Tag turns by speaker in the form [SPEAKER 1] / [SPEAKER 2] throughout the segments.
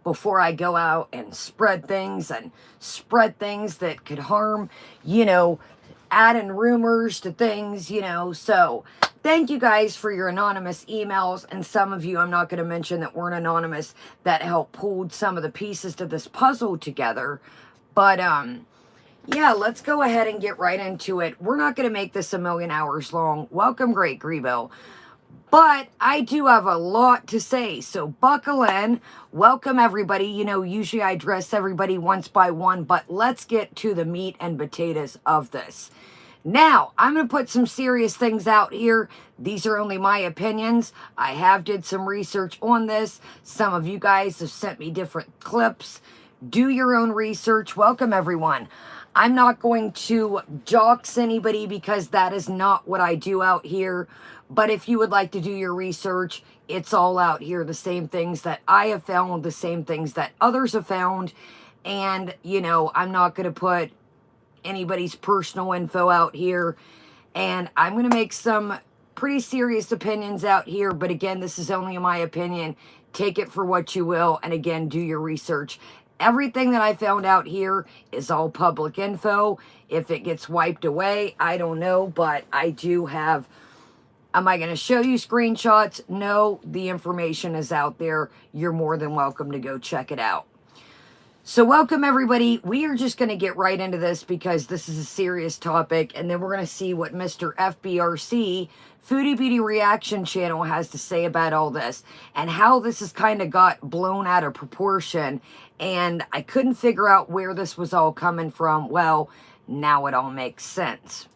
[SPEAKER 1] before I go out and spread things that could harm, adding rumors to things, So thank you guys for your anonymous emails, and some of you I'm not going to mention that weren't anonymous that helped pull some of the pieces to this puzzle together. But yeah, let's go ahead and get right into it. We're not going to make this a million hours long. Welcome, Great Grebo. But I do have a lot to say, so buckle in. Welcome, everybody. Usually I address everybody once by one, but let's get to the meat and potatoes of this. Now, I'm going to put some serious things out here. These are only my opinions. I have did some research on this. Some of you guys have sent me different clips. Do your own research. Welcome, everyone. I'm not going to dox anybody because that is not what I do out here. But if you would like to do your research, it's all out here. The same things that I have found, the same things that others have found. And, I'm not going to put anybody's personal info out here. And I'm going to make some pretty serious opinions out here. But again, this is only my opinion. Take it for what you will. And again, do your research. Everything that I found out here is all public info. If it gets wiped away, I don't know, but I do have... Am I going to show you screenshots? No, the information is out there. You're more than welcome to go check it out. So welcome, everybody. We are just going to get right into this because this is a serious topic, and then we're going to see what Mr. fbrc, Foodie Beauty Reaction Channel, has to say about all this and how this has kind of got blown out of proportion. And I couldn't figure out where this was all coming from. Well, now it all makes sense.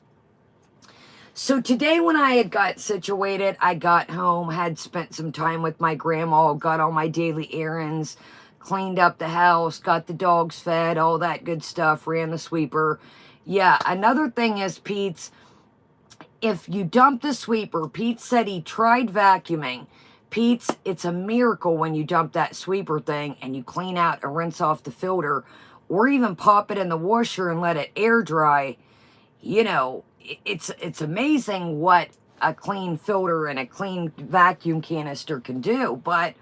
[SPEAKER 1] So today when I had got situated, I got home, had spent some time with my grandma, got all my daily errands, cleaned up the house, got the dogs fed, all that good stuff, ran the sweeper. Yeah, another thing is, Pete's, if you dump the sweeper, Pete said he tried vacuuming. Pete's, it's a miracle when you dump that sweeper thing and you clean out and rinse off the filter, or even pop it in the washer and let it air dry. It's amazing what a clean filter and a clean vacuum canister can do. But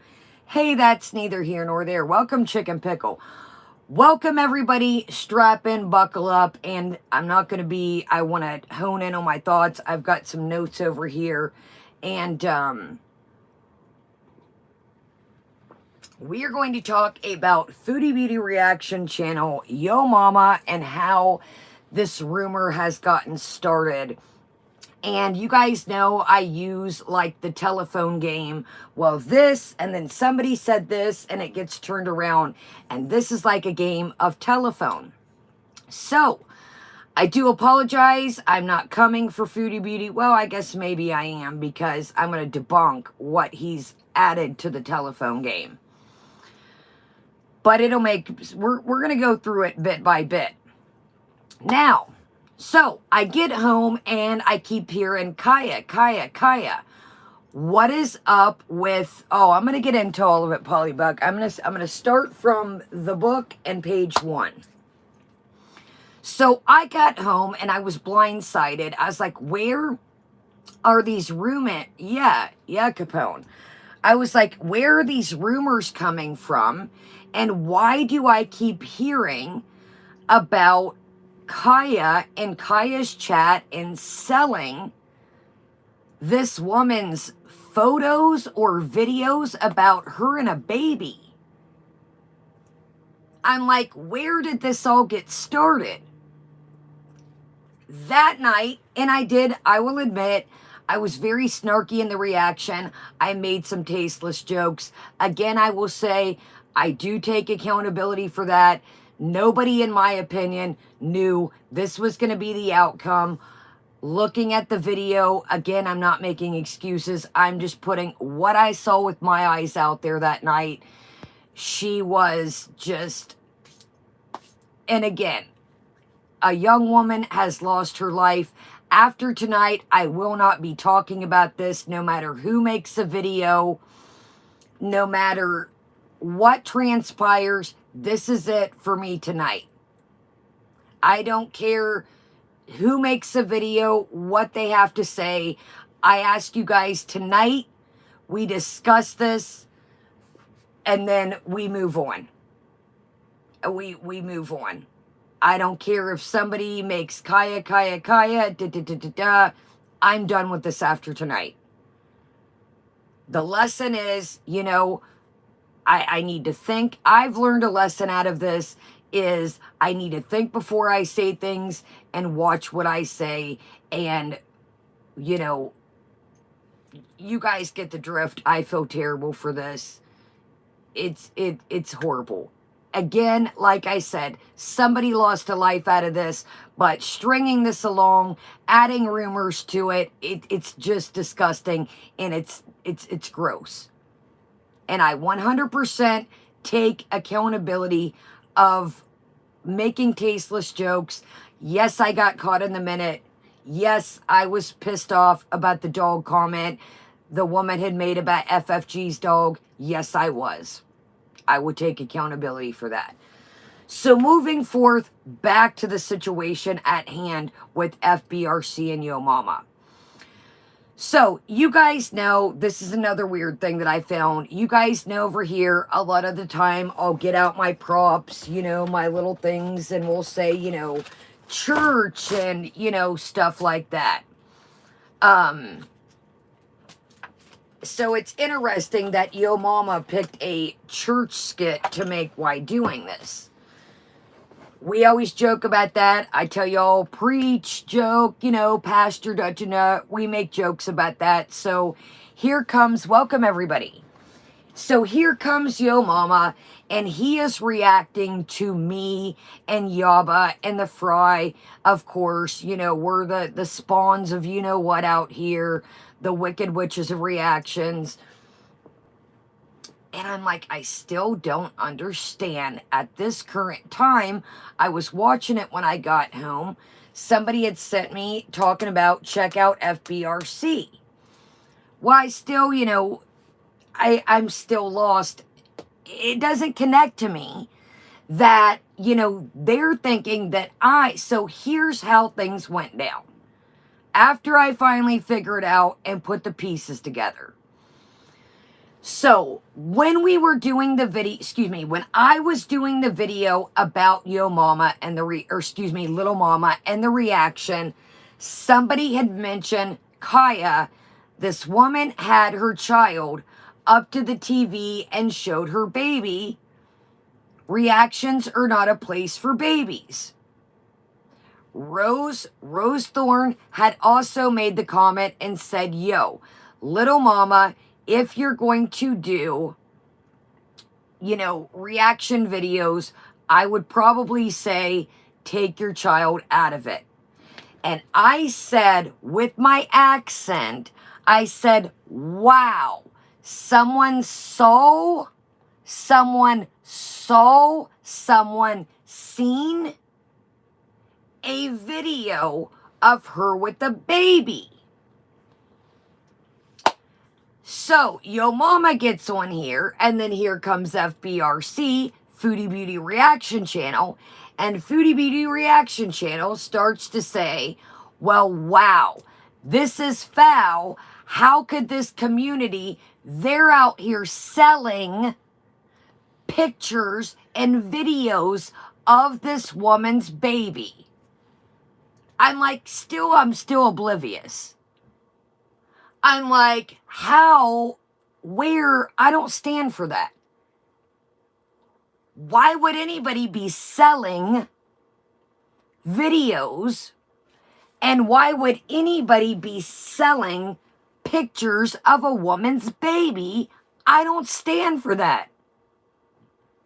[SPEAKER 1] hey, that's neither here nor there. Welcome, Chicken Pickle. Welcome, everybody. Strap in, buckle up, and I want to hone in on my thoughts. I've got some notes over here, and we are going to talk about Foodie Beauty Reaction Channel, Yo Mama, and how this rumor has gotten started. And you guys know I use like the telephone game. Well, this, and then somebody said this, and it gets turned around. And this is like a game of telephone. So, I do apologize. I'm not coming for Foodie Beauty. Well, I guess maybe I am, because I'm going to debunk what he's added to the telephone game. But we're going to go through it bit by bit. Now, so I get home and I keep hearing Kaya. What is up with, I'm going to get into all of it, Polybuck. I'm going to start from the book and page 1. So I got home and I was blindsided. I was like, where are these rumors? Yeah, Capone. I was like, where are these rumors coming from? And why do I keep hearing about Kaya and Kaya's chat and selling this woman's photos or videos about her and a baby? I'm like, where did this all get started? That night, and I will admit, I was very snarky in the reaction. I made some tasteless jokes. Again, I will say, I do take accountability for that. Nobody, in my opinion, knew this was going to be the outcome. Looking at the video, again, I'm not making excuses. I'm just putting what I saw with my eyes out there that night. She was just... And again, a young woman has lost her life. After tonight, I will not be talking about this, no matter who makes a video, no matter what transpires. This is it for me tonight. I don't care who makes a video, what they have to say. I ask you guys tonight, we discuss this. and then we move on. We move on. I don't care if somebody makes kaya, I'm done with this after tonight. The lesson is, you know, I need to think. I've learned a lesson out of this is I need to think before I say things and watch what I say. And, you know, you guys get the drift. I feel terrible for this. It's horrible. Again, like I said, somebody lost a life out of this, but stringing this along, adding rumors to it, it's just disgusting, and it's gross. And I 100% take accountability of making tasteless jokes. Yes, I got caught in the minute. Yes, I was pissed off about the dog comment the woman had made about FFG's dog. Yes, I was. I would take accountability for that. So moving forth, back to the situation at hand with FBRC and Yo Mama. So you guys know, this is another weird thing that I found. You guys know over here, a lot of the time, I'll get out my props, you know, my little things, and we'll say, you know, church and, you know, stuff like that. So it's interesting that Yo Mama picked a church skit to make while doing this. We always joke about that. I tell y'all, preach, joke, you know, pastor, we make jokes about that. So here comes, welcome everybody. So here comes Yo Mama, and he is reacting to me and Yaba and the Fry. Of course, you know, we're the spawns of you know what out here, the wicked witches of reactions. And I'm like, I still don't understand. At this current time, I was watching it when I got home. Somebody had sent me talking about check out FBRC. Well, I still, you know, I'm still lost. It doesn't connect to me that, you know, they're thinking that so here's how things went down. After I finally figured out and put the pieces together. So when we were doing the video, when I was doing the video about Yo Mama and Little Mama and the reaction, somebody had mentioned Kaya. This woman had her child up to the TV and showed her baby. Reactions are not a place for babies. Rose Thorne had also made the comment and said, yo, Little Mama, if you're going to do, you know, reaction videos, I would probably say take your child out of it. And I said, with my accent, I said, wow, someone seen a video of her with the baby. So, Yo Mama gets on here, and then here comes FBRC, Foodie Beauty Reaction Channel, and Foodie Beauty Reaction Channel starts to say, well, wow, this is foul. How could this community, they're out here selling pictures and videos of this woman's baby. I'm still oblivious. I'm like, I don't stand for that. Why would anybody be selling videos? And why would anybody be selling pictures of a woman's baby? I don't stand for that.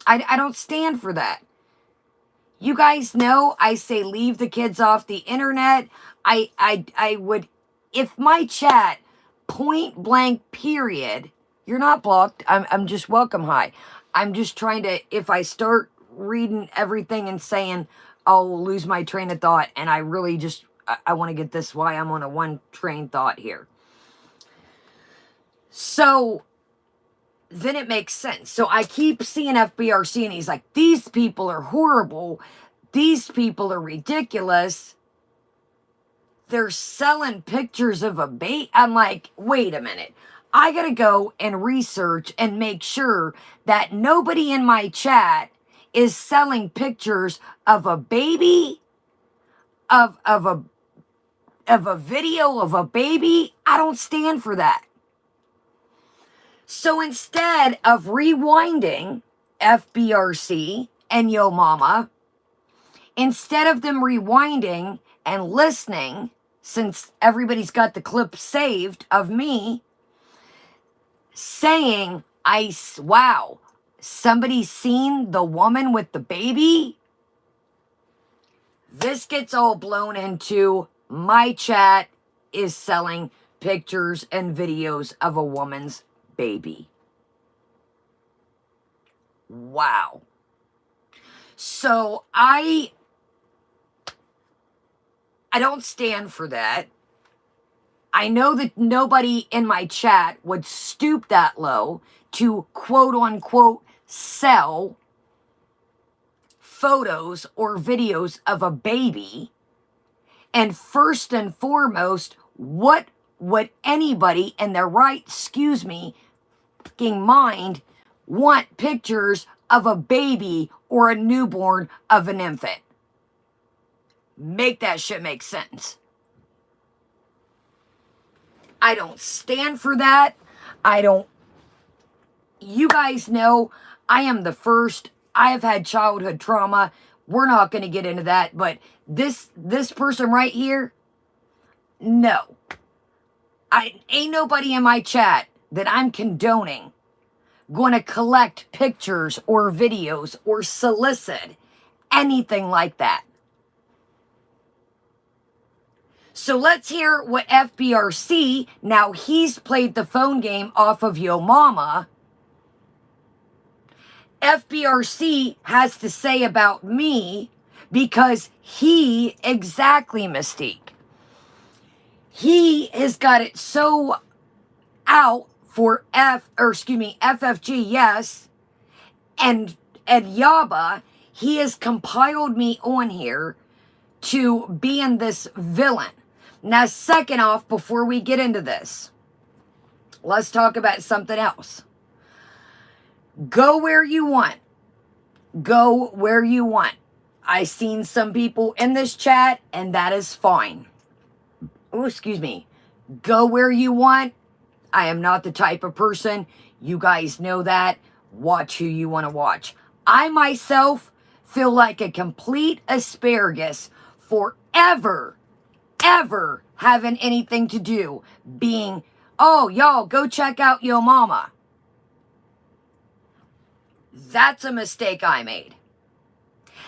[SPEAKER 1] I don't stand for that. You guys know I say leave the kids off the internet. I would, if MyChat, point blank period, you're not blocked. I'm just welcome. Hi. I'm just trying to, if I start reading everything and saying, I'll lose my train of thought. And I really just, I want to get this why I'm on a one train thought here. So then it makes sense. So I keep seeing FBRC and he's like, these people are horrible. These people are ridiculous. They're selling pictures of a baby. I'm like, wait a minute. I got to go and research and make sure that nobody in my chat is selling pictures of a baby, of a video of a baby. I don't stand for that. So instead of rewinding FBRC and Yo Mama, instead of them rewinding and listening, since everybody's got the clip saved of me saying, wow, somebody's seen the woman with the baby? This gets all blown into MyChat is selling pictures and videos of a woman's baby. Wow. So I don't stand for that. I know that nobody in my chat would stoop that low to quote unquote sell photos or videos of a baby. And first and foremost, what would anybody in their right, fucking mind want pictures of a baby or a newborn of an infant? Make that shit make sense. I don't stand for that. You guys know I am the first. I have had childhood trauma. We're not going to get into that, but this person right here, no. Ain't nobody in my chat that I'm condoning going to collect pictures or videos or solicit anything like that. So let's hear what FBRC, now he's played the phone game off of Yo Mama, FBRC has to say about me, because he, exactly, Mystique, he has got it so out for FFG, yes, and Yaba, he has compiled me on here to being this villain. Now, second off, before we get into this, let's talk about something else. Go where you want. Go where you want. I seen some people in this chat, and that is fine. Oh, excuse me. Go where you want. I am not the type of person. You guys know that. Watch who you want to watch. I myself feel like a complete asparagus for ever having anything to do being, oh, y'all, go check out Yo Mama. That's a mistake I made.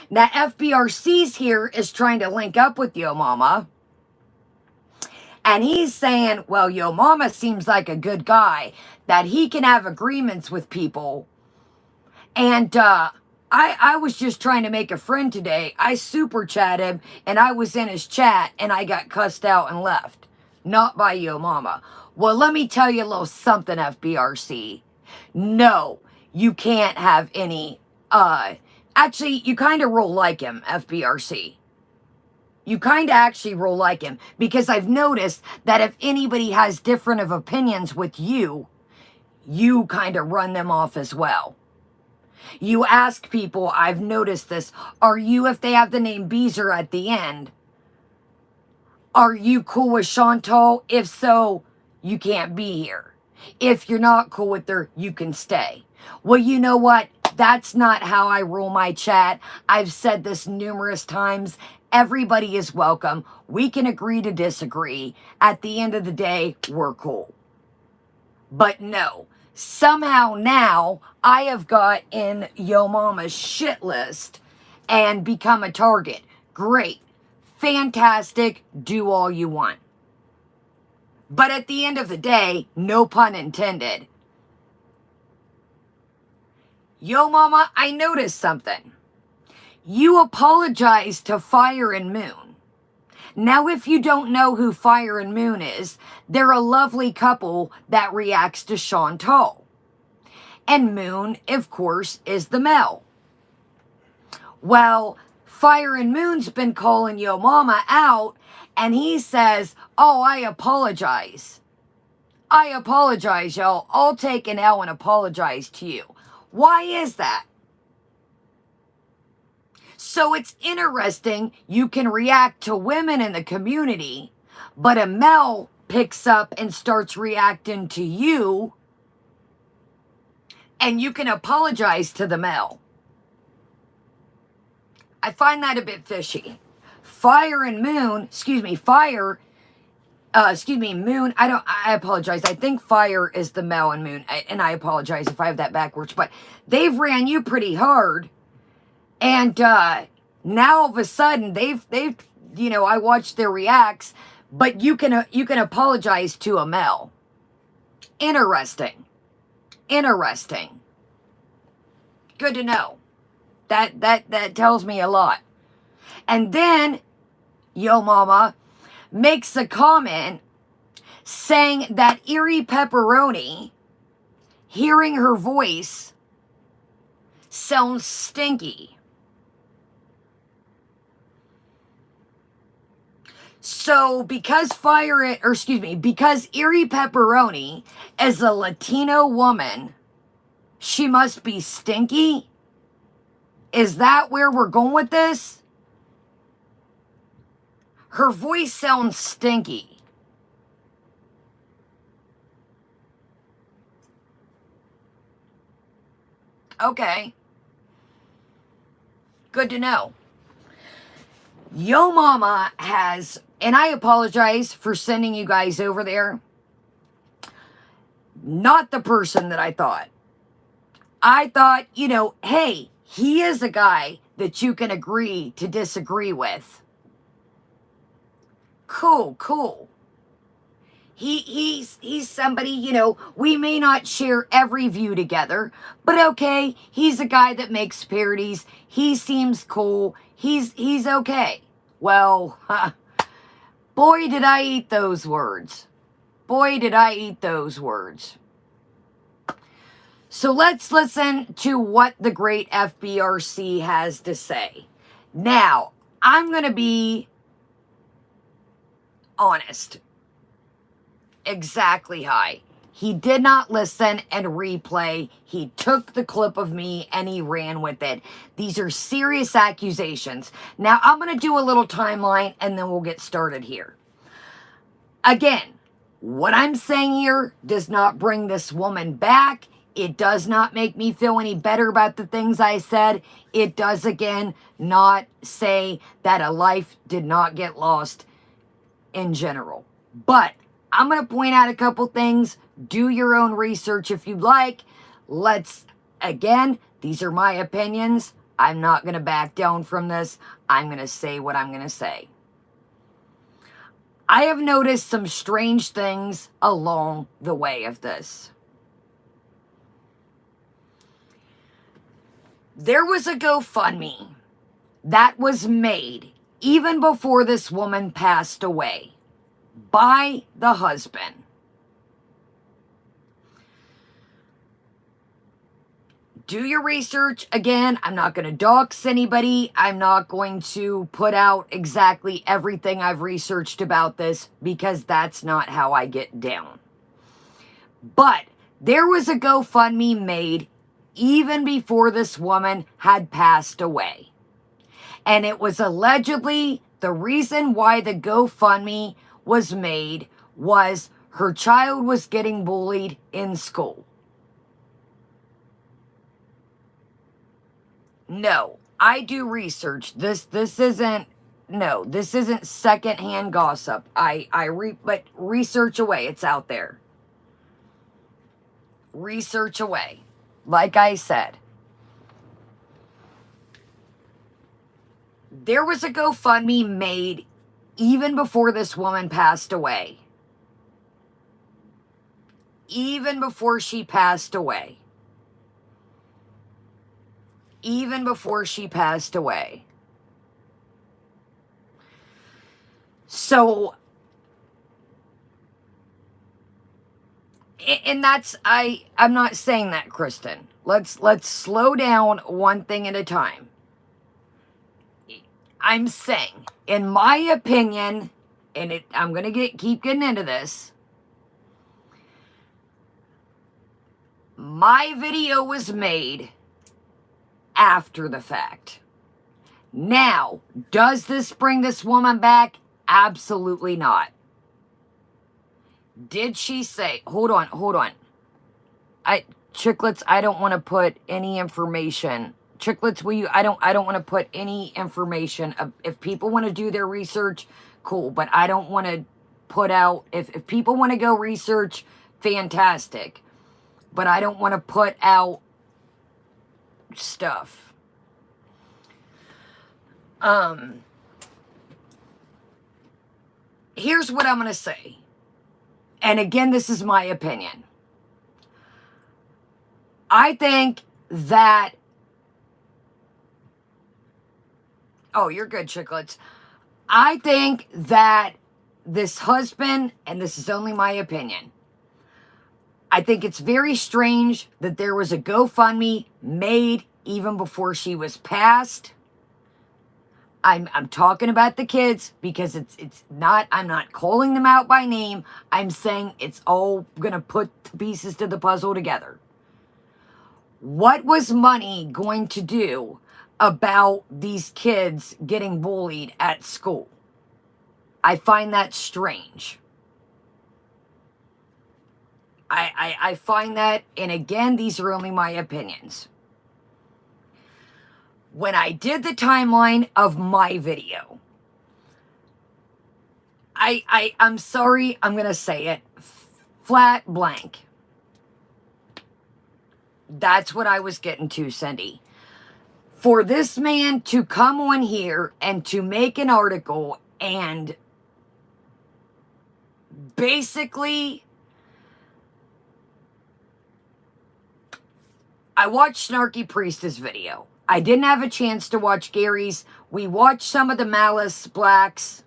[SPEAKER 1] Now, FBRC's here is trying to link up with Yo Mama. And he's saying, well, Yo Mama seems like a good guy, that he can have agreements with people. And I was just trying to make a friend today. I super chatted him, and I was in his chat, and I got cussed out and left. Not by Yo Mama. Well, let me tell you a little something, FBRC. No, you can't have any, actually, you kind of roll like him, FBRC. You kind of actually roll like him, because I've noticed that if anybody has different of opinions with you, you kind of run them off as well. You ask people, I've noticed this, are you, if they have the name Beezer at the end, are you cool with Chantal? If so, you can't be here. If you're not cool with her, you can stay. Well, you know what? That's not how I rule my chat. I've said this numerous times. Everybody is welcome. We can agree to disagree. At the end of the day, we're cool. But no, somehow now I have got in Yo Mama's shit list and become a target. Great. Fantastic. Do all you want. But at the end of the day, no pun intended. Yo Mama, I noticed something. You apologized to Fire and Moon. Now, if you don't know who Fire and Moon is, they're a lovely couple that reacts to Chantal. And Moon, of course, is the male. Well, Fire and Moon's been calling Yo Mama out, and he says, oh, I apologize. I apologize, y'all. I'll take an L and apologize to you. Why is that? So it's interesting. You can react to women in the community, but a male picks up and starts reacting to you, and you can apologize to the male. I find that a bit fishy. Fire and Moon, Moon. I apologize. I think Fire is the male and Moon. And I apologize if I have that backwards. But they've ran you pretty hard. And now all of a sudden, they've I watched their reacts. But you can apologize to a male. Interesting. Good to know. That tells me a lot. And then Yo Mama makes a comment saying that Eerie Pepperoni, hearing her voice, sounds stinky. So because Eerie Pepperoni is a Latino woman, she must be stinky? Is that where we're going with this? Her voice sounds stinky. Okay. Good to know. Yo Mama has, and I apologize for sending you guys over there. Not the person that I thought. I thought, hey, he is a guy that you can agree to disagree with. Cool. He's somebody, we may not share every view together, but okay, he's a guy that makes parodies. He seems cool. He's okay. Well, boy, did I eat those words. So let's listen to what the great FBRC has to say. Now, I'm going to be honest. Exactly, hi. He did not listen and replay. He took the clip of me and he ran with it. These are serious accusations. Now, I'm going to do a little timeline and then we'll get started here. Again, what I'm saying here does not bring this woman back. It does not make me feel any better about the things I said. It does, again, not say that a life did not get lost in general. But I'm going to point out a couple things. Do your own research if you'd like. Again, these are my opinions. I'm not going to back down from this. I'm going to say what I'm going to say. I have noticed some strange things along the way of this. There was a GoFundMe that was made even before this woman passed away by the husband. Do your research. Again, I'm not going to dox anybody. I'm not going to put out exactly everything I've researched about this because that's not how I get down. But there was a GoFundMe made even before this woman had passed away. And it was allegedly the reason why the GoFundMe was made was her child was getting bullied in school. No, I do research. This isn't secondhand gossip. But research away. It's out there. Research away. Like I said, there was a GoFundMe made even before this woman passed away. Even before she passed away. So, and that's, I'm not saying that, Kristen. Let's slow down one thing at a time. I'm saying, in my opinion, and I'm going to keep getting into this, My video was made after the fact. Now, does this bring this woman back? Absolutely not. Did she say, hold on. Chicklets, I don't want to put any information. Chicklets, will you, I don't want to put any information. If people want to do their research, cool. But I don't want to put out, if people want to go research, fantastic. But I don't want to put out stuff. Here's what I'm going to say. And again, this is my opinion. I think that... Oh, you're good, Chicklets. I think that this husband, and this is only my opinion, I think it's very strange that there was a GoFundMe made even before she was passed. I'm talking about the kids because it's not, I'm not calling them out by name. I'm saying it's all going to put the pieces to the puzzle together. What was money going to do about these kids getting bullied at school? I find that strange. I find that, and again, these are only my opinions. When I did the timeline of my video, I'm sorry, I'm going to say it, flat blank. That's what I was getting to, Cindy. For this man to come on here and to make an article and basically... I watched Snarky Priest's video. I didn't have a chance to watch Gary's. We watched some of the Malice Blacks.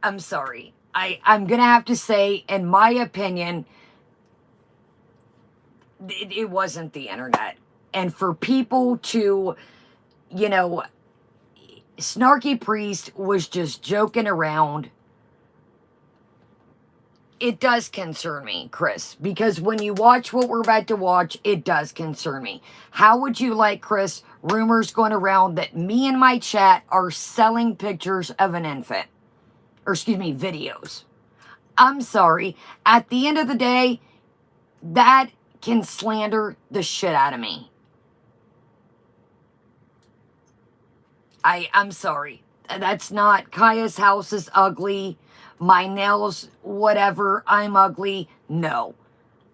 [SPEAKER 1] I'm sorry. I'm going to have to say, in my opinion, it wasn't the internet. And for people to, you know, Snarky Priest was just joking around. It does concern me, Chris, because when you watch what we're about to watch, it does concern me. How would you like, Chris, rumors going around that me and my chat are selling pictures of an infant? Or excuse me, videos. I'm sorry. At the end of the day, that can slander the shit out of me. I'm sorry. That's not, Kaya's house is ugly. My nails, whatever, I'm ugly. No.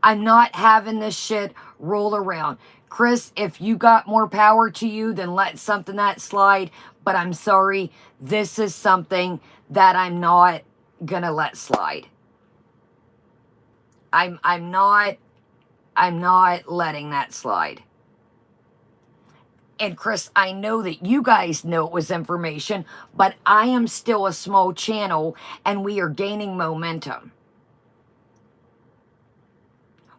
[SPEAKER 1] I'm not having this shit roll around. Chris, if you got more power to you, then let something that slide. But I'm sorry, this is something that I'm not gonna let slide. I'm not letting that slide. And Chris, I know that you guys know it was information, but I am still a small channel and we are gaining momentum.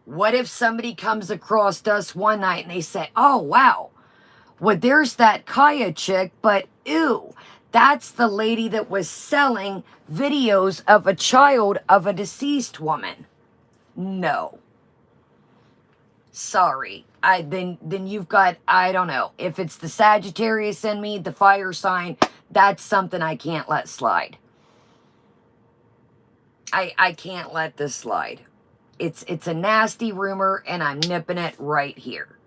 [SPEAKER 1] What if somebody comes across us one night and they say, oh, wow, well, there's that Kaya chick, but ew, that's the lady that was selling videos of a child of a deceased woman. No. Sorry. Then you've got, I don't know, if it's the Sagittarius in me, the fire sign, that's something I can't let slide. I can't let this slide. It's a nasty rumor and I'm nipping it right here.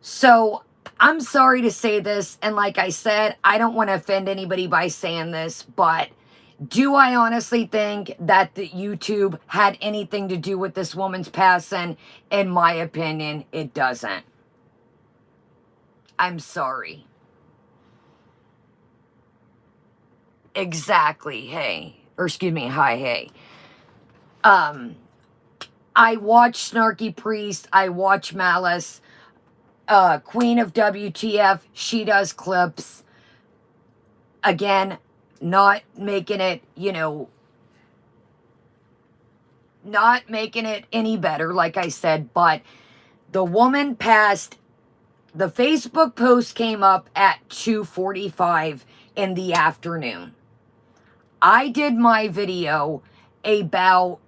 [SPEAKER 1] So I'm sorry to say this, and like I said, I don't want to offend anybody by saying this, but do I honestly think that the YouTube had anything to do with this woman's passing? In my opinion, it doesn't. I'm sorry. Exactly. Hey. Or excuse me. Hi. Hey. I watch Snarky Priest. I watch Malice. Queen of WTF. She does clips. Again, not making it, you know, not making it any better, like I said, but the woman passed, the Facebook post came up at 2:45. in the afternoon. I did my video about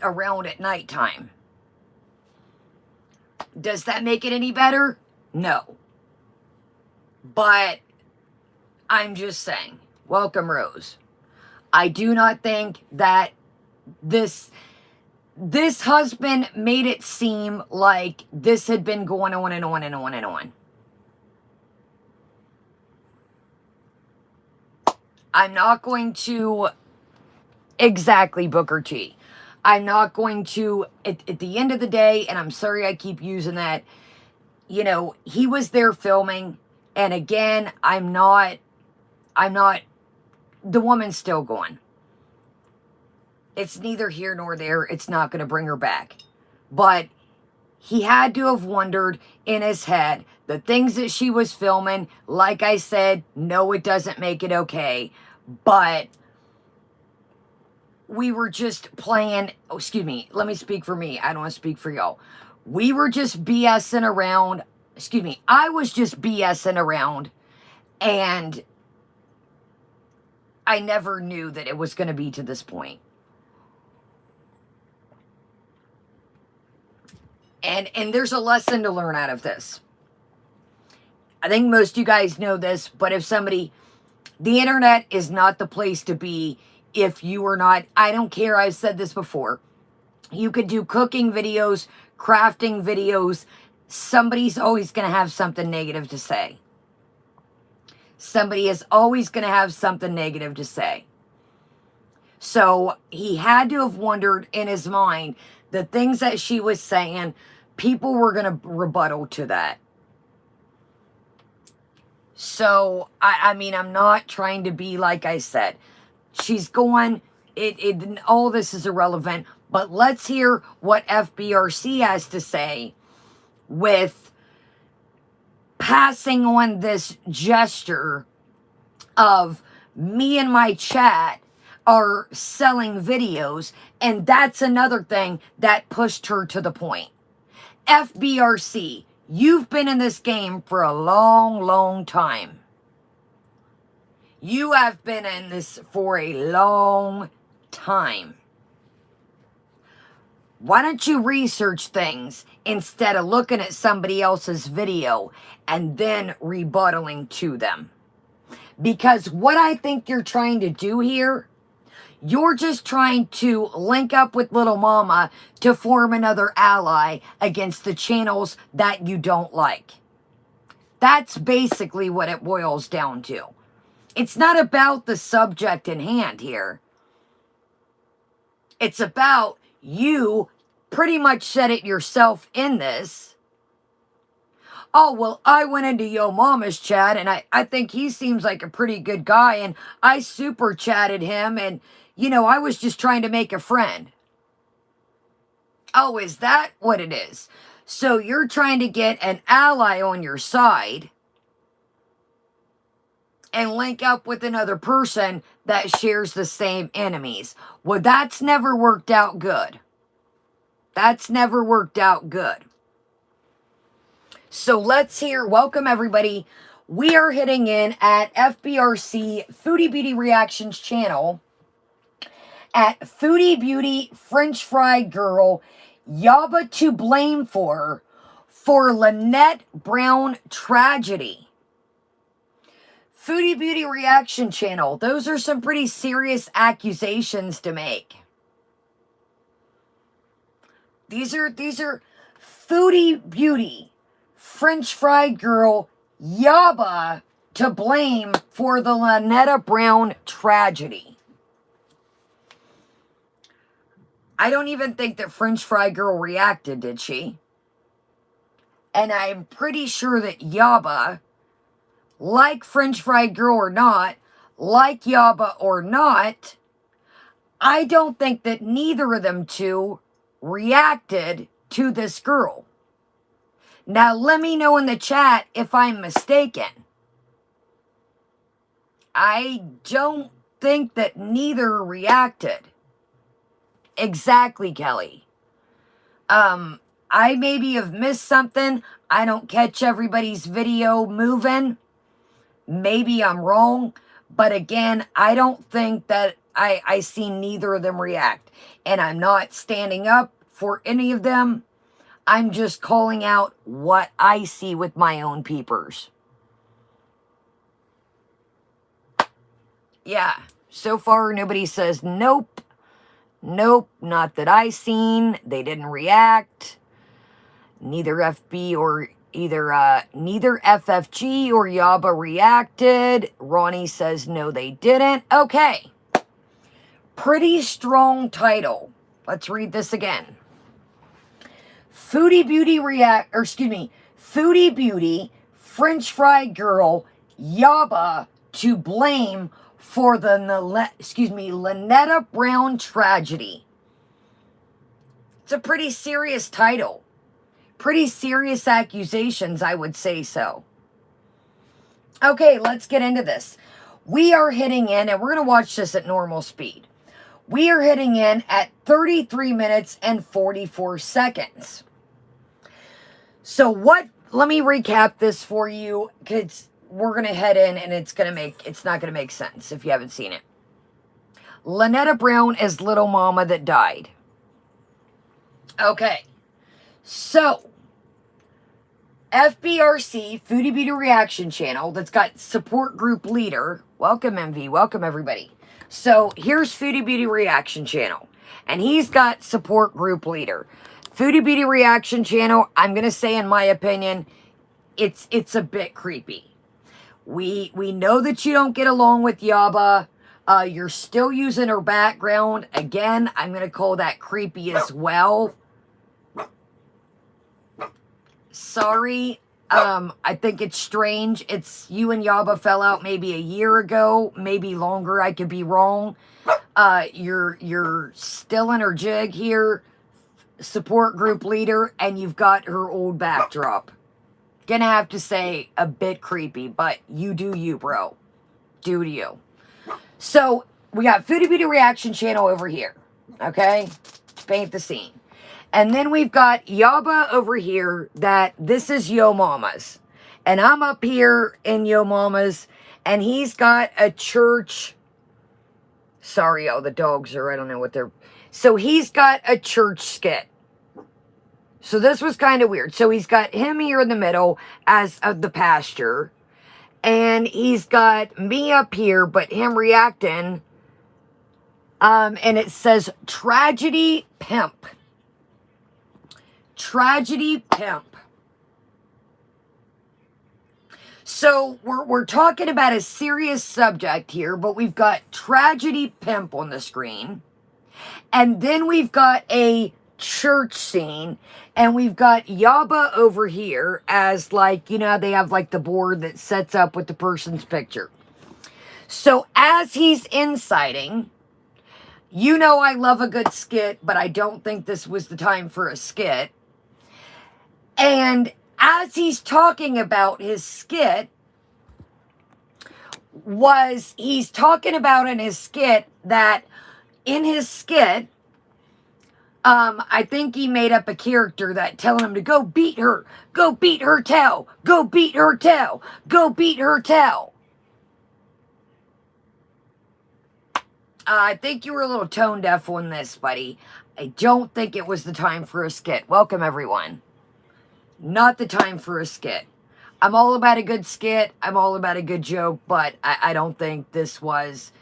[SPEAKER 1] around at nighttime. Does that make it any better? No. But I'm just saying, welcome Rose. I do not think that this husband made it seem like this had been going on and on and on and on. I'm not going to exactly Booker T. I'm not going to, at the end of the day, and I'm sorry I keep using that, you know, he was there filming, and again, I'm not, the woman's still going. It's neither here nor there. It's not going to bring her back. But he had to have wondered in his head the things that she was filming. Like I said, no, it doesn't make it okay. But we were just playing. Oh, excuse me. Let me speak for me. I don't want to speak for y'all. We were just BSing around. Excuse me. I was just BSing around. And I never knew that it was going to be to this point. And there's a lesson to learn out of this. I think most of you guys know this, but if somebody, the internet is not the place to be if you are not, I don't care, I've said this before. You could do cooking videos, crafting videos. Somebody's always going to have something negative to say. Somebody is always going to have something negative to say. So he had to have wondered in his mind the things that she was saying, people were going to rebuttal to that. So, I mean, I'm not trying to be, like I said, she's going, all this is irrelevant, but let's hear what FBRC has to say with passing on this gesture of me and my chat are selling videos, and that's another thing that pushed her to the point. FBRC, you've been in this game for a long, long time. You have been in this for a long time. Why don't you research things instead of looking at somebody else's video and then rebuttaling to them? Because what I think you're trying to do here, you're just trying to link up with Little Mama to form another ally against the channels that you don't like. That's basically what it boils down to. It's not about the subject in hand here. It's about you pretty much said it yourself in this. Oh, well, I went into Yo Mama's chat, and I think he seems like a pretty good guy, and I super chatted him, and, you know, I was just trying to make a friend. Oh, is that what it is? So you're trying to get an ally on your side and link up with another person that shares the same enemies. Well, that's never worked out good. That's never worked out good. So let's hear, welcome everybody. We are hitting in at FBRC Foodie Beauty Reactions channel at Foodie Beauty French Fry Girl, Yaba to blame for Lynette Brown tragedy. Foodie Beauty Reaction channel, those are some pretty serious accusations to make. These are Foodie Beauty French Fry Girl, Yaba to blame for the Lynette Brown tragedy. I don't even think that French Fry Girl reacted, did she? And I'm pretty sure that Yaba, like French Fry Girl or not, like Yaba or not, I don't think that neither of them two reacted to this girl. Now, let me know in the chat if I'm mistaken. I don't think that neither reacted. Exactly, Kelly. I maybe have missed something. I don't catch everybody's video moving. Maybe I'm wrong, but again, I don't think that I see neither of them react. And I'm not standing up for any of them. I'm just calling out what I see with my own peepers. Yeah, so far nobody says nope. Nope, not that I seen. They didn't react. Neither FB or neither FFG or Yaba reacted. Ronnie says no, they didn't. Okay. Pretty strong title. Let's read this again. Foodie Beauty, French Fry Girl, Yaba to blame for the Lynetta Brown tragedy. It's a pretty serious title. Pretty serious accusations, I would say so. Okay, let's get into this. We are hitting in, and we're going to watch this at normal speed. We are hitting in at 33 minutes and 44 seconds. So let me recap this for you, because we're going to head in and it's not going to make sense if you haven't seen it. Lynetta Brown is little mama that died. Okay. So, fbrc, Foodie Beauty Reaction Channel, that's got support group leader. Welcome, MV. Welcome, everybody. So, here's Foodie Beauty Reaction Channel. And he's got support group leader. Foodie Beauty Reaction Channel, I'm going to say, in my opinion, it's a bit creepy. We know that you don't get along with Yaba. You're still using her background. Again, I'm going to call that creepy as well. Sorry. I think it's strange. It's you and Yaba fell out maybe a year ago, maybe longer. I could be wrong. You're still in her jig here, support group leader, and you've got her old backdrop. Gonna have to say a bit creepy, but you do you, bro. Do to you. So we got Foodie Beauty Reaction Channel over here. Okay? Paint the scene. And then we've got Yaba over here that this is Yo Mama's. And I'm up here in Yo Mama's. And he's got a church. Sorry, the dogs are, I don't know what they're. So he's got a church skit. So this was kind of weird. So he's got him here in the middle as the pastor. And he's got me up here, but him reacting. And it says, Tragedy Pimp. Tragedy Pimp. So we're talking about a serious subject here, but we've got Tragedy Pimp on the screen. And then we've got a church scene, and we've got Yaba over here as, like, you know, they have like the board that sets up with the person's picture. So as he's inciting, you know I love a good skit, but I don't think this was the time for a skit. And as he's talking about his skit, he's talking about in his skit that in his skit, I think he made up a character that telling him to go beat her tail, go beat her tail, go beat her tail. I think you were a little tone deaf on this, buddy. I don't think it was the time for a skit. Welcome, everyone. Not the time for a skit. I'm all about a good skit. I'm all about a good joke, but I don't think this was.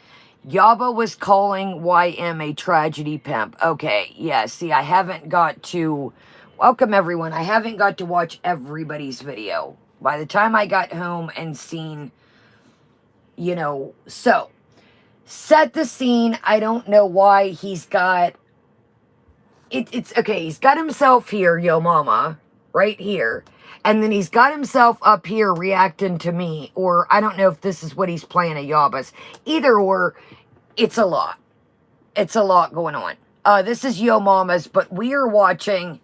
[SPEAKER 1] Yaba was calling YM a tragedy pimp. Okay, yeah, see, I haven't got to. Welcome, everyone. I haven't got to watch everybody's video. By the time I got home and seen, you know, so. Set the scene. I don't know why he's got. It's okay. He's got himself here, Yo Mama, right here. And then he's got himself up here reacting to me. Or I don't know if this is what he's playing at Yaba's. Either or, it's a lot. It's a lot going on. This is Yo Mama's, but we are watching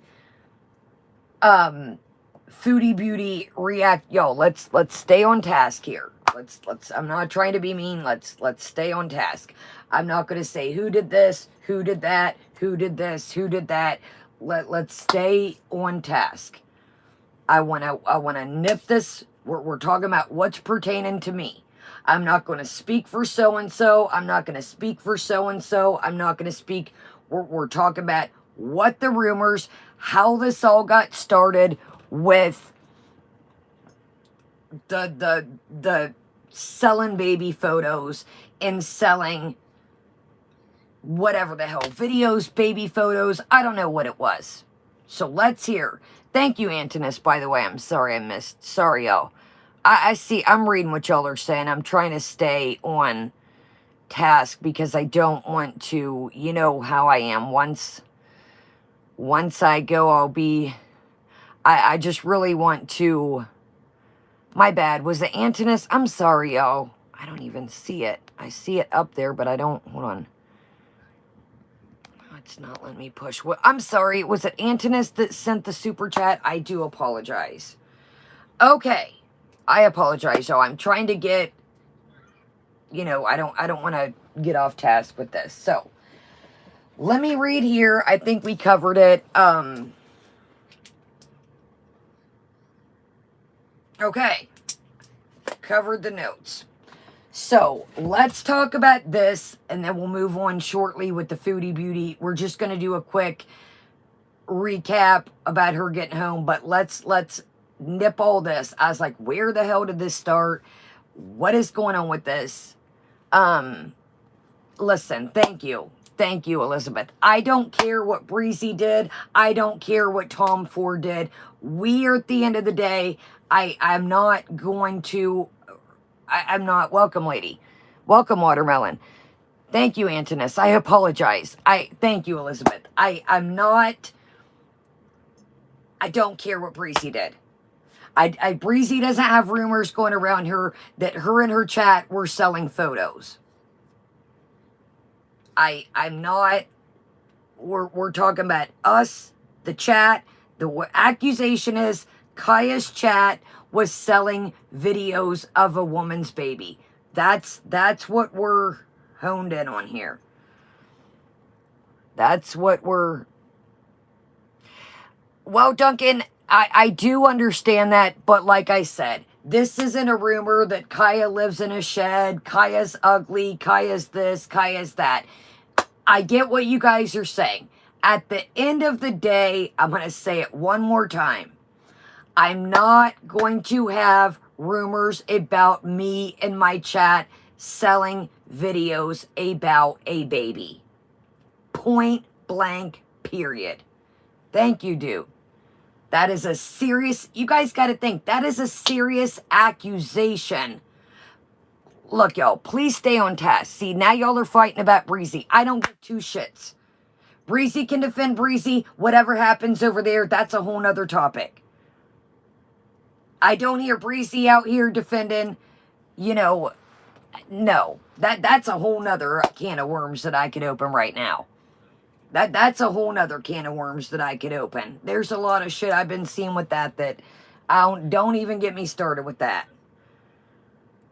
[SPEAKER 1] Foodie Beauty react. Yo, let's stay on task here. Let's I'm not trying to be mean. Let's stay on task. I'm not going to say who did this, who did that, who did this, who did that. Let's stay on task. I want to nip this We're talking about what's pertaining to me. I'm not going to speak for so-and-so. I'm not going to speak for so-and-so. I'm not going to speak. We're talking about what the rumors, how this all got started with the selling baby photos and selling whatever the hell, videos, baby photos. I don't know what it was. So let's hear. Thank you, Antinous, by the way. I'm sorry I missed. Sorry, y'all. I see. I'm reading what y'all are saying. I'm trying to stay on task because I don't want to, you know how I am. Once I go, I'll be, I just really want to, my bad. Was it Antinous? I'm sorry, y'all. I don't even see it. I see it up there, but I don't, hold on. It's not letting me push. What? I'm sorry. Was it Antinous that sent the super chat? I do apologize. Okay. I apologize, y'all. I'm trying to get, you know, I don't want to get off task with this. So, let me read here. I think we covered it. Okay. Covered the notes. So, let's talk about this, and then we'll move on shortly with the Foodie Beauty. We're just going to do a quick recap about her getting home, but let's nip all this. I was like, where the hell did this start? What is going on with this? Listen, thank you, Elizabeth. I don't care what Breezy did. I don't care what Tom Ford did. We are, at the end of the day, I'm not going to, I'm not, welcome, lady. Welcome, Watermelon. Thank you, Antinous. I apologize. Thank you, Elizabeth. I'm not, I don't care what Breezy did. Breezy doesn't have rumors going around her that her and her chat were selling photos. I'm not, we're talking about us, the chat. The accusation is Kaya's chat was selling videos of a woman's baby. That's what we're honed in on here. That's what we're, well, Duncan, I do understand that, but like I said, this isn't a rumor that Kaya lives in a shed, Kaya's ugly, Kaya's this, Kaya's that. I get what you guys are saying. At the end of the day, I'm going to say it one more time. I'm not going to have rumors about me and my chat selling videos about a baby. Point blank, period. Thank you, dude. That is a serious, you guys got to think, that is a serious accusation. Look, y'all, please stay on task. See, now y'all are fighting about Breezy. I don't give two shits. Breezy can defend Breezy. Whatever happens over there, that's a whole nother topic. I don't hear Breezy out here defending, you know, no. That's a whole nother can of worms that I could open right now. That's a whole nother can of worms that I could open. There's a lot of shit I've been seeing with that don't even get me started with that.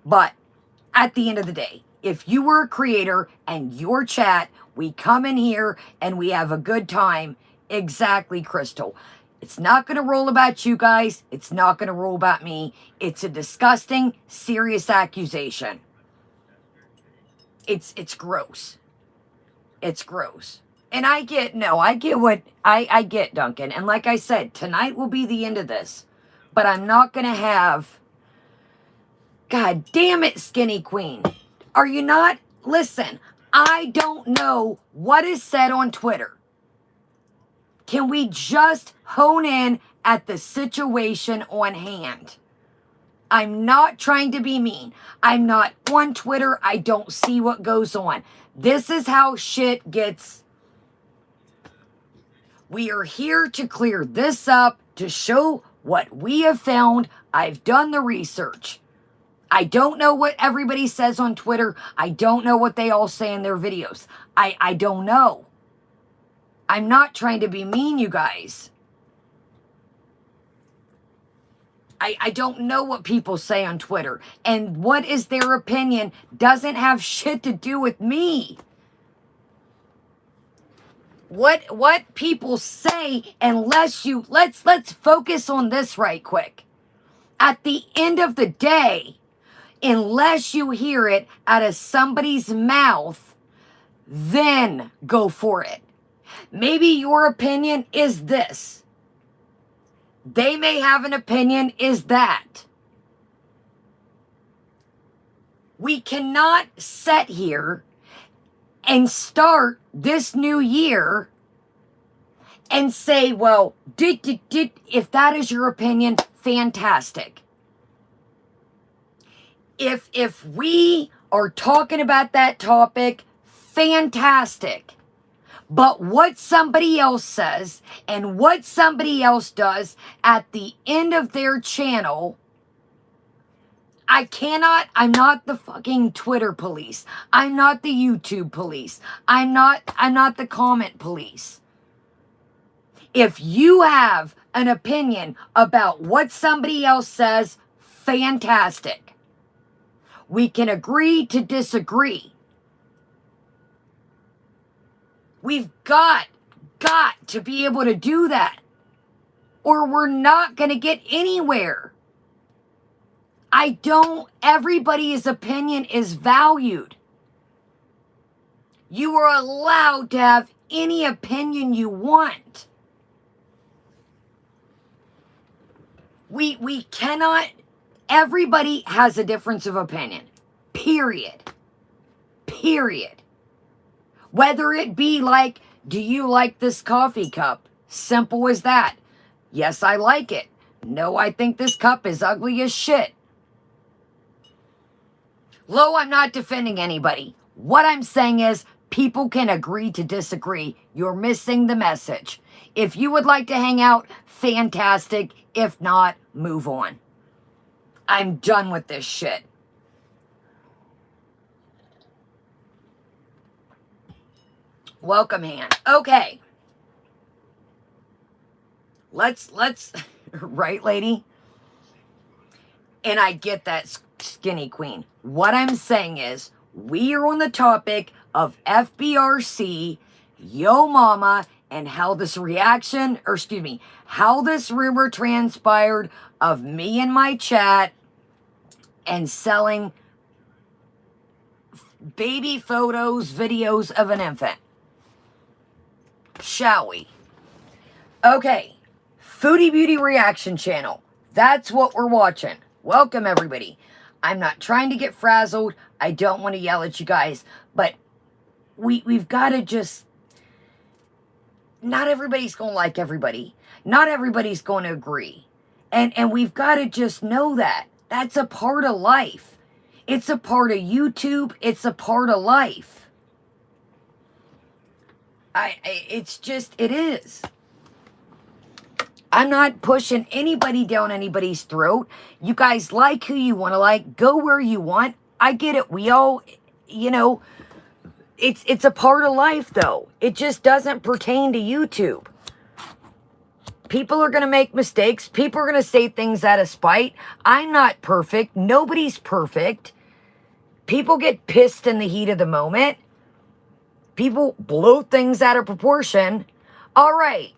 [SPEAKER 1] But at the end of the day, if you were a creator and your chat, we come in here and we have a good time. Exactly, Crystal. It's not going to roll about you guys. It's not going to roll about me. It's a disgusting, serious accusation. It's gross. It's gross. And I get what, I get, Duncan. And like I said, tonight will be the end of this. But I'm not going to have, God damn it, Skinny Queen. Are you not? Listen, I don't know what is said on Twitter. Can we just hone in at the situation on hand? I'm not trying to be mean. I'm not on Twitter. I don't see what goes on. This is how shit gets. We are here to clear this up, to show what we have found. I've done the research. I don't know what everybody says on Twitter. I don't know what they all say in their videos. I don't know. I'm not trying to be mean, you guys. I don't know what people say on Twitter. And what is their opinion doesn't have shit to do with me. What people say, unless you, let's focus on this right quick. At the end of the day, unless you hear it out of somebody's mouth, then go for it. Maybe your opinion is this. They may have an opinion is that. We cannot sit here and start this new year and say, well, if that is your opinion, fantastic. If we are talking about that topic, fantastic. But what somebody else says and what somebody else does at the end of their channel, I'm not the fucking Twitter police. I'm not the YouTube police. I'm not the comment police. If you have an opinion about what somebody else says, fantastic. We can agree to disagree. We've got to be able to do that, or we're not going to get anywhere. Everybody's opinion is valued. You are allowed to have any opinion you want. We cannot, everybody has a difference of opinion. Period. Whether it be like, do you like this coffee cup? Simple as that. Yes, I like it. No, I think this cup is ugly as shit. Lo, I'm not defending anybody. What I'm saying is people can agree to disagree. You're missing the message. If you would like to hang out, fantastic. If not, move on. I'm done with this shit. Welcome, Han. Okay. Let's, right, lady? And I get that, skinny queen. What I'm saying is, we are on the topic of FBRC, Yo Mama, and how this how this rumor transpired of me and MyChat and selling baby photos, videos of an infant. Shall we? Okay. Foodie Beauty Reaction Channel. That's what we're watching. Welcome, everybody. I'm not trying to get frazzled. I don't want to yell at you guys. But we've got to just... Not everybody's going to like everybody. Not everybody's going to agree. And we've got to just know that. That's a part of life. It's a part of YouTube. It's a part of life. It is. I'm not pushing anybody down anybody's throat. You guys like who you want to like. Go where you want. I get it. We all, it's a part of life, though. It just doesn't pertain to YouTube. People are going to make mistakes. People are going to say things out of spite. I'm not perfect. Nobody's perfect. People get pissed in the heat of the moment. People blow things out of proportion. All right.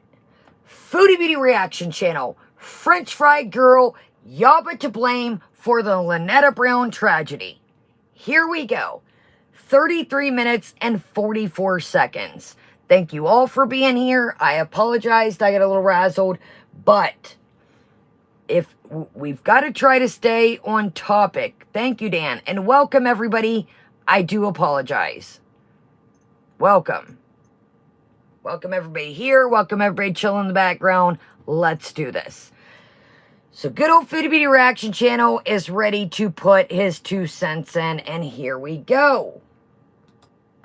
[SPEAKER 1] Foodie Beauty Reaction Channel. French Fry Girl, Yaba to blame for the Lynetta Brown tragedy. Here we go. 33 minutes and 44 seconds. Thank you all for being here. I apologized. I got a little razzled. But if we've got to try to stay on topic. Thank you, Dan. And welcome, everybody. I do apologize. Welcome. Welcome, everybody here. Welcome, everybody chilling in the background. Let's do this. So, good old Foodie Beauty Reaction Channel is ready to put his 2 cents in, and here we go.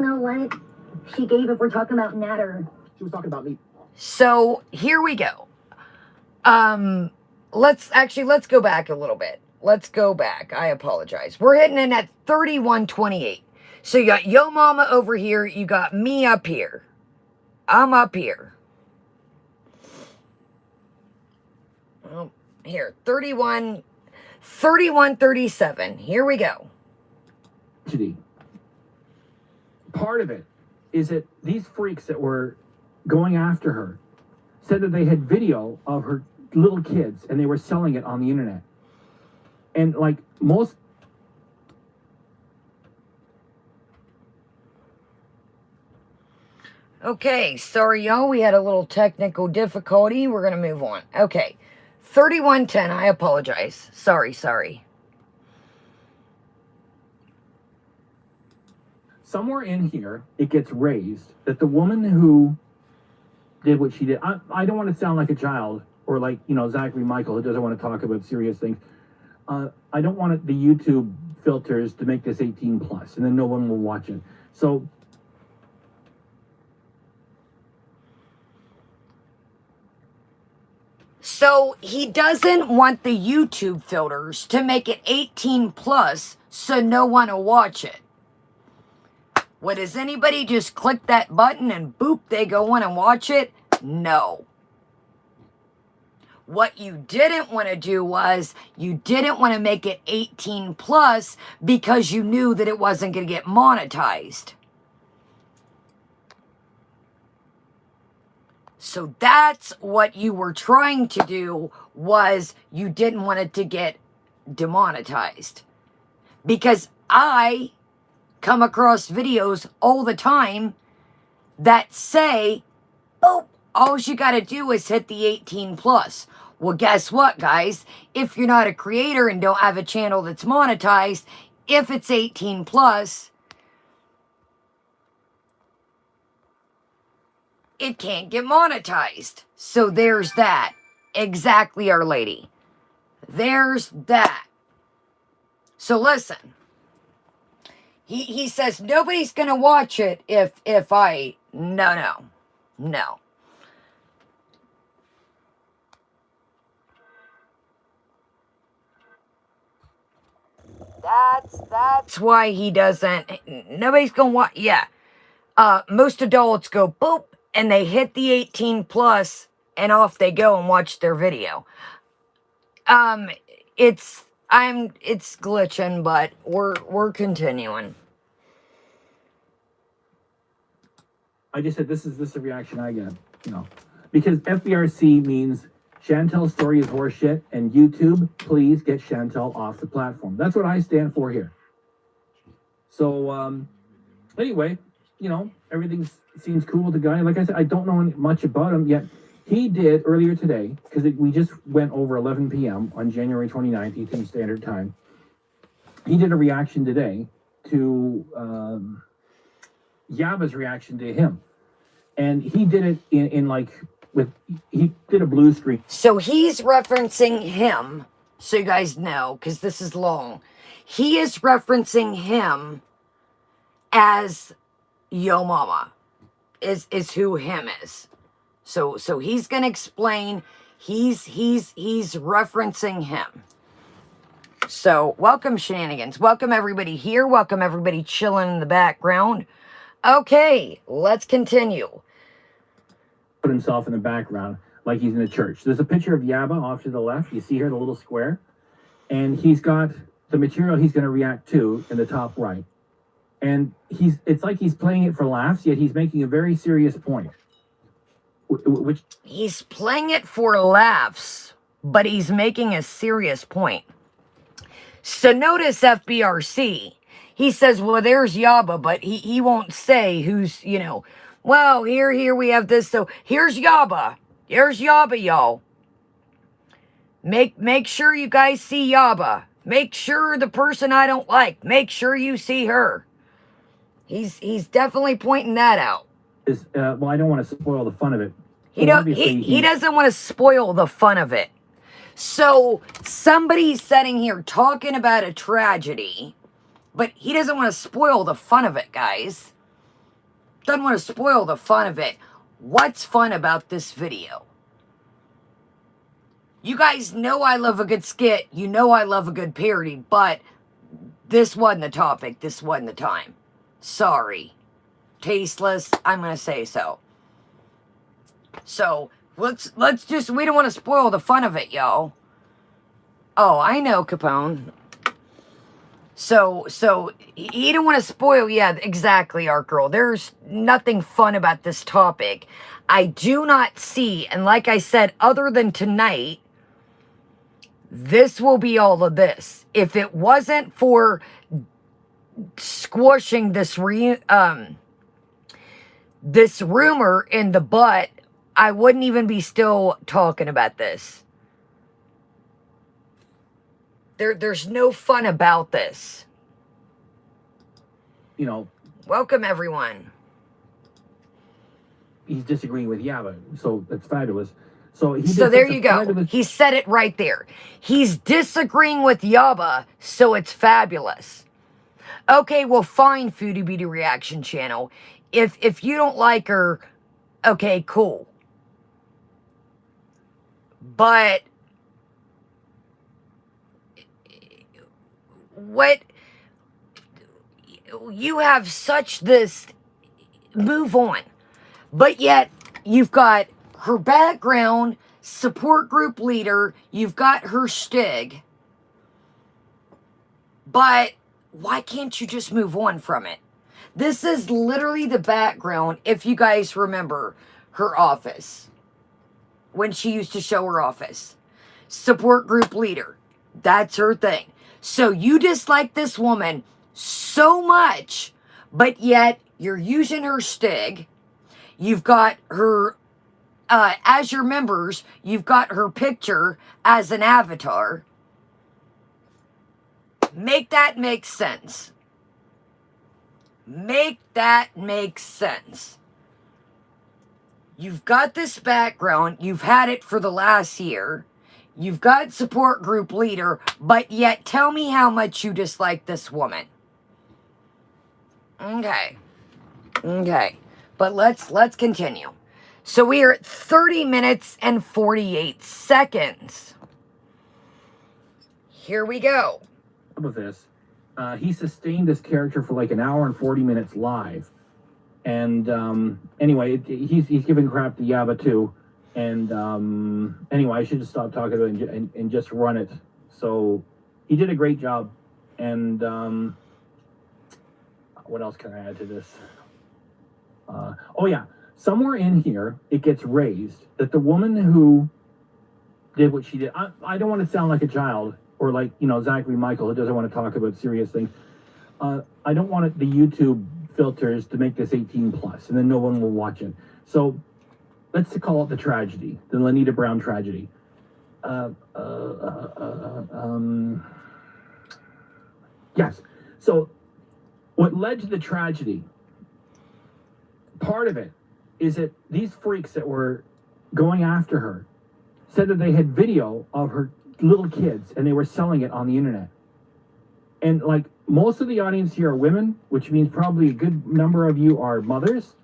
[SPEAKER 2] You know what she gave if we're talking about Natter?
[SPEAKER 3] She was talking about me.
[SPEAKER 1] So, here we go. Let's go back a little bit. Let's go back. I apologize. We're hitting in at 31:28. So, you got Yo Mama over here. You got me up here. I'm up here. Well, here, 31:37. Here we go.
[SPEAKER 3] Part of it is that these freaks that were going after her said that they had video of her little kids and they were selling it on the internet. And like most.
[SPEAKER 1] Okay, sorry y'all, we had a little technical difficulty. We're gonna move on. Okay, 3110, I apologize. Sorry.
[SPEAKER 3] Somewhere in here, it gets raised that the woman who did what she did, I don't want to sound like a child or like, you know, Zachary Michael who doesn't want to talk about serious things. I don't want the YouTube filters to make this 18 plus and then no one will watch it.
[SPEAKER 1] So he doesn't want the YouTube filters to make it 18 plus so no one will watch it. What, does anybody just click that button and boop, they go on and watch it? No. What you didn't want to do was you didn't want to make it 18 plus because you knew that it wasn't going to get monetized. So that's what you were trying to do, was you didn't want it to get demonetized. Because I come across videos all the time that say, oh, all you got to do is hit the 18 plus. Well, guess what, guys? If you're not a creator and don't have a channel that's monetized, if it's 18 plus, it can't get monetized. So there's that. Exactly, Our Lady. There's that. So listen. He says nobody's going to watch it if I... No. That's why he doesn't... Nobody's going to watch... Yeah. Most adults go boop and they hit the 18 plus and off they go and watch their video. It's glitching, but we're continuing.
[SPEAKER 3] I just said this is the reaction I get, you know, because FBRC means Chantel's story is horseshit, and YouTube, please get Chantel off the platform. That's what I stand for here. So anyway, you know, everything seems cool with the guy. Like I said, I don't know much about him yet. He did earlier today, because we just went over 11 p.m. on January 29th, Eastern Standard Time. He did a reaction today to Yaba's reaction to him. And he did it in like, he did a blue screen.
[SPEAKER 1] So he's referencing him, so you guys know, because this is long. He is referencing him as Yo Mama, is who him is. So he's gonna explain. He's referencing him. So welcome, Shenanigans. Welcome everybody here. Welcome everybody chilling in the background. Okay, let's continue.
[SPEAKER 3] Put himself in the background like he's in a church. There's a picture of Yaba off to the left. You see here the little square, and he's got the material he's going to react to in the top right. And it's like he's playing it for laughs, yet he's making a very serious point. Which
[SPEAKER 1] he's playing it for laughs, but he's making a serious point. So notice FBRC. He says, well, there's Yaba, but he won't say who's, you know, well, here we have this. So here's Yaba. Here's Yaba, y'all. Make sure you guys see Yaba. Make sure the person I don't like, make sure you see her. He's definitely pointing that out.
[SPEAKER 3] Well, I don't want to spoil the fun of it.
[SPEAKER 1] He doesn't want to spoil the fun of it. So somebody's sitting here talking about a tragedy, but he doesn't want to spoil the fun of it, guys. Doesn't want to spoil the fun of it. What's fun about this video? You guys know I love a good skit. You know I love a good parody, but this wasn't the topic. This wasn't the time. Sorry. Tasteless, I'm going to say so. So, let's just, we don't want to spoil the fun of it, y'all. Oh, I know, Capone. So he didn't want to spoil, yeah, exactly, Art Girl. There's nothing fun about this topic. I do not see, and like I said, other than tonight, this will be all of this. If it wasn't for squashing this this rumor in the butt, I wouldn't even be still talking about this. There's no fun about this.
[SPEAKER 3] You know,
[SPEAKER 1] Welcome, everyone.
[SPEAKER 3] he's disagreeing with Yaba, so that's fabulous. So he
[SPEAKER 1] So
[SPEAKER 3] did
[SPEAKER 1] there
[SPEAKER 3] such a
[SPEAKER 1] you go.
[SPEAKER 3] fabulous-
[SPEAKER 1] He said it right there. He's disagreeing with Yaba, so it's fabulous. Okay, well, fine, Foodie Beauty Reaction Channel. If you don't like her, okay, cool. But what you have such this move on, but yet you've got her background, support group leader, you've got her shtig, but why can't you just move on from it? This is literally the background, if you guys remember her office, when she used to show her office. Support group leader, that's her thing. So you dislike this woman so much, but yet you're using her shtig. You've got her, as your members, you've got her picture as an avatar. Make that make sense. Make that make sense. You've got this background. You've had it for the last year. You've got support group leader, but yet tell me how much you dislike this woman. Okay. Okay. But let's continue. So we are at 30 minutes and 48 seconds. Here we go.
[SPEAKER 3] Of this, he sustained this character for like an hour and 40 minutes live, and anyway, he's giving crap to Yaba too, and anyway, I should just stop talking about it and just run it. So he did a great job, and what else can I add to this? Oh yeah, somewhere in here it gets raised that the woman who did what she did. I don't want to sound like a child. Or like, you know, Zachary Michael, who doesn't want to talk about serious things. I don't want the YouTube filters to make this 18 plus, and then no one will watch it. So let's call it the tragedy, the Lanita Brown tragedy. Yes. So what led to the tragedy, part of it is that these freaks that were going after her said that they had video of her little kids and they were selling it on the internet. And like most of the audience here are women, which means probably a good number of you are mothers.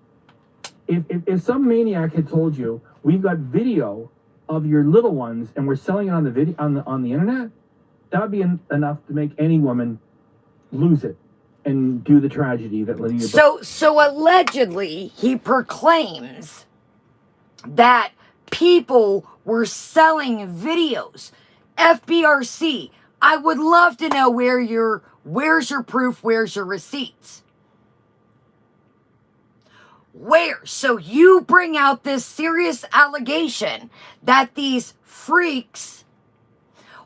[SPEAKER 3] If some maniac had told you we've got video of your little ones and we're selling it on the video on the internet, that would be enough to make any woman lose it and do the tragedy that Lanita.
[SPEAKER 1] So allegedly he proclaims that people were selling videos. FBRC, I would love to know where's your proof, where's your receipts? Where? So you bring out this serious allegation that these freaks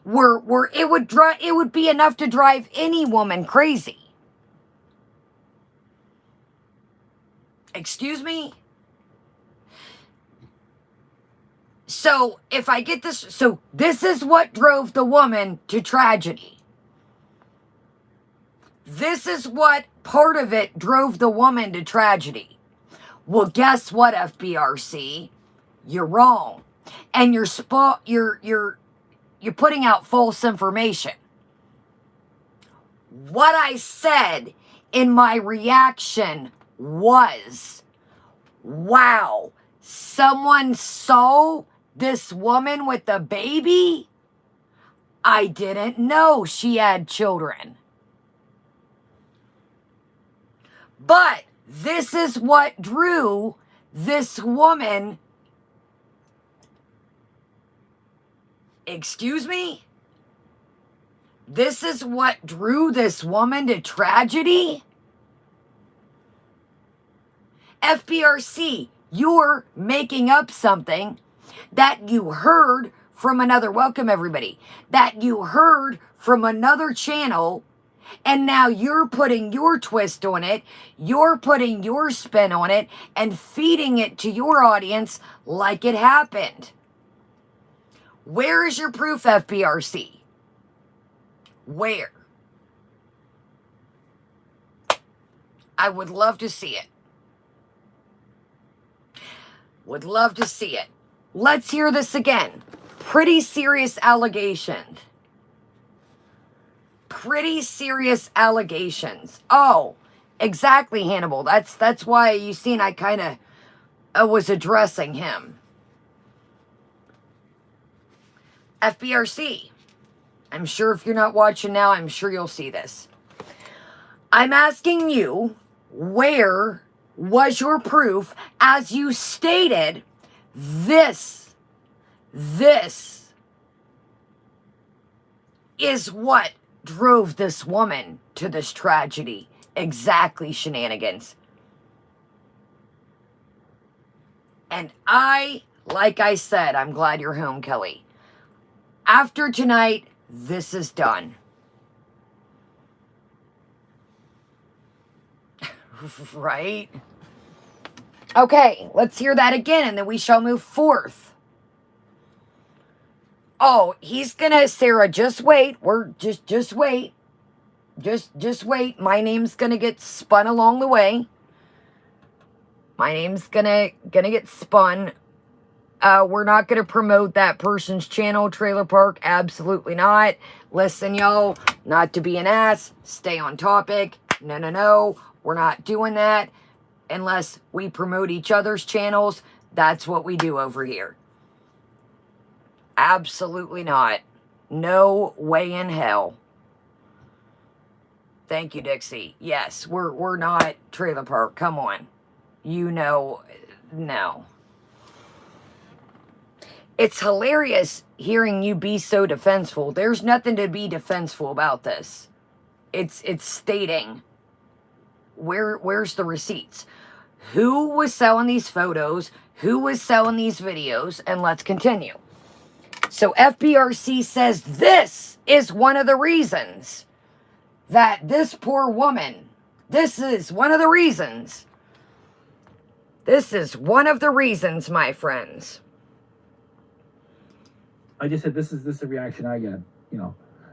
[SPEAKER 1] were it would be enough to drive any woman crazy. Excuse me? So, if I get this, so this is what drove the woman to tragedy. This is what part of it drove the woman to tragedy. Well, guess what, FBRC? You're wrong. And you're putting out false information. What I said in my reaction was, wow, someone saw this woman with a baby? I didn't know she had children. But this is what drew this woman. Excuse me? This is what drew this woman to tragedy? FBRC, you're making up something that you heard from another, welcome everybody, that you heard from another channel, and now you're putting your twist on it, you're putting your spin on it, and feeding it to your audience like it happened. Where is your proof, FBRC? Where? I would love to see it. Would love to see it. Let's hear this again. Pretty serious allegations. Pretty serious allegations. Oh, exactly, Hannibal. That's why you seen I kind of was addressing him. FBRC. I'm sure if you're not watching now, I'm sure you'll see this. I'm asking you, where was your proof? As you stated, this is what drove this woman to this tragedy. Exactly, shenanigans. And like I said, I'm glad you're home, Kelly. After tonight, this is done. Right? Okay, let's hear that again, and then we shall move forth. Oh, he's gonna, Sarah, just wait. We're just wait. Just wait. My name's gonna get spun along the way. My name's gonna get spun. We're not gonna promote that person's channel, Trailer Park. Absolutely not. Listen, y'all, not to be an ass. Stay on topic. No. We're not doing that unless we promote each other's channels. That's what we do over here. Absolutely not. No way in hell. Thank you, Dixie. Yes, we're not Trailer Park. Come on. You know, no. It's hilarious hearing you be so defenseful. There's nothing to be defenseful about this. It's stating, where's the receipts? Who was selling these photos? Who was selling these videos? And let's continue. So FBRC says this is one of the reasons that this poor woman, this is one of the reasons. This is one of the reasons, my friends.
[SPEAKER 3] I just said this is the reaction I get,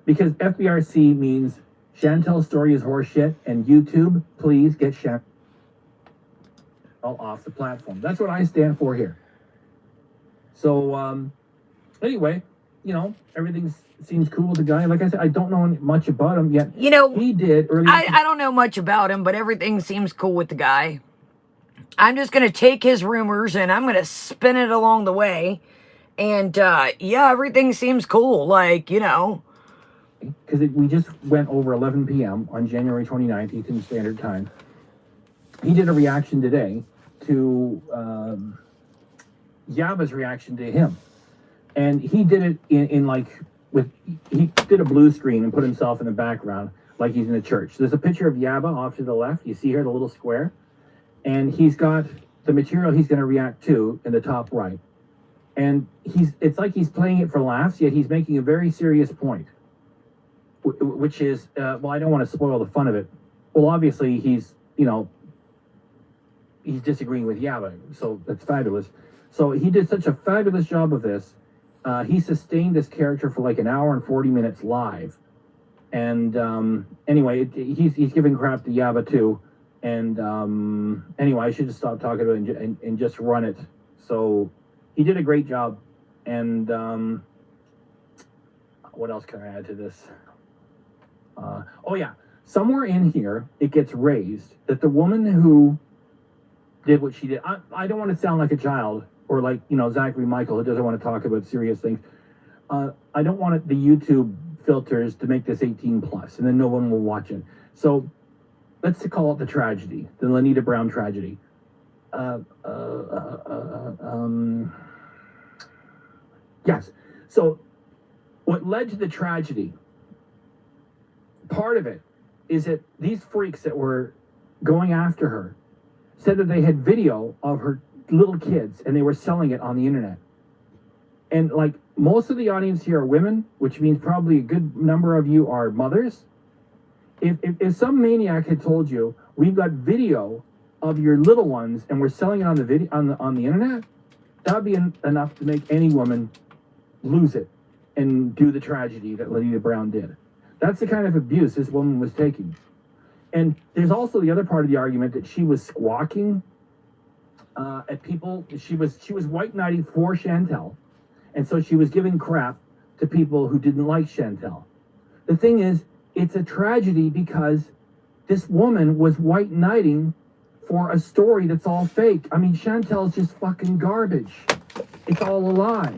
[SPEAKER 3] because FBRC means Chantel's story is horseshit, and YouTube, please get Chantel off the platform. That's what I stand for here. So, anyway, everything seems cool with the guy. Like I said, I don't know much about him yet. He did earlier.
[SPEAKER 1] I don't know much about him, but everything seems cool with the guy. I'm just going to take his rumors and I'm going to spin it along the way. And, yeah, everything seems cool. Because
[SPEAKER 3] we just went over 11 p.m. on January 29th, Eastern Standard Time. He did a reaction today to Yaba's reaction to him. And he did it he did a blue screen and put himself in the background like he's in a church. There's a picture of Yaba off to the left. You see here the little square. And he's got the material he's going to react to in the top right. And it's like he's playing it for laughs, yet he's making a very serious point, which is, well, I don't want to spoil the fun of it. Well, obviously he's disagreeing with Yaba, so that's fabulous. So he did such a fabulous job of this. He sustained this character for like an hour and 40 minutes live. And anyway, he's giving crap to Yaba too. And anyway, I should just stop talking about it and just run it. So he did a great job. And what else can I add to this? Oh yeah, somewhere in here it gets raised that the woman who did what she did, I don't want to sound like a child or like, Zachary Michael who doesn't want to talk about serious things. I don't want the YouTube filters to make this 18 plus and then no one will watch it. So let's call it the tragedy, the Lanita Brown tragedy. Yes. So what led to the tragedy, part of it is that these freaks that were going after her said that they had video of her little kids and they were selling it on the internet. And like most of the audience here are women, which means probably a good number of you are mothers. If some maniac had told you we've got video of your little ones and we're selling it on the video on the internet, that would be enough to make any woman lose it and do the tragedy that Lenita Brown did. That's the kind of abuse this woman was taking. And there's also the other part of the argument that she was squawking at people. She was white knighting for Chantel, and so she was giving crap to people who didn't like Chantel. The thing is, it's a tragedy because this woman was white knighting for a story that's all fake. I mean, Chantel's just fucking garbage. It's all a lie.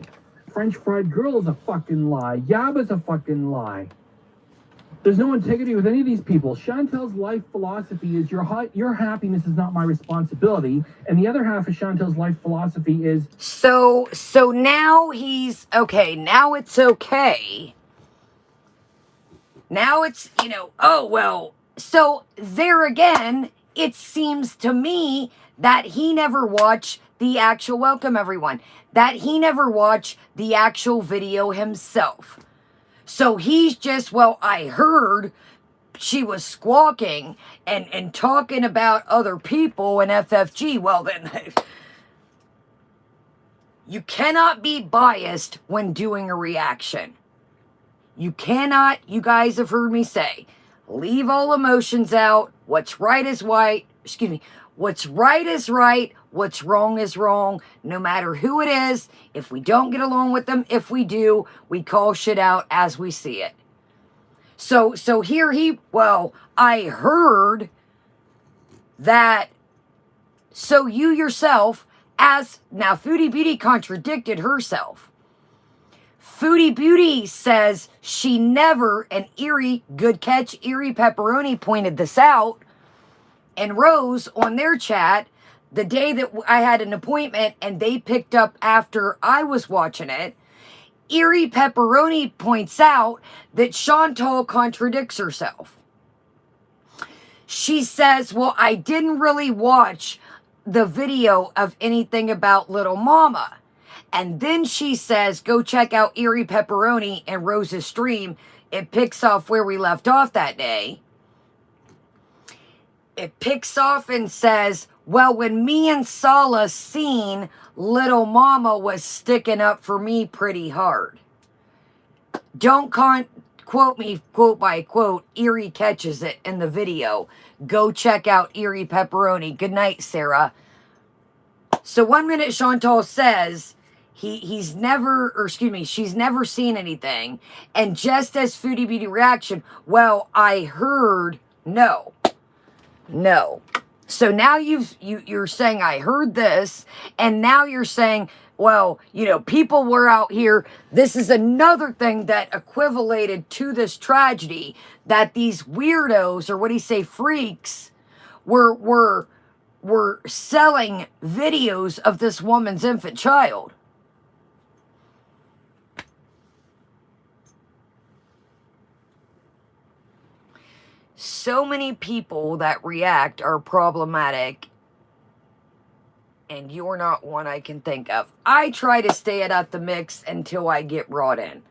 [SPEAKER 3] French Fried Girl's a fucking lie. Yaba's a fucking lie. There's no integrity with any of these people. Chantel's life philosophy is your happiness is not my responsibility. And the other half of Chantel's life philosophy is...
[SPEAKER 1] So now he's... Okay, now it's okay. Now it's, oh, well. So there again, it seems to me that he never watched the actual... Welcome, everyone. That he never watched the actual video himself. So he's just, well, I heard she was squawking and talking about other people in FFG. Well, then, you cannot be biased when doing a reaction. You cannot, you guys have heard me say, leave all emotions out. What's right is right. Excuse me. What's right is right. What's wrong is wrong. No matter who it is, if we don't get along with them, if we do, we call shit out as we see it. So here I heard that, so you yourself, now Foodie Beauty contradicted herself. Foodie Beauty says she never, and Erie, good catch, Erie Pepperoni pointed this out, and Rose on their chat, the day that I had an appointment and they picked up after I was watching it, Erie Pepperoni points out that Chantal contradicts herself. She says, well, I didn't really watch the video of anything about Little Mama. And then she says, go check out Erie Pepperoni and Rose's stream. It picks off where we left off that day. It picks off and says, well, when me and Sala seen, Little Mama was sticking up for me pretty hard. Don't quote me, quote by quote. Erie catches it in the video. Go check out Erie Pepperoni. Good night, Sarah. So 1 minute Chantal says she's never seen anything. And just as Foodie Beauty reaction, well, I heard, no. So now you're saying I heard this, and now you're saying, well, people were out here. This is another thing that equivalated to this tragedy, that these weirdos, or what do you say, freaks, were selling videos of this woman's infant child. So many people that react are problematic, and you're not one I can think of. I try to stay out of the mix until I get brought in.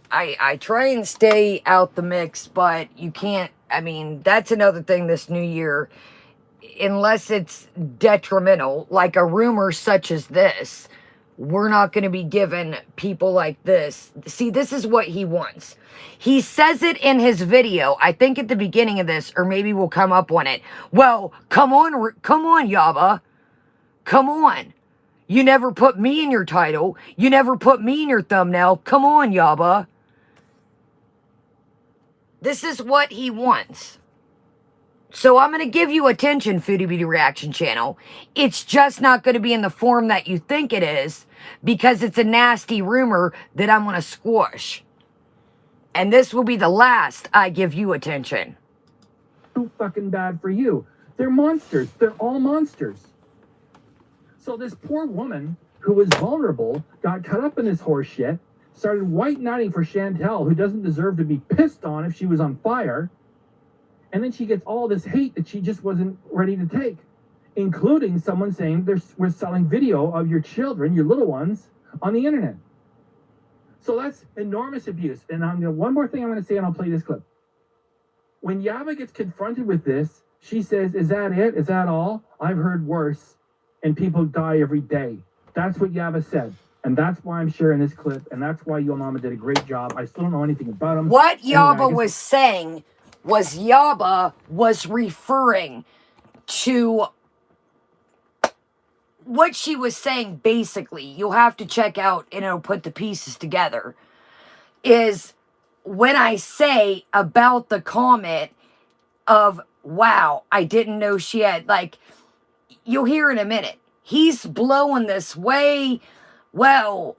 [SPEAKER 1] I try and stay out the mix, but you can't. I mean, that's another thing this new year. Unless it's detrimental, like a rumor such as this, we're not going to be given people like this. See, this is what he wants. He says it in his video, I think at the beginning of this, or maybe we'll come up on it. Well, come on, Yaba. Come on. You never put me in your title. You never put me in your thumbnail. Come on, Yaba. This is what he wants. So I'm going to give you attention, Foodie Beauty Reaction Channel. It's just not going to be in the form that you think it is, because it's a nasty rumor that I'm going to squash. And this will be the last I give you attention.
[SPEAKER 3] Too fucking bad for you. They're monsters. They're all monsters. So this poor woman who was vulnerable got caught up in this horse shit, started white knighting for Chantel, who doesn't deserve to be pissed on if she was on fire. And then she gets all this hate that she just wasn't ready to take. including someone saying we're selling video of your children, your little ones, on the internet. So that's enormous abuse. And one more thing I'm going to say, and I'll play this clip. When Yaba gets confronted with this, she says, "Is that it? Is that all? I've heard worse, and people die every day." That's what Yaba said. And that's why I'm sharing this clip, and that's why Yo Mama did a great job. I still don't know anything about him.
[SPEAKER 1] What
[SPEAKER 3] Anyway,
[SPEAKER 1] Yaba was saying was Yaba was referring to what she was saying. Basically, you'll have to check out and it'll put the pieces together, is when I say about the comment of, wow, I didn't know she had, like, you'll hear in a minute. He's blowing this way. Well,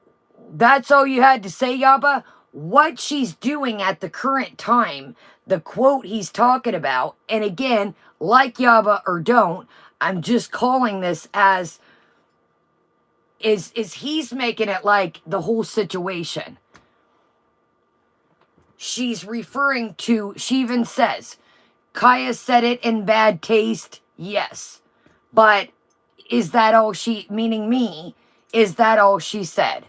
[SPEAKER 1] that's all you had to say, Yaba? What she's doing at the current time, the quote he's talking about, and again, like Yaba or don't, I'm just calling this as, is he's making it like the whole situation. She's referring to, she even says, Kaya said it in bad taste, yes. But is that all she, meaning me, is that all she said?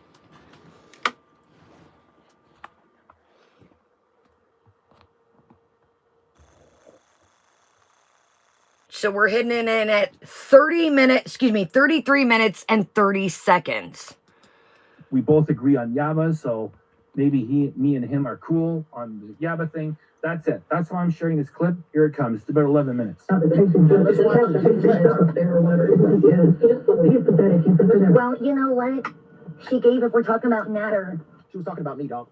[SPEAKER 1] So we're hitting it in at 33 minutes and 30 seconds.
[SPEAKER 3] We both agree on Yaba, so maybe me and him are cool on the Yaba thing. That's it. That's why I'm sharing this clip. Here it comes. It's about 11 minutes.
[SPEAKER 2] Well, you know what? She gave, if we're talking about Natter.
[SPEAKER 4] She was talking about me, dog.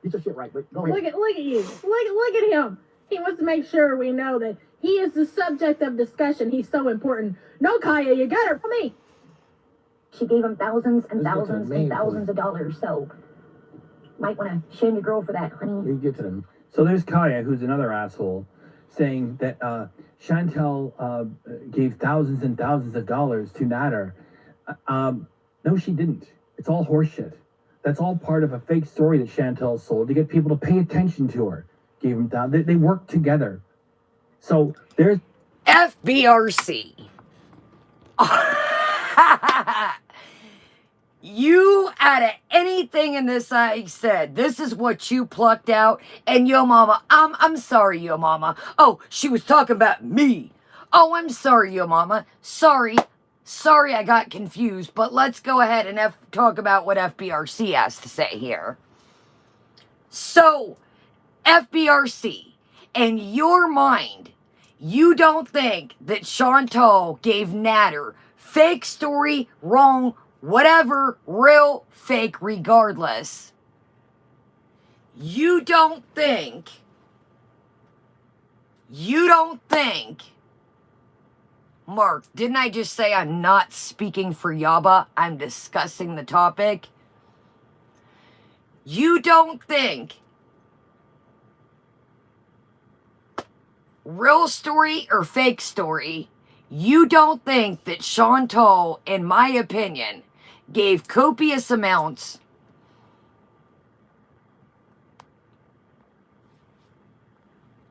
[SPEAKER 4] Get your shit right, but go ahead.
[SPEAKER 5] Look at you. Look at him. He wants to make sure we know that he is the subject of discussion. He's so important. No, Kaya, you got her for me.
[SPEAKER 2] She gave him thousands and thousands and thousands of dollars, so might want to shame your girl for that, honey.
[SPEAKER 4] You get to them.
[SPEAKER 3] So there's Kaya, who's another asshole, saying that Chantel gave thousands and thousands of dollars to Natter. No, she didn't. It's all horseshit. That's all part of a fake story that Chantel sold to get people to pay attention to her. Gave them down. They worked together. So there's
[SPEAKER 1] FBRC. You, out of anything in this I said, this is what you plucked out. And Yo Mama, I'm sorry, Yo Mama. Oh, she was talking about me. Oh, I'm sorry, Yo Mama. Sorry, I got confused. But let's go ahead and talk about what FBRC has to say here. So, FBRC, in your mind, you don't think that Chantal gave Natter fake story, wrong, whatever, real, fake, regardless. You don't think, Mark, didn't I just say I'm not speaking for Yaba? I'm discussing the topic. You don't think real story or fake story, you don't think that Chantal, in my opinion, gave copious amounts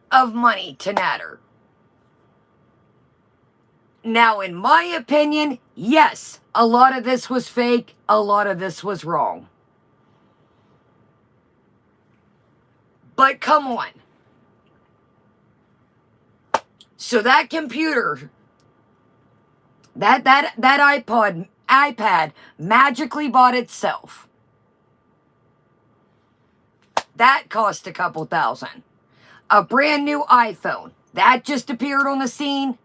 [SPEAKER 1] of money to Natter? Now, in my opinion, yes, a lot of this was fake, a lot of this was wrong. But come on. So that computer, that iPad magically bought itself. That cost a couple thousand. A brand new iPhone, that just appeared on the scene.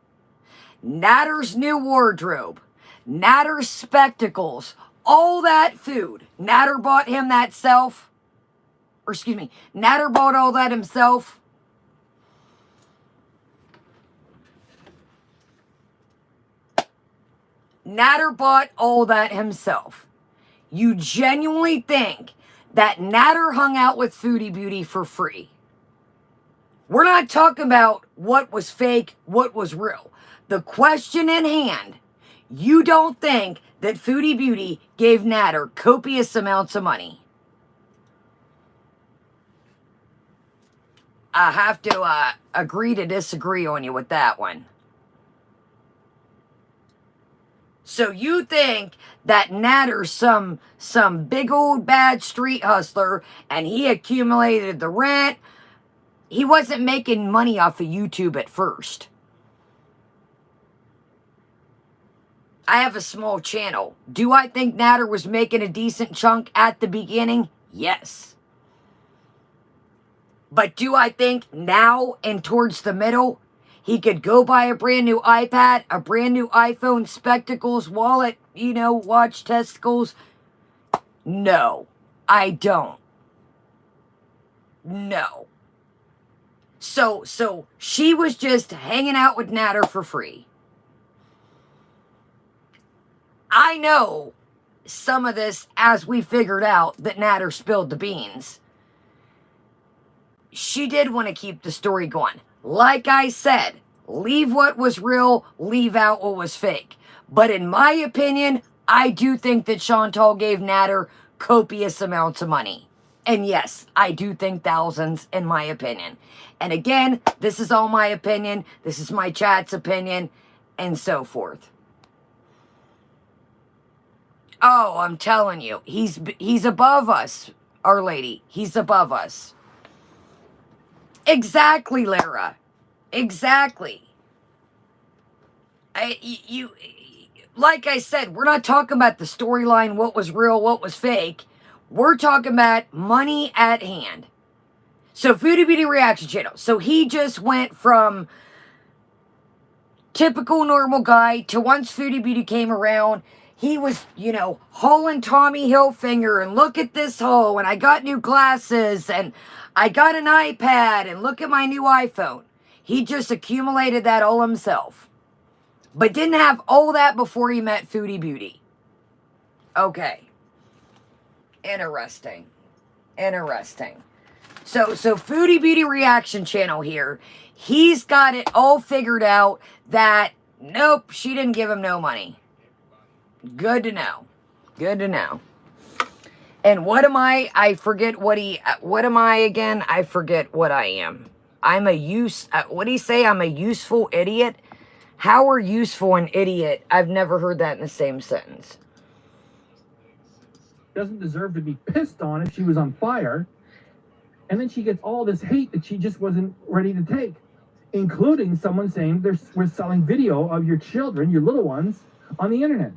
[SPEAKER 1] Natter's new wardrobe, Natter's spectacles, all that food. Natter bought him that self. Or excuse me, Natter bought all that himself. Natter bought all that himself. You genuinely think that Natter hung out with Foodie Beauty for free? We're not talking about what was fake, what was real. The question in hand, you don't think that Foodie Beauty gave Natter copious amounts of money? I have to agree to disagree on you with that one. So you think that Natter's some big old bad street hustler and he accumulated the rent? He wasn't making money off of YouTube at first. I have a small channel. Do I think Natter was making a decent chunk at the beginning? Yes. But do I think now and towards the middle, he could go buy a brand new iPad, a brand new iPhone, spectacles, wallet, watch, testicles? No, I don't. No. So she was just hanging out with Natter for free. I know some of this as we figured out that Natter spilled the beans. She did want to keep the story going. Like I said, leave what was real, leave out what was fake. But in my opinion, I do think that Chantal gave Natter copious amounts of money. And yes, I do think thousands in my opinion. And again, this is all my opinion. This is my chat's opinion and so forth. Oh, I'm telling you, he's above us, Our Lady. He's above us. Exactly, Lara. Exactly. Like I said, we're not talking about the storyline, what was real, what was fake. We're talking about money at hand. So, Foodie Beauty Reaction Channel. So, he just went from typical normal guy to once Foodie Beauty came around, he was, hauling Tommy Hilfiger and look at this hole and I got new glasses and I got an iPad and look at my new iPhone. He just accumulated that all himself. But didn't have all that before he met Foodie Beauty. Okay. Interesting. So Foodie Beauty Reaction Channel here. He's got it all figured out that, nope, she didn't give him no money. Good to know. And what am I? I forget what am I again? I forget what I am. What do you say? I'm a useful idiot? How are useful and idiot? I've never heard that in the same sentence.
[SPEAKER 3] Doesn't deserve to be pissed on if she was on fire. And then she gets all this hate that she just wasn't ready to take. Including someone saying we're selling video of your children, your little ones, on the internet.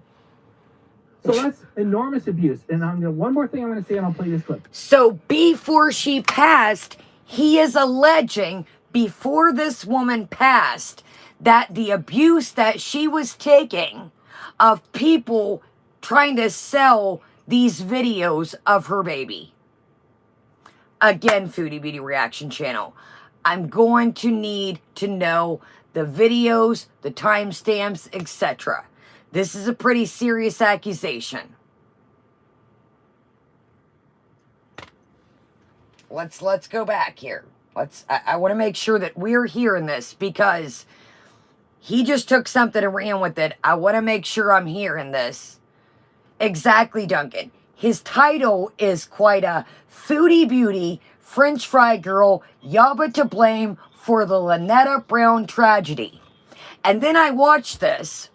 [SPEAKER 3] So that's enormous abuse. And one more thing I'm going to say, and I'll play this clip.
[SPEAKER 1] So before she passed, he is alleging, before this woman passed, that the abuse that she was taking of people trying to sell these videos of her baby. Again, Foodie Beauty Reaction Channel. I'm going to need to know the videos, the timestamps, etc. This is a pretty serious accusation. Let's go back here. I want to make sure that we're hearing this because he just took something and ran with it. I want to make sure I'm hearing this. Exactly, Duncan. His title is quite a Foodie Beauty, French Fry Girl, Yaba to blame for the Lynetta Brown tragedy. And then I watched this.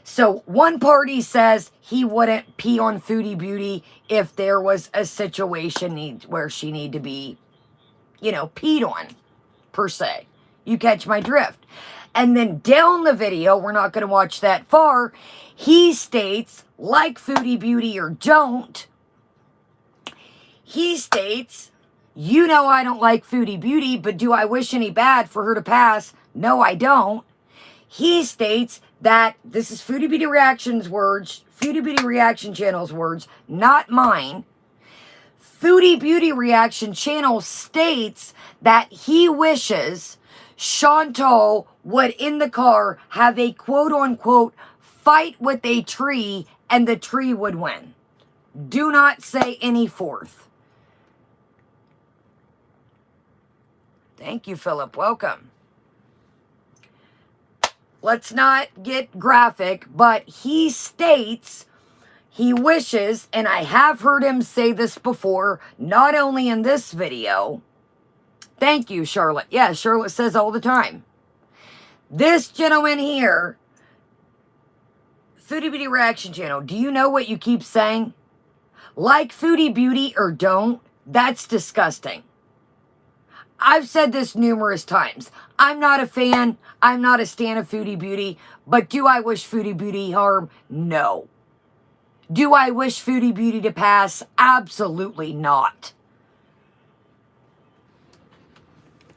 [SPEAKER 1] So one party says he wouldn't pee on Foodie Beauty if there was a situation where she needed to be, peed on, per se. You catch my drift. And then down the video, we're not going to watch that far, he states, like Foodie Beauty or don't, he states, I don't like Foodie Beauty, but do I wish any bad for her to pass? No, I don't. He states that, this is Foodie Beauty Reaction's words, Foodie Beauty Reaction Channel's words, not mine. Foodie Beauty Reaction Channel states that he wishes Chantal would in the car have a quote-unquote fight with a tree and the tree would win. Do not say any fourth. Thank you, Philip. Welcome. Let's not get graphic, but he states he wishes, and I have heard him say this before, not only in this video. Thank you, Charlotte. Yeah, Charlotte says all the time. This gentleman here, Foodie Beauty Reaction Channel, do you know what you keep saying? Like Foodie Beauty or don't, that's disgusting. I've said this numerous times. I'm not a fan. I'm not a stan of Foodie Beauty. But do I wish Foodie Beauty harm? No. Do I wish Foodie Beauty to pass? Absolutely not.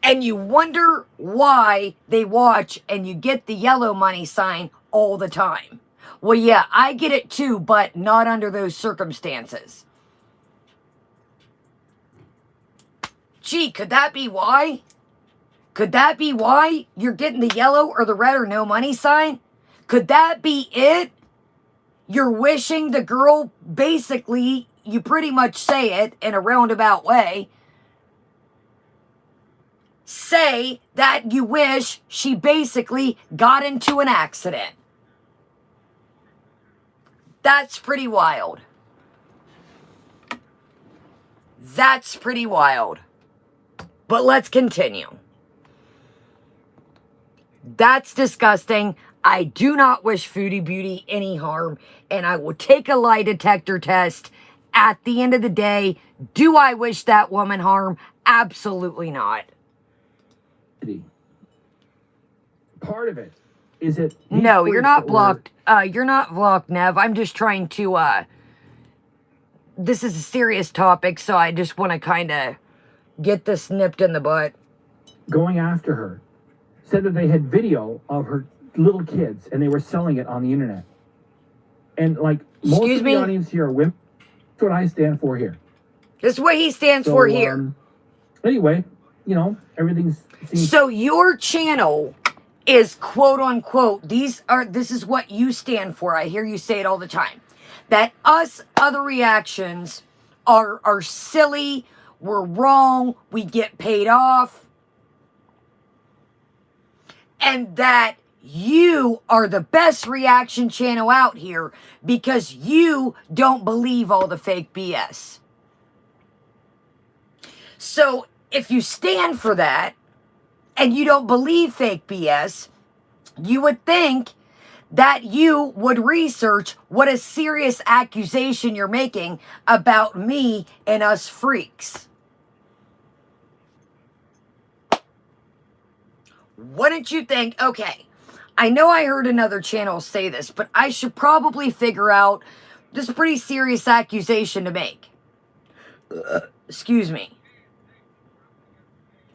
[SPEAKER 1] And you wonder why they watch and you get the yellow money sign all the time. Well, yeah, I get it too, but not under those circumstances. Gee, could that be why? Could that be why you're getting the yellow or the red or no money sign? Could that be it? You're wishing the girl, basically, you pretty much say it in a roundabout way, say that you wish she basically got into an accident. That's pretty wild. That's pretty wild. But let's continue. That's disgusting. I do not wish Foodie Beauty any harm, and I will take a lie detector test. At the end of the day, do I wish that woman harm? Absolutely not.
[SPEAKER 3] Part of it is it.
[SPEAKER 1] No, you're not blocked. You're not blocked, Nev. I'm just trying to, this is a serious topic, so I just want to kind of get this nipped in the butt.
[SPEAKER 3] Going after her, said that they had video of her little kids and they were selling it on the internet. And like most
[SPEAKER 1] Excuse
[SPEAKER 3] of
[SPEAKER 1] me?
[SPEAKER 3] the audience here are women. That's what I stand for here.
[SPEAKER 1] This is what he stands for here.
[SPEAKER 3] Anyway, you know, everything's.
[SPEAKER 1] So your channel is quote unquote, this is what you stand for. I hear you say it all the time. That us other reactions are silly, we're wrong, we get paid off. And that you are the best reaction channel out here because you don't believe all the fake BS. So if you stand for that and you don't believe fake BS, you would think that you would research what a serious accusation you're making about me and us freaks. Wouldn't you think, okay, I know I heard another channel say this, but I should probably figure out this pretty serious accusation to make. Excuse me.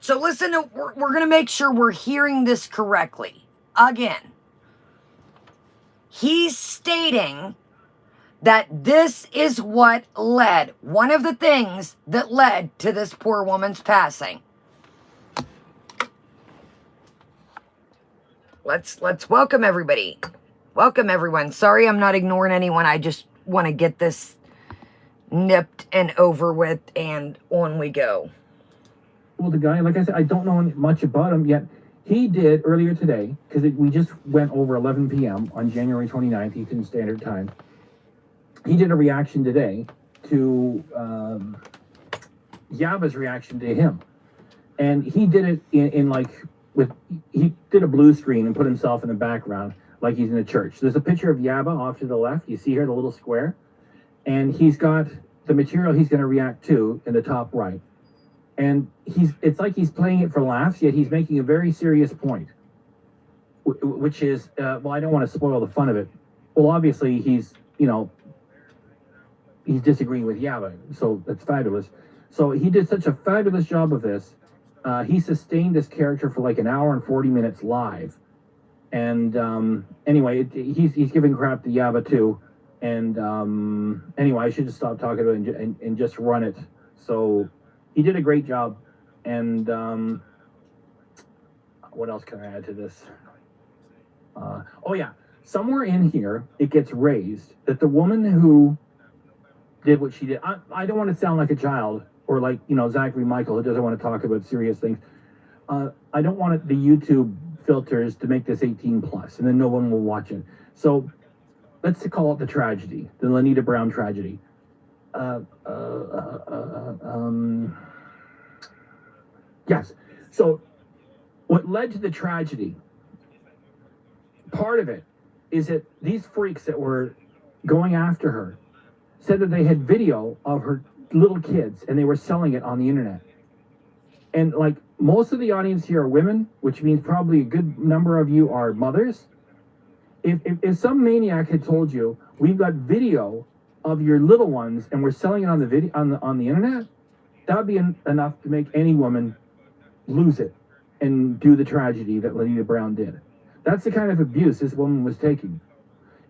[SPEAKER 1] So listen, we're going to make sure we're hearing this correctly. Again, he's stating that this is what led, one of the things that led to this poor woman's passing. Let's welcome everybody. Welcome everyone. Sorry I'm not ignoring anyone. I just want to get this nipped and over with, and on we go.
[SPEAKER 3] Well, the guy, like I said, I don't know much about him yet. He did earlier today, because we just went over 11 p.m. on January 29th, Eastern Standard Time. He did a reaction today to Yaba's reaction to him. And he did it in like, he did a blue screen and put himself in the background like he's in a church. There's a picture of Yaba off to the left. You see here the little square. And he's got the material he's going to react to in the top right. And it's like he's playing it for laughs, yet he's making a very serious point, which is, well, I don't want to spoil the fun of it. Well, obviously he's disagreeing with Yaba, so that's fabulous. So he did such a fabulous job of this. He sustained this character for like an hour and 40 minutes live. And anyway, he's giving crap to Yaba too. And anyway, I should just stop talking about it and just run it. So he did a great job. And what else can I add to this? Oh yeah, somewhere in here it gets raised that the woman who did what she did, I don't want to sound like a child or like, Zachary Michael who doesn't want to talk about serious things. I don't want the YouTube filters to make this 18 plus and then no one will watch it. So let's call it the tragedy, the Lanita Brown tragedy. Yes. So what led to the tragedy, part of it is that these freaks that were going after her said that they had video of her little kids and they were selling it on the internet. And like most of the audience here are women, which means probably a good number of you are mothers. If some maniac had told you we've got video of your little ones and we're selling it on the video on the internet, that would be enough to make any woman lose it and do the tragedy that Lenita Brown did. That's the kind of abuse this woman was taking.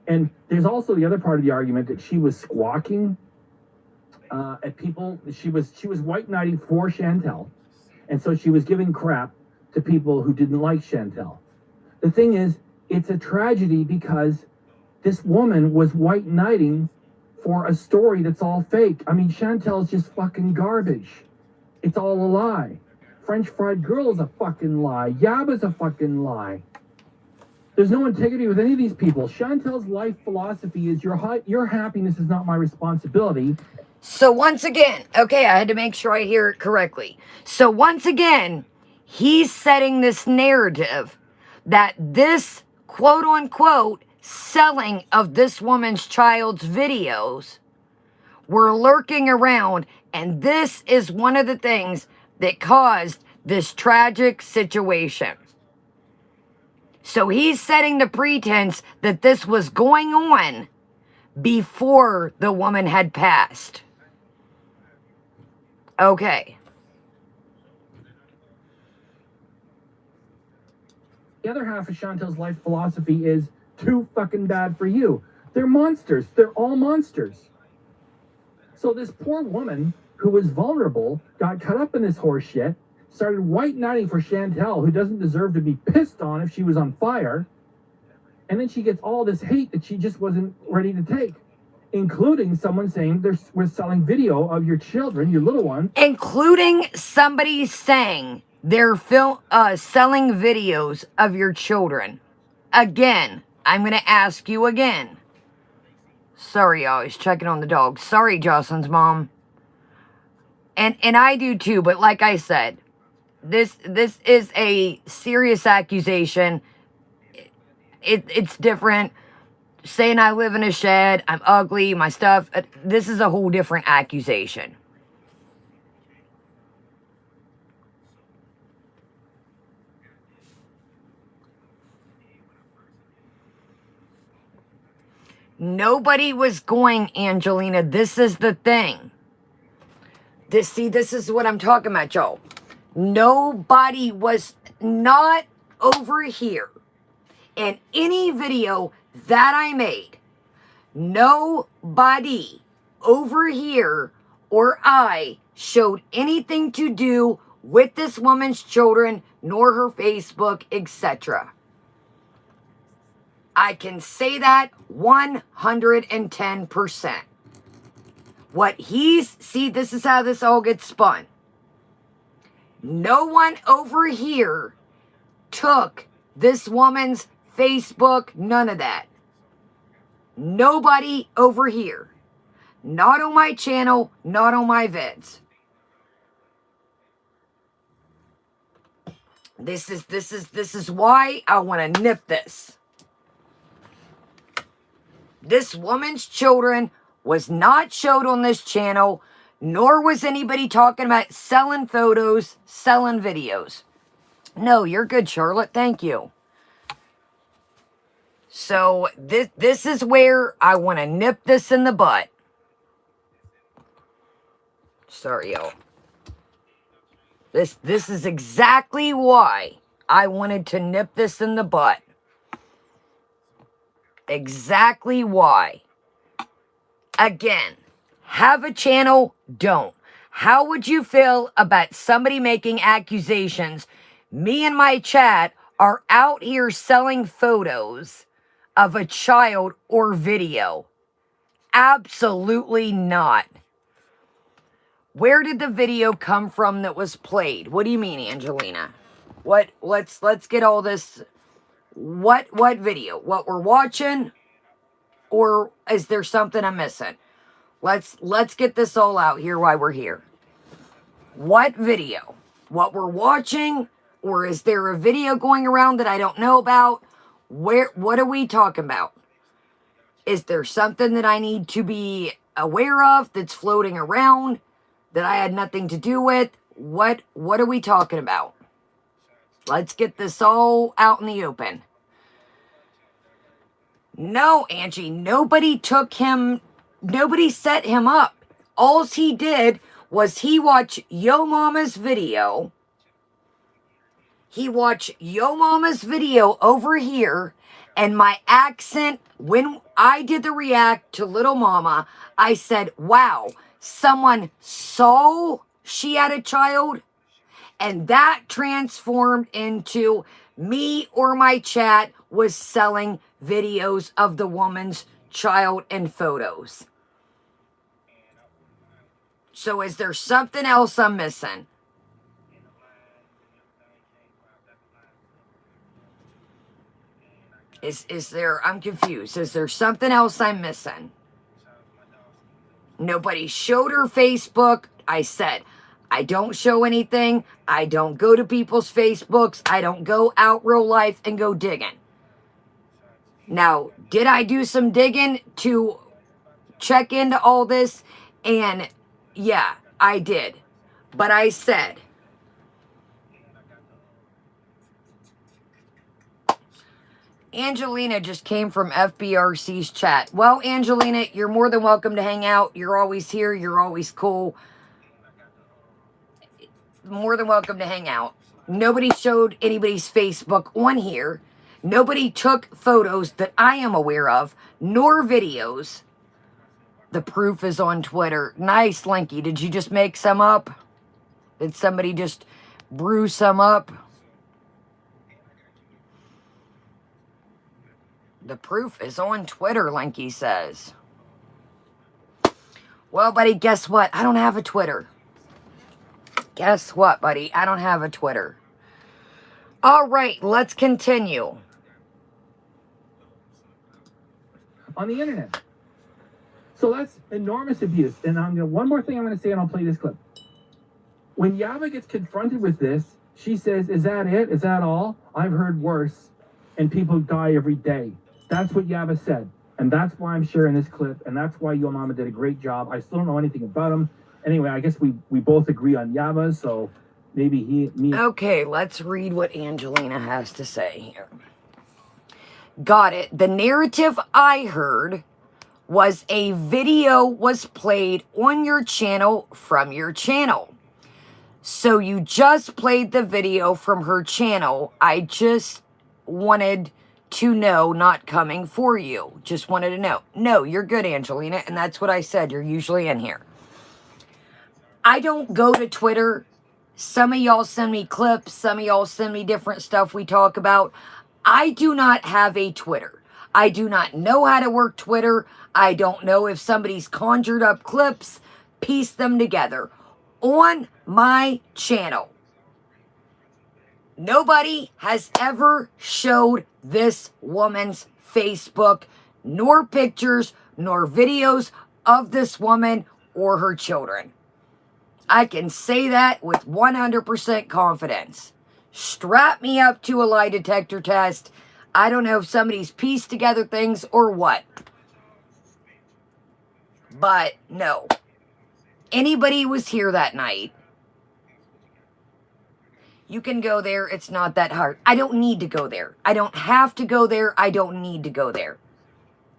[SPEAKER 3] And there's also the other part of the argument that she was squawking at people. She was white knighting for Chantel, and so she was giving crap to people who didn't like Chantel. The thing is, it's a tragedy because this woman was white knighting for a story that's all fake. I mean, Chantel's just fucking garbage. It's all a lie. French Fried Girl is a fucking lie. Yaba's a fucking lie. There's no integrity with any of these people. Chantel's life philosophy is your happiness is not my responsibility.
[SPEAKER 1] So once again, okay, I had to make sure I hear it correctly. So once again, he's setting this narrative that this quote unquote selling of this woman's child's videos were lurking around, and this is one of the things that caused this tragic situation. So he's setting the pretense that this was going on before the woman had passed. Okay.
[SPEAKER 3] The other half of Chantel's life philosophy is too fucking bad for you. They're monsters. They're all monsters. So this poor woman who was vulnerable got caught up in this horse shit, started white knighting for Chantel, who doesn't deserve to be pissed on if she was on fire. And then she gets all this hate that she just wasn't ready to take, including someone saying we're selling video of your children, your little ones.
[SPEAKER 1] Including somebody saying they're selling videos of your children. Again, I'm going to ask you again. Sorry, y'all, I was checking on the dog. Sorry, Jocelyn's mom. And I do too, but like I said, this is a serious accusation. It's different. Saying I live in a shed, I'm ugly, my stuff. This is a whole different accusation. Nobody was going, Angelina. This is the thing. This is what I'm talking about, y'all. Nobody was not over here in any video that I made. Nobody over here or I showed anything to do with this woman's children, nor her Facebook, etc. I can say that 110%. See, this is how this all gets spun. No one over here took this woman's Facebook, none of that. Nobody over here. Not on my channel, not on my vids. This is why I want to nip this. This woman's children was not showed on this channel, nor was anybody talking about selling photos, selling videos. No, you're good, Charlotte. Thank you. So this is where I want to nip this in the butt. Sorry, y'all. This is exactly why I wanted to nip this in the butt. Exactly why. Again, have a channel, don't. How would you feel about somebody making accusations? Me and my chat are out here selling photos of a child or video. Absolutely not. Where did the video come from that was played? What do you mean, Angelina? Let's get all this. What video? What we're watching? Or is there something I'm missing? Let's get this all out here while we're here. What video? What we're watching? Or is there a video going around that I don't know about? What are we talking about? Is there something that I need to be aware of that's floating around that I had nothing to do with? What are we talking about? Let's get this all out in the open. No, Angie, nobody set him up. All he did was he watched Yo Mama's video. He watched Yo Mama's video over here, and my accent, when I did the react to Little Mama, I said, wow, someone saw she had a child, and that transformed into me or my chat was selling videos of the woman's child and photos. So is there something else I'm missing? Is there, I'm confused. Is there something else I'm missing? Nobody showed her Facebook. I said, I don't show anything. I don't go to people's Facebooks. I don't go out real life and go digging. Now, did I do some digging to check into all this? And yeah, I did. But I said, Angelina just came from fbrc's chat. Well, Angelina, you're more than welcome to hang out. You're always here. You're always cool. More than welcome to hang out. Nobody showed anybody's Facebook on here. Nobody took photos that I am aware of, nor videos. The proof is on Twitter. Nice, Linky. Did you just make some up? Did somebody just brew some up? The proof is on Twitter, Linky says. Well, buddy, guess what? I don't have a Twitter. Guess what, buddy? I don't have a Twitter. All right, let's continue.
[SPEAKER 3] On the internet. So that's enormous abuse. And one more thing I'm going to say, and I'll play this clip. When Yaba gets confronted with this, she says, is that it? Is that all? I've heard worse. And people die every day. That's what Yaba said. And that's why I'm sharing this clip. And that's why Yo Mama did a great job. I still don't know anything about him. Anyway, I guess we both agree on Yaba. So maybe me.
[SPEAKER 1] Okay, let's read what Angelina has to say here. Got it. The narrative I heard was a video was played on your channel from your channel. So you just played the video from her channel. I just wanted to know, not coming for you. Just wanted to know. No, you're good, Angelina. And that's what I said. You're usually in here. I don't go to Twitter. Some of y'all send me clips. Some of y'all send me different stuff we talk about. I do not have a Twitter. I do not know how to work Twitter. I don't know if somebody's conjured up clips, pieced them together. On my channel, nobody has ever showed this woman's Facebook, nor pictures, nor videos of this woman or her children. I can say that with 100% confidence. Strap me up to a lie detector test. I don't know if somebody's pieced together things or what. But no. Anybody was here that night. You can go there. It's not that hard. I don't need to go there. I don't have to go there. I don't need to go there.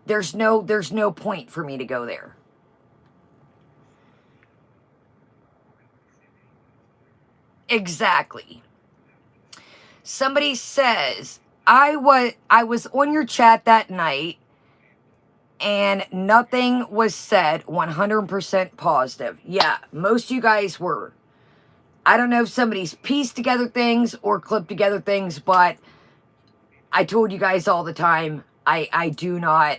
[SPEAKER 1] There's no point for me to go there. Exactly. Somebody says, I was on your chat that night and nothing was said. 100% positive. Yeah, most of you guys were. I don't know if somebody's pieced together things or clipped together things, but I told you guys all the time, I do not.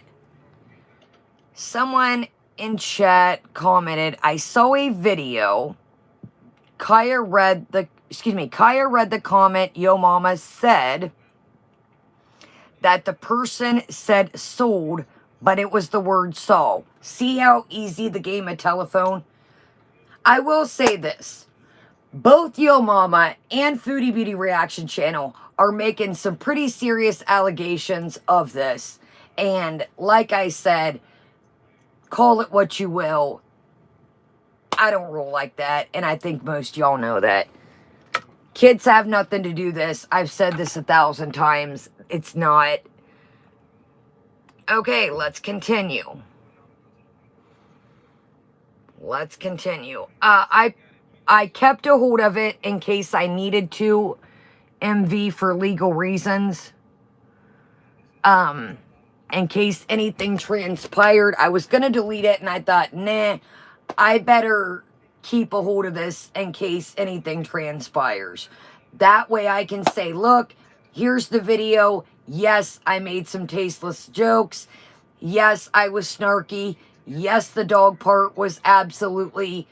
[SPEAKER 1] Someone in chat commented, I saw a video. Kaya read the comment. Yo Mama said that the person said sold, but it was the word saw. See how easy the game of telephone? I will say this. Both Yo Mama and Foodie Beauty Reaction Channel are making some pretty serious allegations of this. And like I said, call it what you will. I don't roll like that, and I think most y'all know that. Kids have nothing to do this. I've said this 1,000 times. It's not. Okay, let's continue. Let's continue. I kept a hold of it in case I needed to MV for legal reasons. In case anything transpired. I was going to delete it, and I thought, nah, I better keep a hold of this in case anything transpires. That way I can say, look, here's the video. Yes, I made some tasteless jokes. Yes, I was snarky. Yes, the dog part was absolutely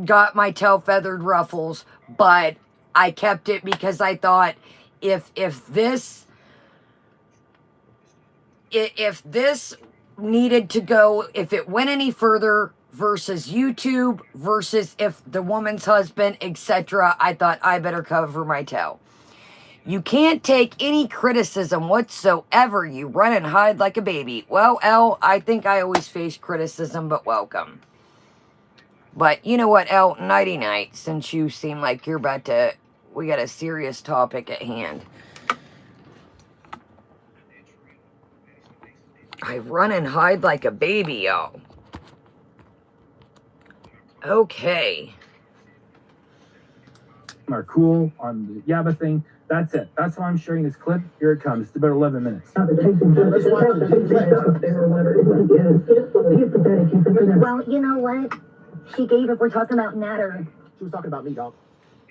[SPEAKER 1] got my tail feathered ruffles, but I kept it because I thought if this needed to go, if it went any further versus YouTube versus if the woman's husband, etc., I thought I better cover my tail. You can't take any criticism whatsoever. You run and hide like a baby. Well, Elle, I think I always face criticism, but welcome. But you know what, Elle? Nighty-night, since you seem like you're about to... We got a serious topic at hand. I run and hide like a baby, y'all. Okay.
[SPEAKER 3] Are cool on the yaba thing. That's it. That's why I'm sharing this clip. Here it comes. It's about 11 minutes.
[SPEAKER 2] Well, you know what? She gave, if we're talking about Natter.
[SPEAKER 4] She was talking about me, dog.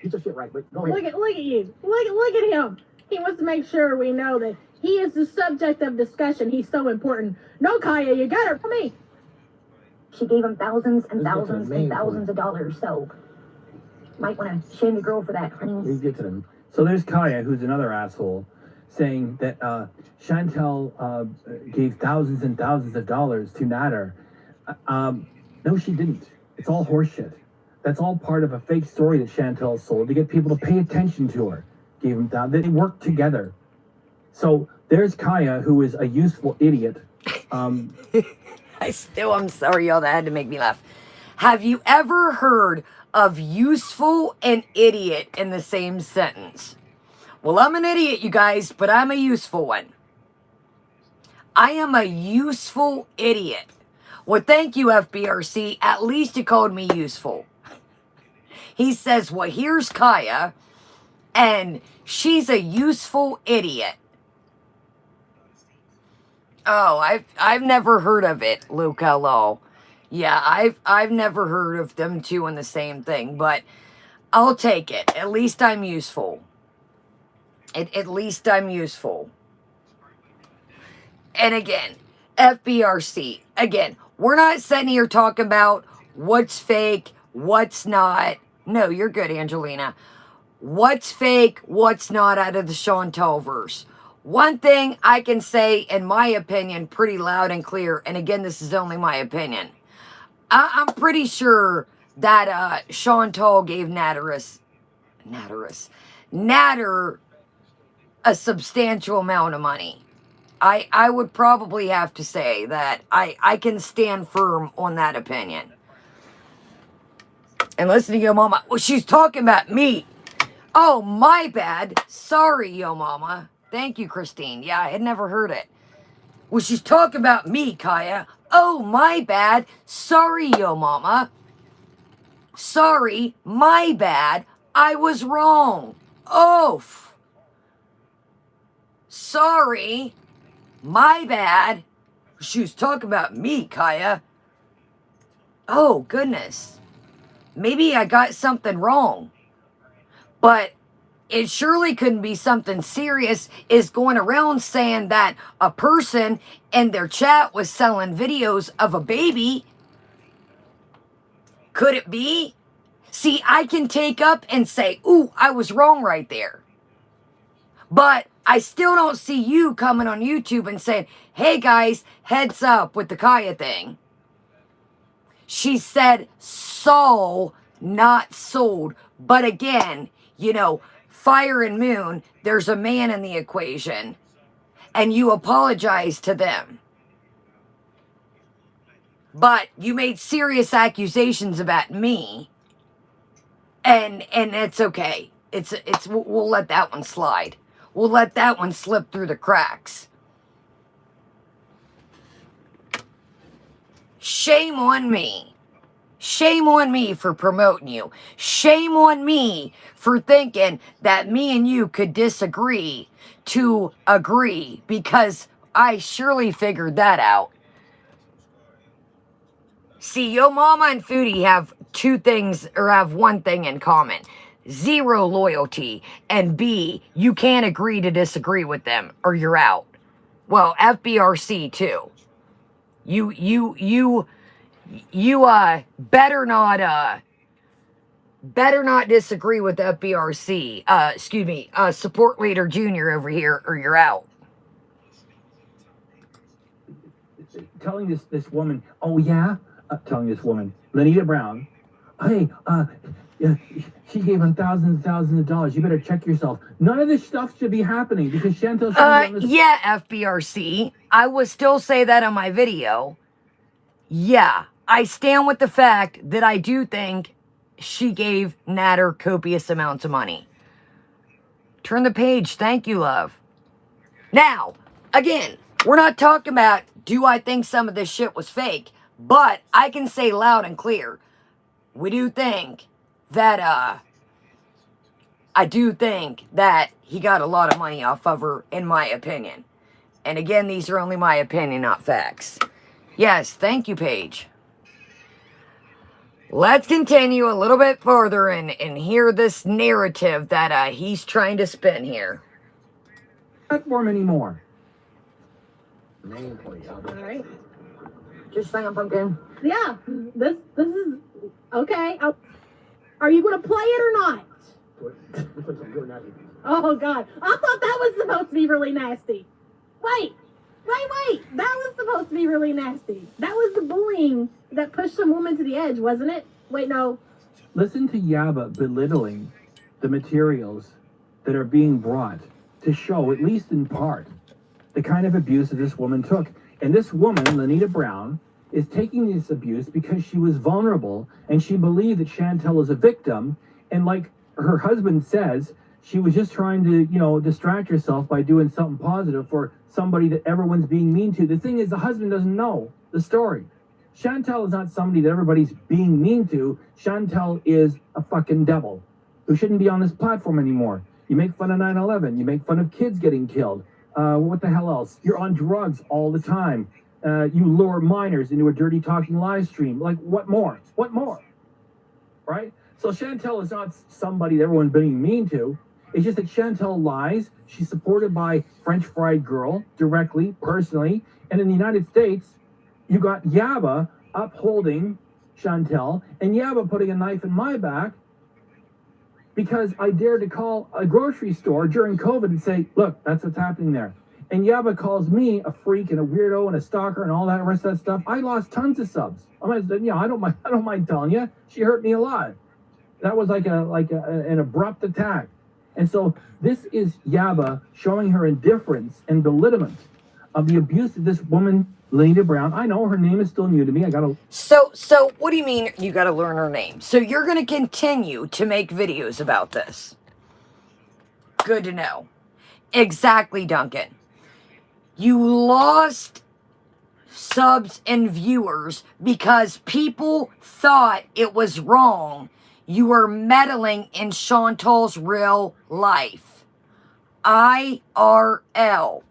[SPEAKER 4] Get your shit right, but go ahead.
[SPEAKER 5] Look at you. Look at him. He wants to make sure we know that he is the subject of discussion. He's so important. No, Kaya, you got it for me.
[SPEAKER 2] She gave him thousands and thousands and thousands of dollars, so might want to shame your girl for that, honey.
[SPEAKER 3] We get to them. So there's Kaya, who's another asshole, saying that Chantel gave thousands and thousands of dollars to Natter. No, she didn't. It's all horseshit. That's all part of a fake story that Chantel sold to get people to pay attention to her. Gave them down. They worked together. So there's Kaya, who is a useful idiot.
[SPEAKER 1] I'm sorry, y'all. That had to make me laugh. Have you ever heard of useful and idiot in the same sentence? Well, I'm an idiot, you guys, but I'm a useful one. I am a useful idiot. Well, thank you, FBRC. At least you called me useful. He says, well, here's Kaya, and she's a useful idiot. Oh, I've never heard of it, Luca Law. Yeah, I've never heard of them two in the same thing, but I'll take it. At least I'm useful. At least I'm useful. And again, FBRC. Again, we're not sitting here talking about what's fake, what's not. No, you're good, Angelina. What's fake, what's not out of the Chantel verse. One thing I can say, in my opinion, pretty loud and clear, and again, this is only my opinion. I'm pretty sure that Chantal gave Natter a substantial amount of money. I would probably have to say that I can stand firm on that opinion. And listen to Yo Mama. Well, she's talking about me. Oh, my bad. Sorry, Yo Mama. Thank you, Christine. Yeah, I had never heard it. Well, she's talking about me, Kaya. Oh, my bad. Sorry, Yo Mama. Sorry, my bad. I was wrong. Oof. Sorry, my bad. She was talking about me, Kaya. Oh, goodness. Maybe I got something wrong. But it surely couldn't be something serious is going around saying that a person in their chat was selling videos of a baby. Could it be? See, I can take up and say, ooh, I was wrong right there. But I still don't see you coming on YouTube and saying, hey guys, heads up with the Kaya thing. She said soul, not sold. But again, you know, Fire and Moon, there's a man in the equation, and you apologize to them. But you made serious accusations about me, and it's okay. We'll let that one slide. We'll let that one slip through the cracks. Shame on me. Shame on me for promoting you. Shame on me for thinking that me and you could disagree to agree, because I surely figured that out. See, Yo Mama and Foodie have two things, or have one thing in common. Zero loyalty. And B, you can't agree to disagree with them or you're out. Well, FBRC too. You better not disagree with FBRC. Support leader Junior over here, or you're out.
[SPEAKER 3] Telling this woman, oh yeah, telling this woman, Lenita Brown, hey, yeah, she gave him thousands and thousands of dollars. You better check yourself. None of this stuff should be happening because Chantel's
[SPEAKER 1] yeah, FBRC. I will still say that on my video. Yeah, I stand with the fact that I do think she gave Natter copious amounts of money. Turn the page. Thank you, love. Now, again, we're not talking about do I think some of this shit was fake, but I can say loud and clear, we do think that, I do think that he got a lot of money off of her, in my opinion. And again, these are only my opinion, not facts. Yes, thank you, Paige. Let's continue a little bit further and hear this narrative that he's trying to spin here.
[SPEAKER 3] Platform anymore.
[SPEAKER 5] All right.
[SPEAKER 2] Just saying, pumpkin.
[SPEAKER 5] Yeah, this is okay. Are you gonna play it or not? Oh God, I thought that was supposed to be really nasty. Wait. That was supposed to be really nasty. That was the bullying that pushed some woman to the edge, wasn't it? Wait, no.
[SPEAKER 3] Listen to Yaba belittling the materials that are being brought to show, at least in part, the kind of abuse that this woman took. And this woman, Lenita Brown, is taking this abuse because she was vulnerable and she believed that Chantel was a victim. And like her husband says, she was just trying to, distract herself by doing something positive for somebody that everyone's being mean to. The thing is, the husband doesn't know the story. Chantel is not somebody that everybody's being mean to. Chantel is a fucking devil who shouldn't be on this platform anymore. You make fun of 9/11. You make fun of kids getting killed. What the hell else? You're on drugs all the time. You lure minors into a dirty talking live stream. Like, what more? What more? Right? So Chantel is not somebody that everyone's being mean to. It's just that Chantel lies. She's supported by French Fried Girl directly, personally. And in the United States, you got Yaba upholding Chantel and Yaba putting a knife in my back because I dared to call a grocery store during COVID and say, look, that's what's happening there. And Yaba calls me a freak and a weirdo and a stalker and all that rest of that stuff. I lost tons of subs. I don't mind telling you. She hurt me a lot. That was like an abrupt attack. And so this is Yaba showing her indifference and belittlement of the abuse of this woman, Lenita Brown. I know her name is still new to me.
[SPEAKER 1] So what do you mean you gotta learn her name? So you're gonna continue to make videos about this? Good to know. Exactly, Duncan. You lost subs and viewers because people thought it was wrong. You were meddling in Chantal's real life. IRL.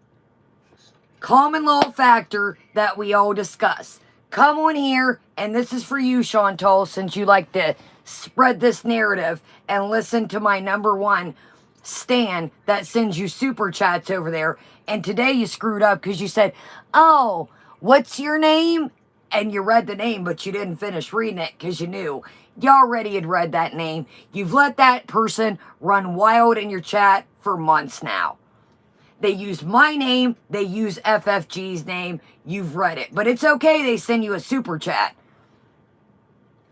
[SPEAKER 1] Common law factor that we all discuss. Come on here, and this is for you, Chantal, since you like to spread this narrative and listen to my #1 stan that sends you super chats over there. And today you screwed up because you said, oh, what's your name? And you read the name, but you didn't finish reading it because you knew. You already had read that name. You've let that person run wild in your chat for months now. They use my name. They use FFG's name. You've read it. But it's okay. They send you a super chat.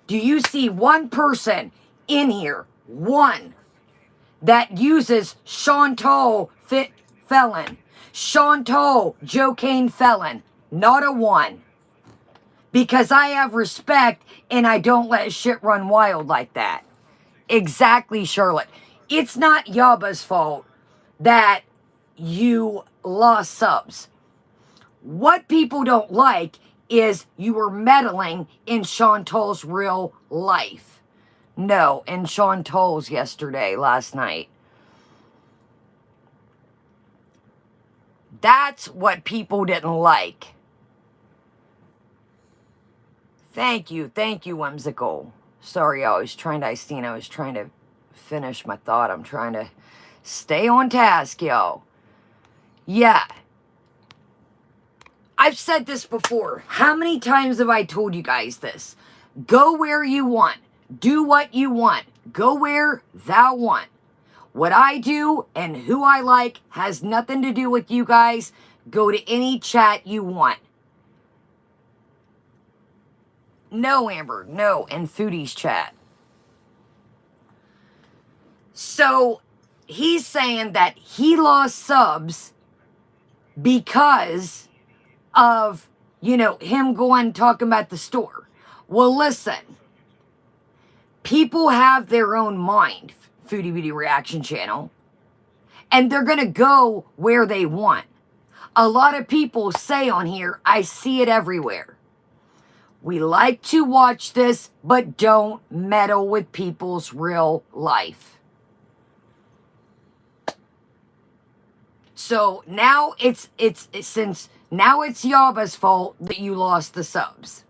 [SPEAKER 1] Do you see one person in here, one, that uses Chantal Fit Felon. Chantal Joe Kane Felon. Not a one. Because I have respect and I don't let shit run wild like that. Exactly, Charlotte. It's not Yaba's fault that you lost subs. What people don't like is you were meddling in Chantal's real life. No, in Chantal's last night. That's what people didn't like. Thank you, Whimsical. Sorry, I was trying to finish my thought. I'm trying to stay on task, yo. Yeah. I've said this before. How many times have I told you guys this? Go where you want. Do what you want. Go where thou want. What I do and who I like has nothing to do with you guys. Go to any chat you want. No, Amber. No, in Foodie's chat. So, he's saying that he lost subs because of, him going talking about the store. Well, listen. People have their own mind, Foodie Beauty Reaction Channel. And they're going to go where they want. A lot of people say on here, I see it everywhere. We like to watch this, but don't meddle with people's real life. So now it's Yaba's fault that you lost the subs.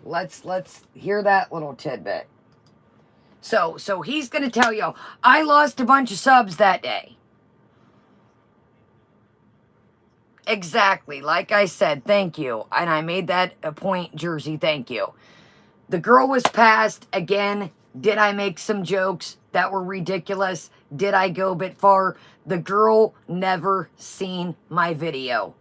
[SPEAKER 1] Let's hear that little tidbit. So he's gonna tell you, I lost a bunch of subs that day. Exactly, like I said, thank you. And I made that a point, Jersey, thank you. The girl was passed. Again, did I make some jokes that were ridiculous? Did I go a bit far? The girl never seen my video.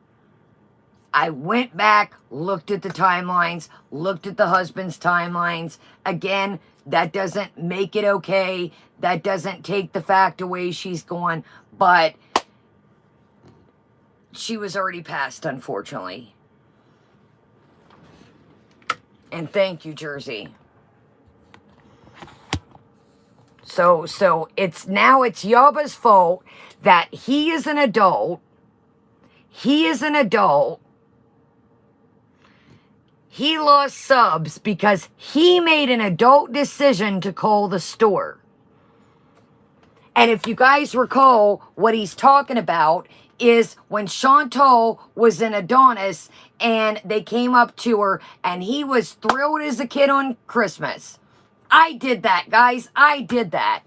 [SPEAKER 1] I went back, looked at the timelines, looked at the husband's timelines. Again, that doesn't make it okay. That doesn't take the fact away she's gone. But she was already passed, unfortunately. And thank you, Jersey. So it's Yaba's fault that he is an adult. He is an adult. He lost subs because he made an adult decision to call the store. And if you guys recall, what he's talking about is when Chantal was in Adonis and they came up to her and he was thrilled as a kid on Christmas. I did that, guys. I did that.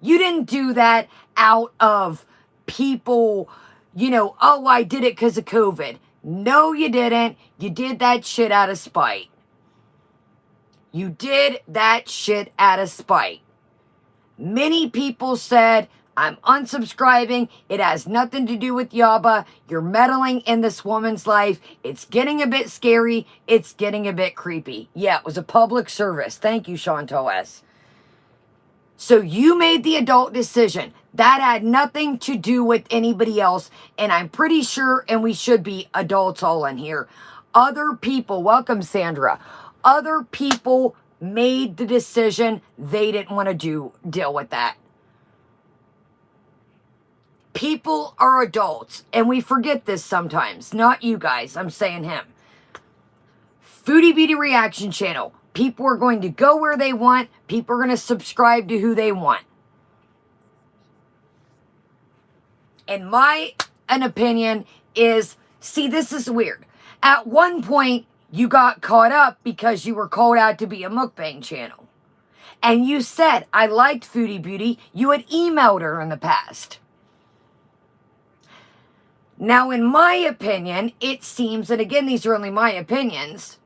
[SPEAKER 1] You didn't do that out of people, oh, I did it because of COVID. No, you didn't. You did that shit out of spite. You did that shit out of spite. Many people said, I'm unsubscribing. It has nothing to do with Yaba. You're meddling in this woman's life. It's getting a bit scary. It's getting a bit creepy. Yeah, it was a public service. Thank you, Chantal S. So you made the adult decision. That had nothing to do with anybody else. And I'm pretty sure, and we should be adults all in here. Other people, welcome Sandra. Other people made the decision. They didn't want to deal with that. People are adults. And we forget this sometimes. Not you guys. I'm saying him. Foodie Beauty Reaction Channel. People are going to go where they want. People are going to subscribe to who they want. And my opinion is, see, this is weird. At one point, you got caught up because you were called out to be a mukbang channel. And you said, I liked Foodie Beauty. You had emailed her in the past. Now, in my opinion, it seems, and again, these are only my opinions.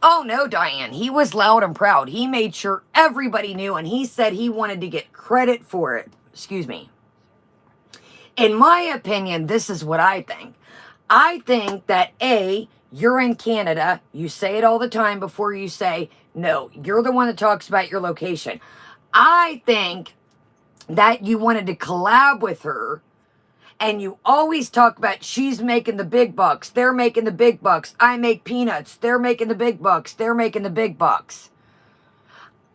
[SPEAKER 1] Oh, no, Diane. He was loud and proud. He made sure everybody knew, and he said he wanted to get credit for it. Excuse me. In my opinion, this is what I think. I think that A, You're in Canada. You say it all the time before you say, no, you're the one that talks about your location. I think that you wanted to collab with her, and you always talk about she's making the big bucks. They're making the big bucks. I make peanuts. They're making the big bucks. They're making the big bucks.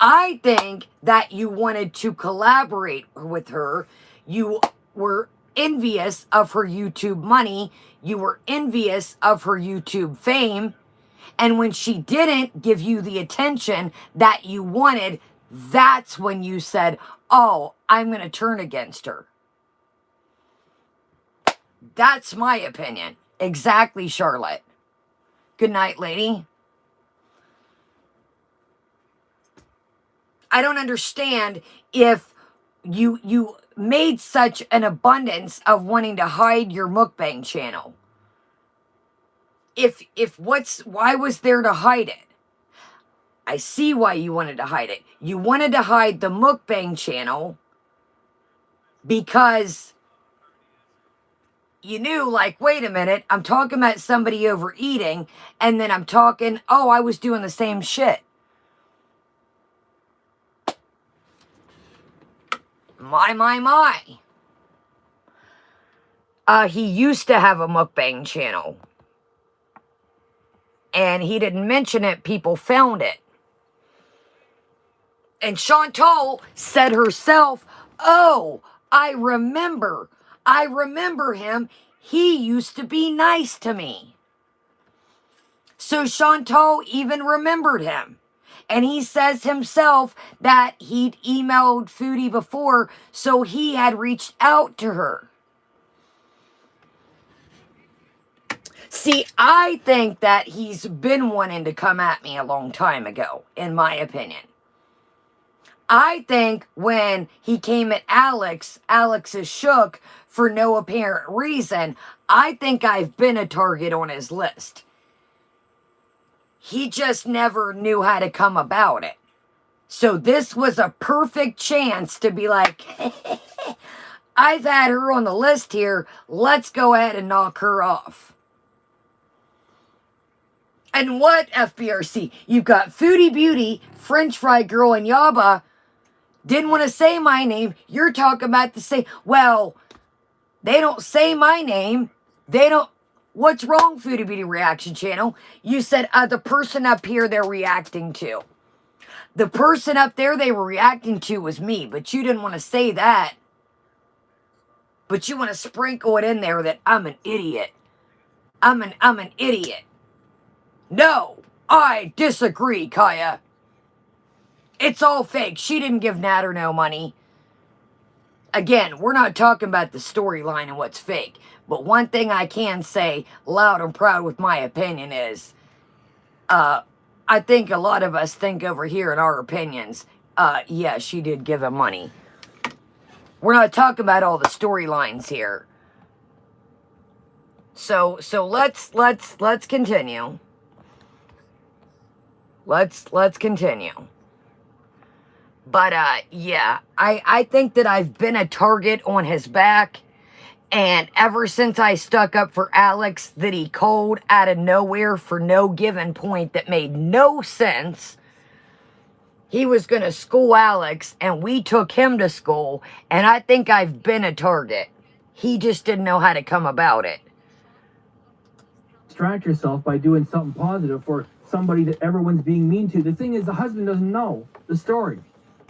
[SPEAKER 1] I think that you wanted to collaborate with her. You were envious of her YouTube money. You were envious of her YouTube fame. And when she didn't give you the attention that you wanted, that's when you said, oh, I'm going to turn against her. That's my opinion. Exactly, Charlotte. Good night, lady. I don't understand if you made such an abundance of wanting to hide your mukbang channel. Why was there to hide it? I see why you wanted to hide it. You wanted to hide the mukbang channel because you knew, like, wait a minute, I'm talking about somebody overeating, and then I'm talking, oh, I was doing the same shit. My. He used to have a mukbang channel. And he didn't mention it, people found it. And Chantal said herself, oh, I remember him. He used to be nice to me. So Chantal even remembered him. And he says himself that he'd emailed Foodie before, so he had reached out to her. See, I think that he's been wanting to come at me a long time ago, in my opinion. I think when he came at Alex is shook for no apparent reason. I think I've been a target on his list. He just never knew how to come about it. So this was a perfect chance to be like, I've had her on the list here. Let's go ahead and knock her off. And what, FBRC? You've got Foodie Beauty, French Fry Girl, and Yaba. Didn't want to say my name. You're talking about the same. Well, they don't say my name. They don't. What's wrong, Foodie Beauty Reaction Channel? You said the person up here they're reacting to. The person up there they were reacting to was me, but you didn't want to say that. But you want to sprinkle it in there that I'm an idiot. I'm an idiot. No, I disagree, Kaya. It's all fake. She didn't give Natter no money. Again, we're not talking about the storyline and what's fake. But one thing I can say loud and proud with my opinion is, I think a lot of us think over here in our opinions, yeah, she did give him money. We're not talking about all the storylines here. So let's continue. Let's continue. But, yeah, I think that I've been a target on his back. And ever since I stuck up for Alex that he called out of nowhere for no given point that made no sense, he was going to school Alex, and we took him to school, and I think I've been a target. He just didn't know how to come about it.
[SPEAKER 3] Distract yourself by doing something positive for somebody that everyone's being mean to. The thing is, the husband doesn't know the story.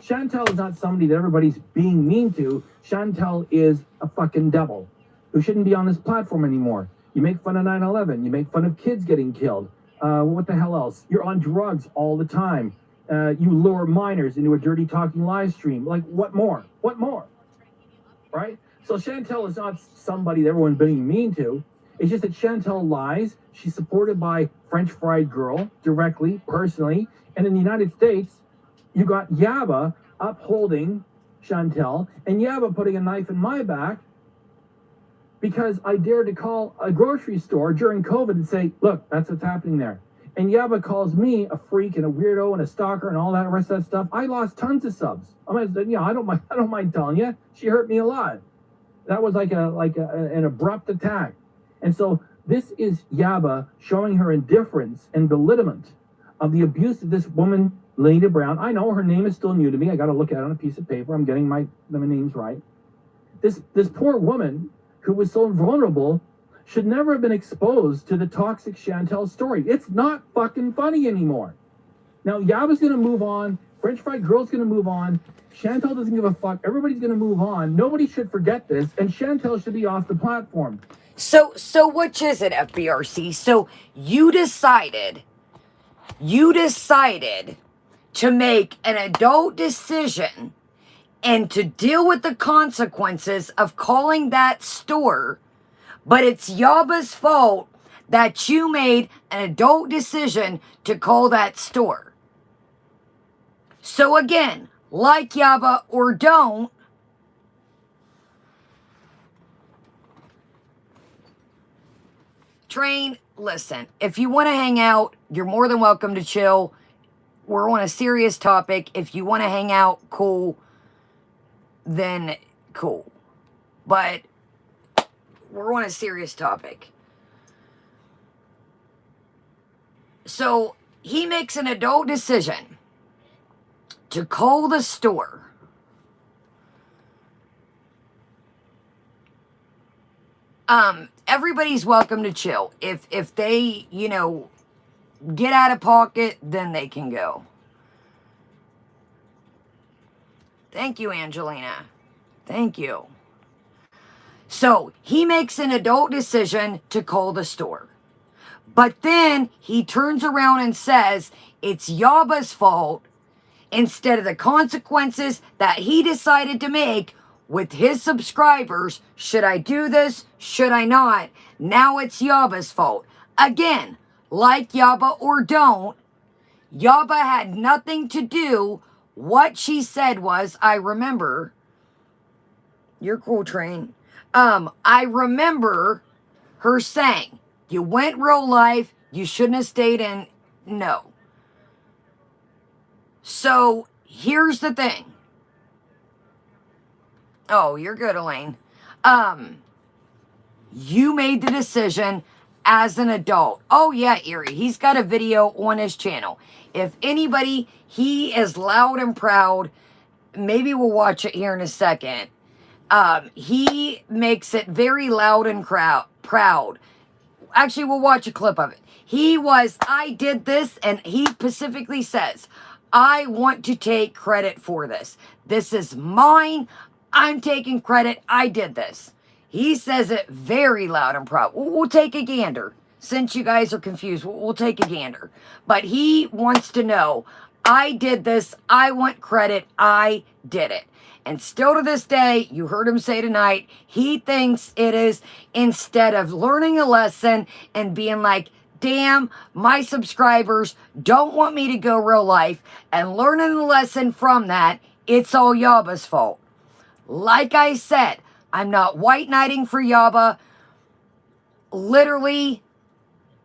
[SPEAKER 3] Chantal is not somebody that everybody's being mean to. Chantal is a fucking devil who shouldn't be on this platform anymore. You make fun of 9/11. You make fun of kids getting killed. What the hell else? You're on drugs all the time. You lure minors into a dirty talking live stream. Like, what more? What more? Right? So Chantal is not somebody that everyone's being mean to. It's just that Chantal lies. She's supported by French Fried Girl directly, personally. And in the United States, you got Yaba upholding Chantal and Yaba putting a knife in my back because I dared to call a grocery store during COVID and say, look, that's what's happening there. And Yaba calls me a freak and a weirdo and a stalker and all that rest of that stuff. I lost tons of subs. I don't mind telling you. She hurt me a lot. That was like an abrupt attack. And so This is Yaba showing her indifference and belittlement of the abuse of this woman, Lena Brown. I know her name is still new to me. I got to look at it on a piece of paper. I'm getting my names right. This poor woman who was so vulnerable should never have been exposed to the toxic Chantel story. It's not fucking funny anymore. Now, Yaba's going to move on. French Fry Girl's going to move on. Chantel doesn't give a fuck. Everybody's going to move on. Nobody should forget this. And Chantel should be off the platform.
[SPEAKER 1] So which is it, FBRC? So you decided to make an adult decision and to deal with the consequences of calling that store, but it's Yaba's fault that you made an adult decision to call that store. So again, like Yaba or don't, Train, listen, if you want to hang out, you're more than welcome to chill. We're on a serious topic. If you want to hang out, cool, then cool. But we're on a serious topic. So he makes an adult decision to call the store. Everybody's welcome to chill. If they, get out of pocket, then they can go. Thank you, Angelina. Thank you. So he makes an adult decision to call the store. But then he turns around and says it's Yaba's fault instead of the consequences that he decided to make with his subscribers. Should I do this? Should I not? Now it's Yaba's fault. Again, like Yaba or don't, Yaba had nothing to do. What she said was, I remember. You're cool, Train. I remember her saying, you went real life, you shouldn't have stayed in. No. So, here's the thing. Oh, you're good, Elaine. You made the decision as an adult. Oh, yeah, Erie. He's got a video on his channel. If anybody, he is loud and proud. Maybe we'll watch it here in a second. He makes it very loud and proud. Actually, we'll watch a clip of it. I did this, and he specifically says, I want to take credit for this. This is mine. I'm taking credit. I did this. He says it very loud and proud. We'll take a gander. Since you guys are confused, we'll take a gander. But he wants to know, I did this. I want credit. I did it. And still to this day, you heard him say tonight, he thinks it is, instead of learning a lesson and being like, damn, my subscribers don't want me to go real life, and learning the lesson from that, it's all Yaba's fault. Like I said, I'm not white knighting for Yaba. Literally,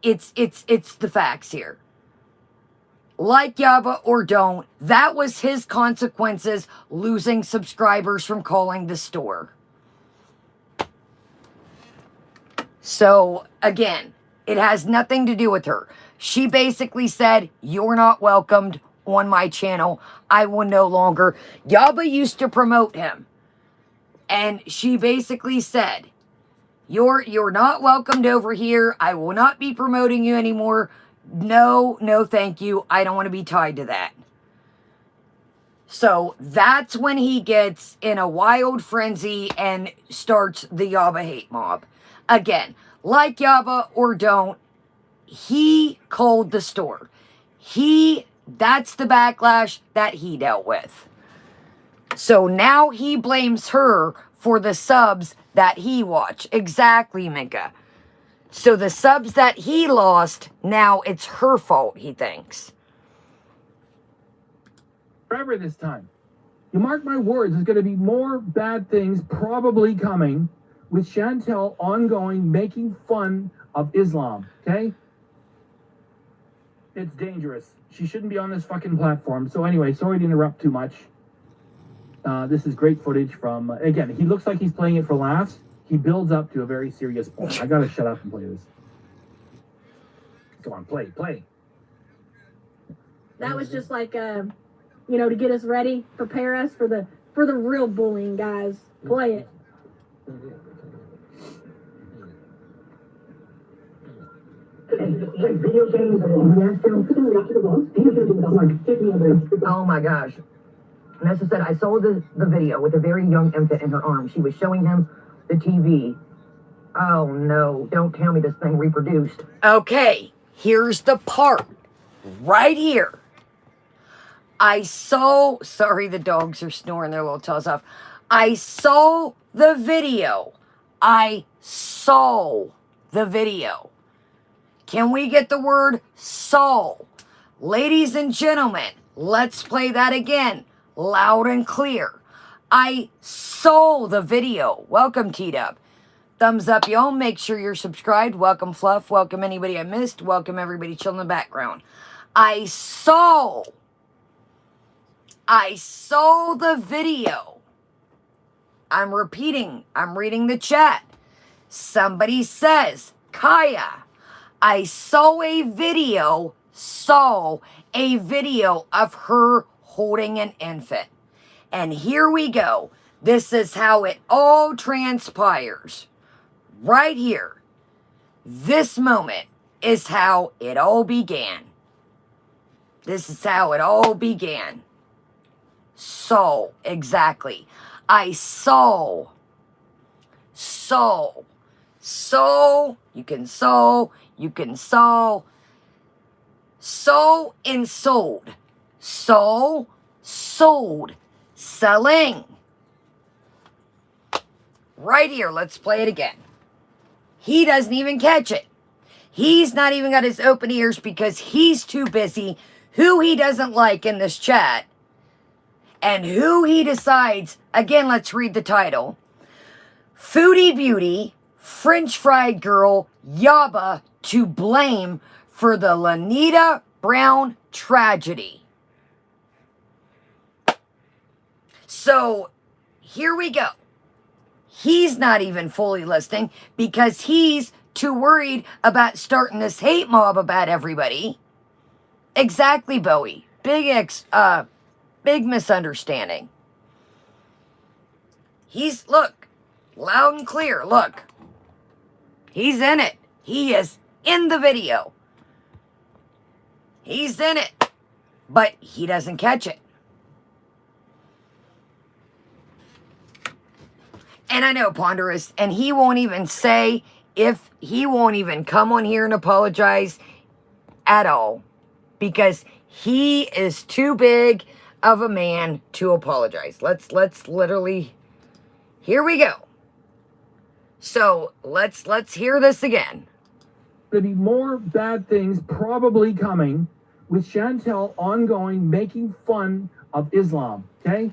[SPEAKER 1] it's the facts here. Like Yaba or don't, that was his consequences, losing subscribers from calling the store. So, again, it has nothing to do with her. She basically said, you're not welcomed on my channel. I will no longer. Yaba used to promote him. And she basically said, you're not welcomed over here. I will not be promoting you anymore. No, thank you. I don't want to be tied to that. So that's when he gets in a wild frenzy and starts the Yaba hate mob. Again, like Yaba or don't, he called the store. That's the backlash that he dealt with. So now he blames her for the subs that he watched. Exactly, Mika. So the subs that he lost, now it's her fault, he thinks.
[SPEAKER 3] Forever this time. You mark my words, there's going to be more bad things probably coming with Chantel ongoing making fun of Islam, okay? It's dangerous. She shouldn't be on this fucking platform. So anyway, sorry to interrupt too much. This is great footage from, again, he looks like he's playing it for laughs. He builds up to a very serious point. I gotta shut up and play this. Come on, play.
[SPEAKER 5] That was just like, to get us ready, prepare us for the real bullying, guys. Play it.
[SPEAKER 2] Oh my gosh. Nessa said, I saw the video with a very young infant in her arms. She was showing him the TV. Oh no, don't tell me this thing reproduced.
[SPEAKER 1] Okay, here's the part. Right here. Sorry, the dogs are snoring their little tails off. I saw the video. I saw the video. Can we get the word saw? Ladies and gentlemen, let's play that again. Loud and clear. I saw the video. Welcome, T-Dub. Thumbs up, y'all. Make sure you're subscribed. Welcome, Fluff. Welcome, anybody I missed. Welcome, everybody chilling in the background. I saw the video. I'm repeating. I'm reading the chat. Somebody says, Kaya, I saw a video of her holding an infant. And here we go. This is how it all transpires. Right here. This moment is how it all began. This is how it all began. Saw, exactly. I saw. You can sow and sold. Sold. Selling. Right here, let's play it again. He doesn't even catch it. He's not even got his open ears because he's too busy who he doesn't like in this chat and who he decides. Again, let's read the title. Foodie Beauty, French Fried Girl, Yaba to blame for the Lanita Brown tragedy. So, here we go. He's not even fully listening because he's too worried about starting this hate mob about everybody. Exactly, Bowie. Big misunderstanding. Look, loud and clear, look. He's in it. He is in the video. He's in it. But he doesn't catch it. And I know, Ponderous, and he won't even say if he won't even come on here and apologize at all. Because he is too big of a man to apologize. Let's literally, here we go. So let's hear this again.
[SPEAKER 3] There'll be more bad things probably coming with Chantel ongoing making fun of Islam, okay?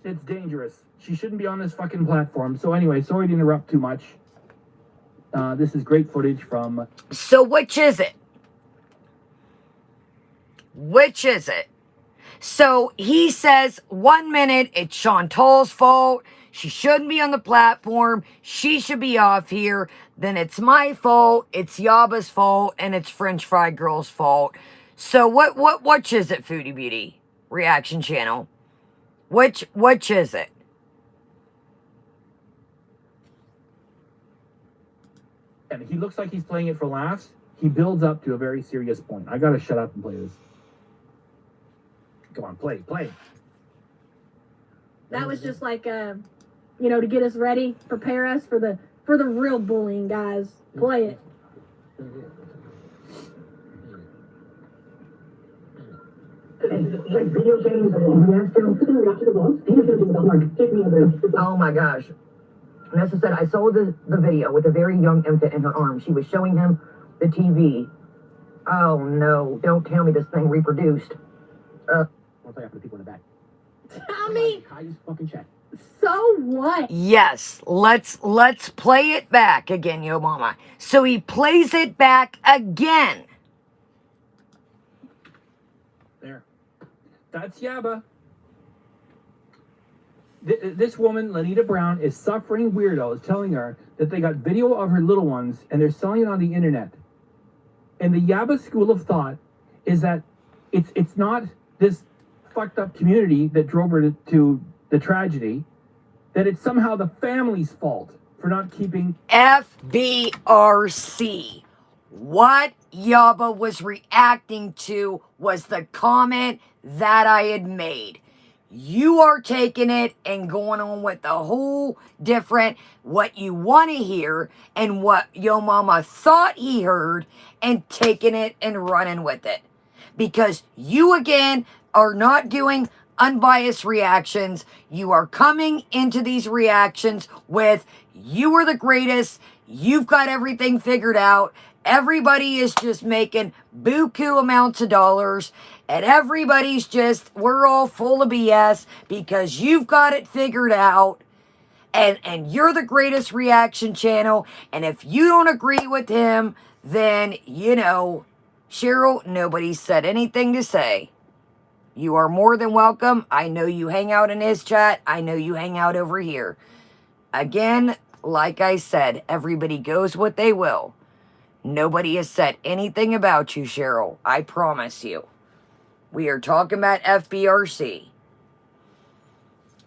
[SPEAKER 3] It's dangerous. She shouldn't be on this fucking platform. So anyway, sorry to interrupt too much. This is great footage from...
[SPEAKER 1] So which is it? Which is it? So he says 1 minute it's Chantal's fault. She shouldn't be on the platform. She should be off here. Then it's my fault. It's Yaba's fault. And it's French Fried Girl's fault. So which is it, Foodie Beauty? Reaction channel. Which is it?
[SPEAKER 3] And he looks like he's playing it for laughs. He builds up to a very serious point. I gotta shut up and play this. Come on, play.
[SPEAKER 5] That was just like, to get us ready, prepare us for the real bullying, guys. Play it.
[SPEAKER 2] Oh my gosh. Nessa said, I saw the video with a very young infant in her arms. She was showing him the TV. Oh no, don't tell me this thing reproduced.
[SPEAKER 4] I'll play after the people in the back.
[SPEAKER 5] I mean,
[SPEAKER 4] Kaya's fucking chat.
[SPEAKER 5] so what?
[SPEAKER 1] Yes, let's play it back again, yo mama. So he plays it back again.
[SPEAKER 3] There. That's Yaba. This woman, Lanita Brown, is suffering weirdos telling her that they got video of her little ones and they're selling it on the internet. And the Yaba school of thought is that it's not this fucked up community that drove her to the tragedy, that it's somehow the family's fault for not keeping
[SPEAKER 1] FBRC. What Yaba was reacting to was the comment that I had made. You are taking it and going on with the whole different what you want to hear and what your mama thought he heard and taking it and running with it. Because you again are not doing unbiased reactions. You are coming into these reactions with you are the greatest. You've got everything figured out. Everybody is just making buku amounts of dollars. And everybody's just, we're all full of BS because you've got it figured out. And you're the greatest reaction channel. And if you don't agree with him, then, you know, Cheryl, nobody said anything to say. You are more than welcome. I know you hang out in his chat. I know you hang out over here. Again, like I said, everybody goes what they will. Nobody has said anything about you, Cheryl. I promise you. We are talking about FBRC.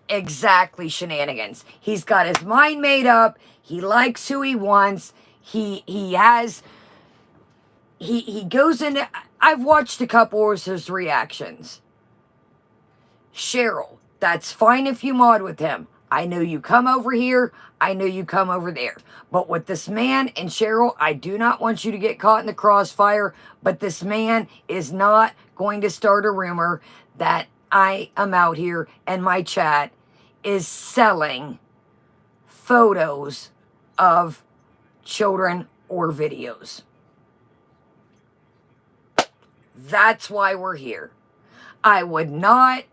[SPEAKER 1] Exactly, shenanigans. He's got his mind made up. He likes who he wants. He goes into... I've watched a couple of his reactions. Cheryl, that's fine if you mod with him. I know you come over here. I know you come over there. But with this man and Cheryl, I do not want you to get caught in the crossfire. But this man is not going to start a rumor that I am out here and my chat is selling photos of children or videos. That's why we're here. I would not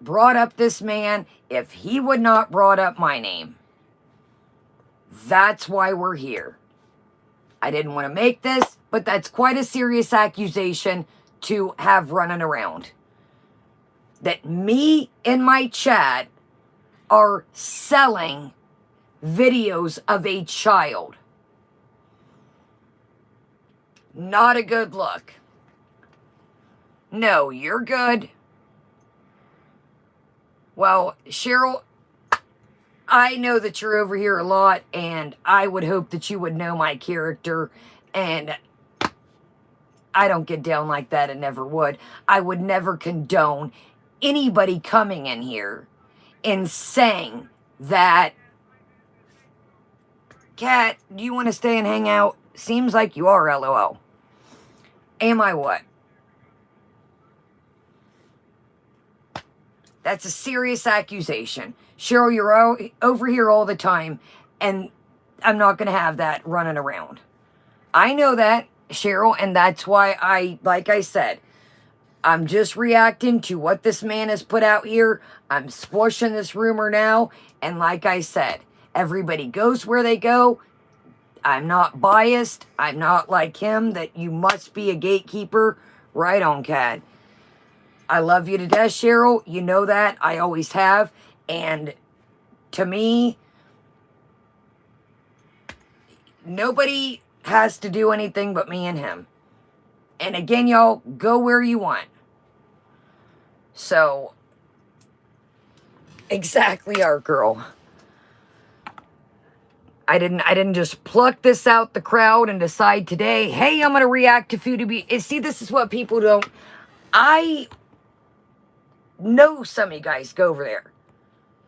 [SPEAKER 1] brought up this man if he would not brought up my name. That's why we're here. I didn't want to make this, but that's quite a serious accusation to have running around. That me and my chat are selling videos of a child. Not a good look. No, you're good. Well, Cheryl, I know that you're over here a lot, and I would hope that you would know my character, and I don't get down like that and never would. I would never condone anybody coming in here and saying that, Kat, do you want to stay and hang out? Seems like you are, LOL. Am I what? That's a serious accusation. Cheryl, you're over here all the time, and I'm not going to have that running around. I know that, Cheryl, and that's why like I said, I'm just reacting to what this man has put out here. I'm squashing this rumor now, and like I said, everybody goes where they go. I'm not biased. I'm not like him that you must be a gatekeeper. Right on, Kat. I love you to death, Cheryl. You know that. I always have. And to me, nobody has to do anything but me and him. And again, y'all, go where you want. So, exactly, our girl. I didn't just pluck this out the crowd and decide today, hey, I'm going to react to Foodie. See, this is what people don't... I know some of you guys go over there.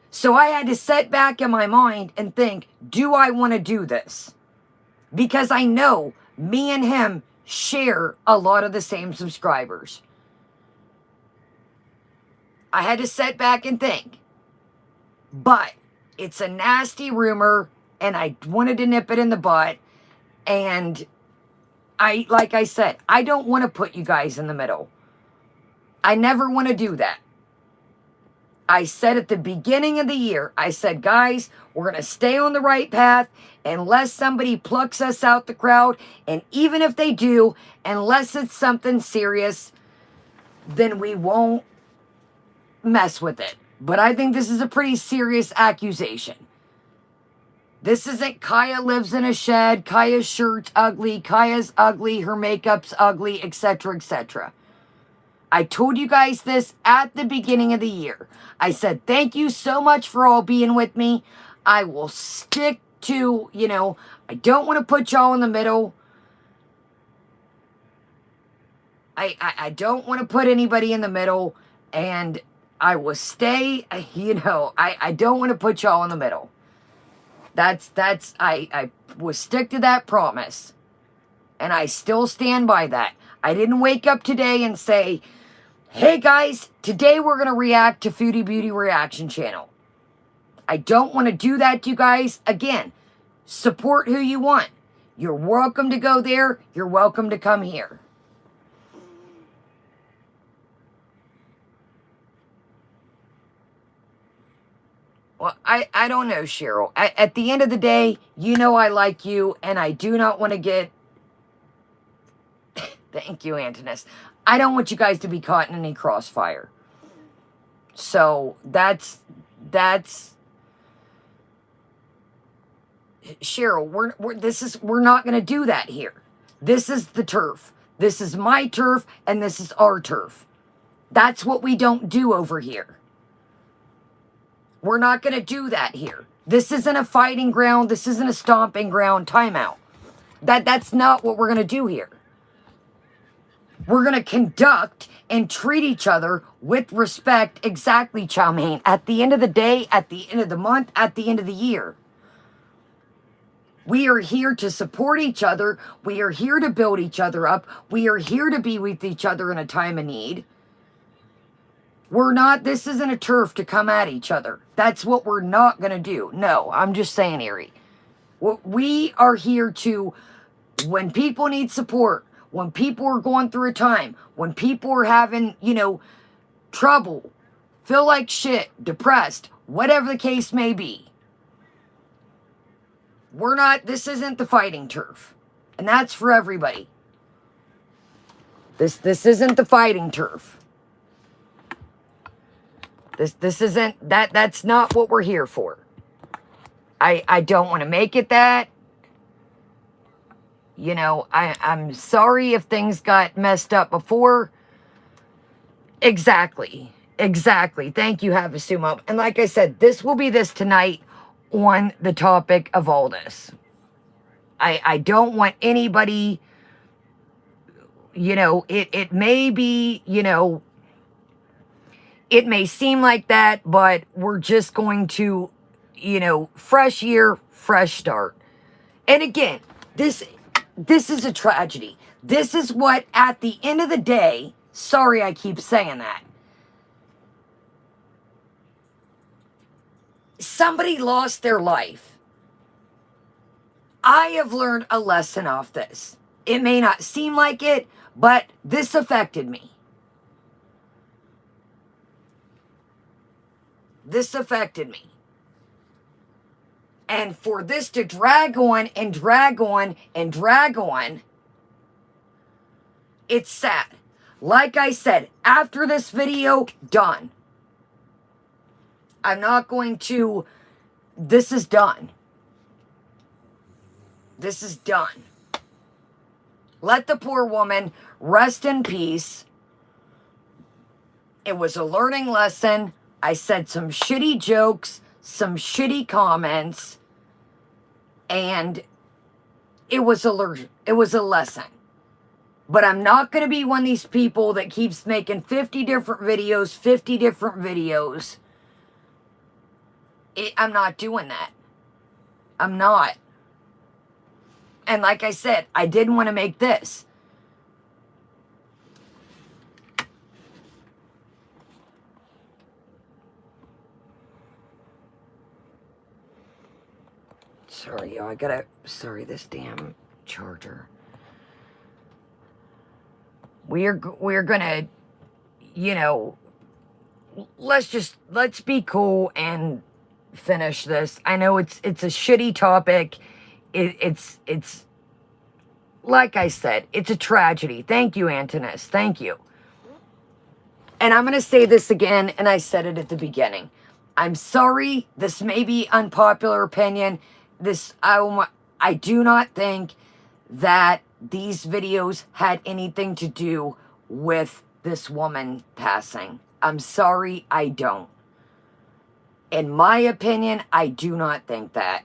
[SPEAKER 1] So I had to sit back in my mind and think, do I want to do this? Because I know me and him share a lot of the same subscribers. I had to sit back and think. But it's a nasty rumor, and I wanted to nip it in the butt. And like I said, I don't want to put you guys in the middle. I never want to do that. I said at the beginning of the year, I said, guys, we're going to stay on the right path unless somebody plucks us out the crowd. And even if they do, unless it's something serious, then we won't mess with it. But I think this is a pretty serious accusation. This isn't Kaya lives in a shed, Kaya's shirt's ugly, Kaya's ugly, her makeup's ugly, etc., etc. I told you guys this at the beginning of the year. I said, thank you so much for all being with me. I will stick to, you know, I don't want to put y'all in the middle. I don't want to put anybody in the middle. And I will stay, you know, I don't want to put y'all in the middle. I will stick to that promise. And I still stand by that. I didn't wake up today and say, hey guys, today we're going to react to Foodie Beauty Reaction Channel. I don't want to do that, you guys. Again, support who you want. You're welcome to go there. You're welcome to come here. Well, I don't know, Cheryl. At the end of the day, you know I like you, and I do not want to get... Thank you, Antonis. I don't want you guys to be caught in any crossfire. So, that's... Cheryl, we're not going to do that here. This is the turf. This is my turf, and this is our turf. That's what we don't do over here. We're not going to do that here. This isn't a fighting ground. This isn't a stomping ground. Timeout. That's not what we're going to do here. We're going to conduct and treat each other with respect. Exactly, Chow Mein. At the end of the day, at the end of the month, at the end of the year. We are here to support each other. We are here to build each other up. We are here to be with each other in a time of need. We're not, this isn't a turf to come at each other. That's what we're not going to do. No, I'm just saying, Erie. We are here to, when people need support, when people are going through a time, when people are having, you know, trouble, feel like shit, depressed, whatever the case may be. We're not, this isn't the fighting turf. And that's for everybody. This isn't the fighting turf. This isn't, that's not what we're here for. I don't want to make it that. You know, I'm sorry if things got messed up before. Exactly. Thank you, Havasumo. And like I said, this will be this tonight on the topic of all this. I don't want anybody, you know, it may be, you know, it may seem like that, but we're just going to, you know, fresh year, fresh start. And again, this is a tragedy. This is what, at the end of the day, sorry I keep saying that. Somebody lost their life. I have learned a lesson off this. It may not seem like it, but this affected me. This affected me. And for this to drag on and drag on and drag on, it's sad. Like I said, after this video, done. I'm not going to, this is done. This is done. Let the poor woman rest in peace. It was a learning lesson. I said some shitty jokes, some shitty comments, and it was a lesson. But I'm not going to be one of these people that keeps making 50 different videos. I'm not doing that. I'm not. And like I said, I didn't want to make this. Sorry, y'all. Sorry, this damn charger. We're gonna, you know, let's be cool and finish this. I know it's a shitty topic. It's like I said, it's a tragedy. Thank you, Antonis. Thank you. And I'm gonna say this again, and I said it at the beginning. I'm sorry. This may be unpopular opinion. I do not think that these videos had anything to do with this woman passing. I'm sorry, I don't. In my opinion, I do not think that.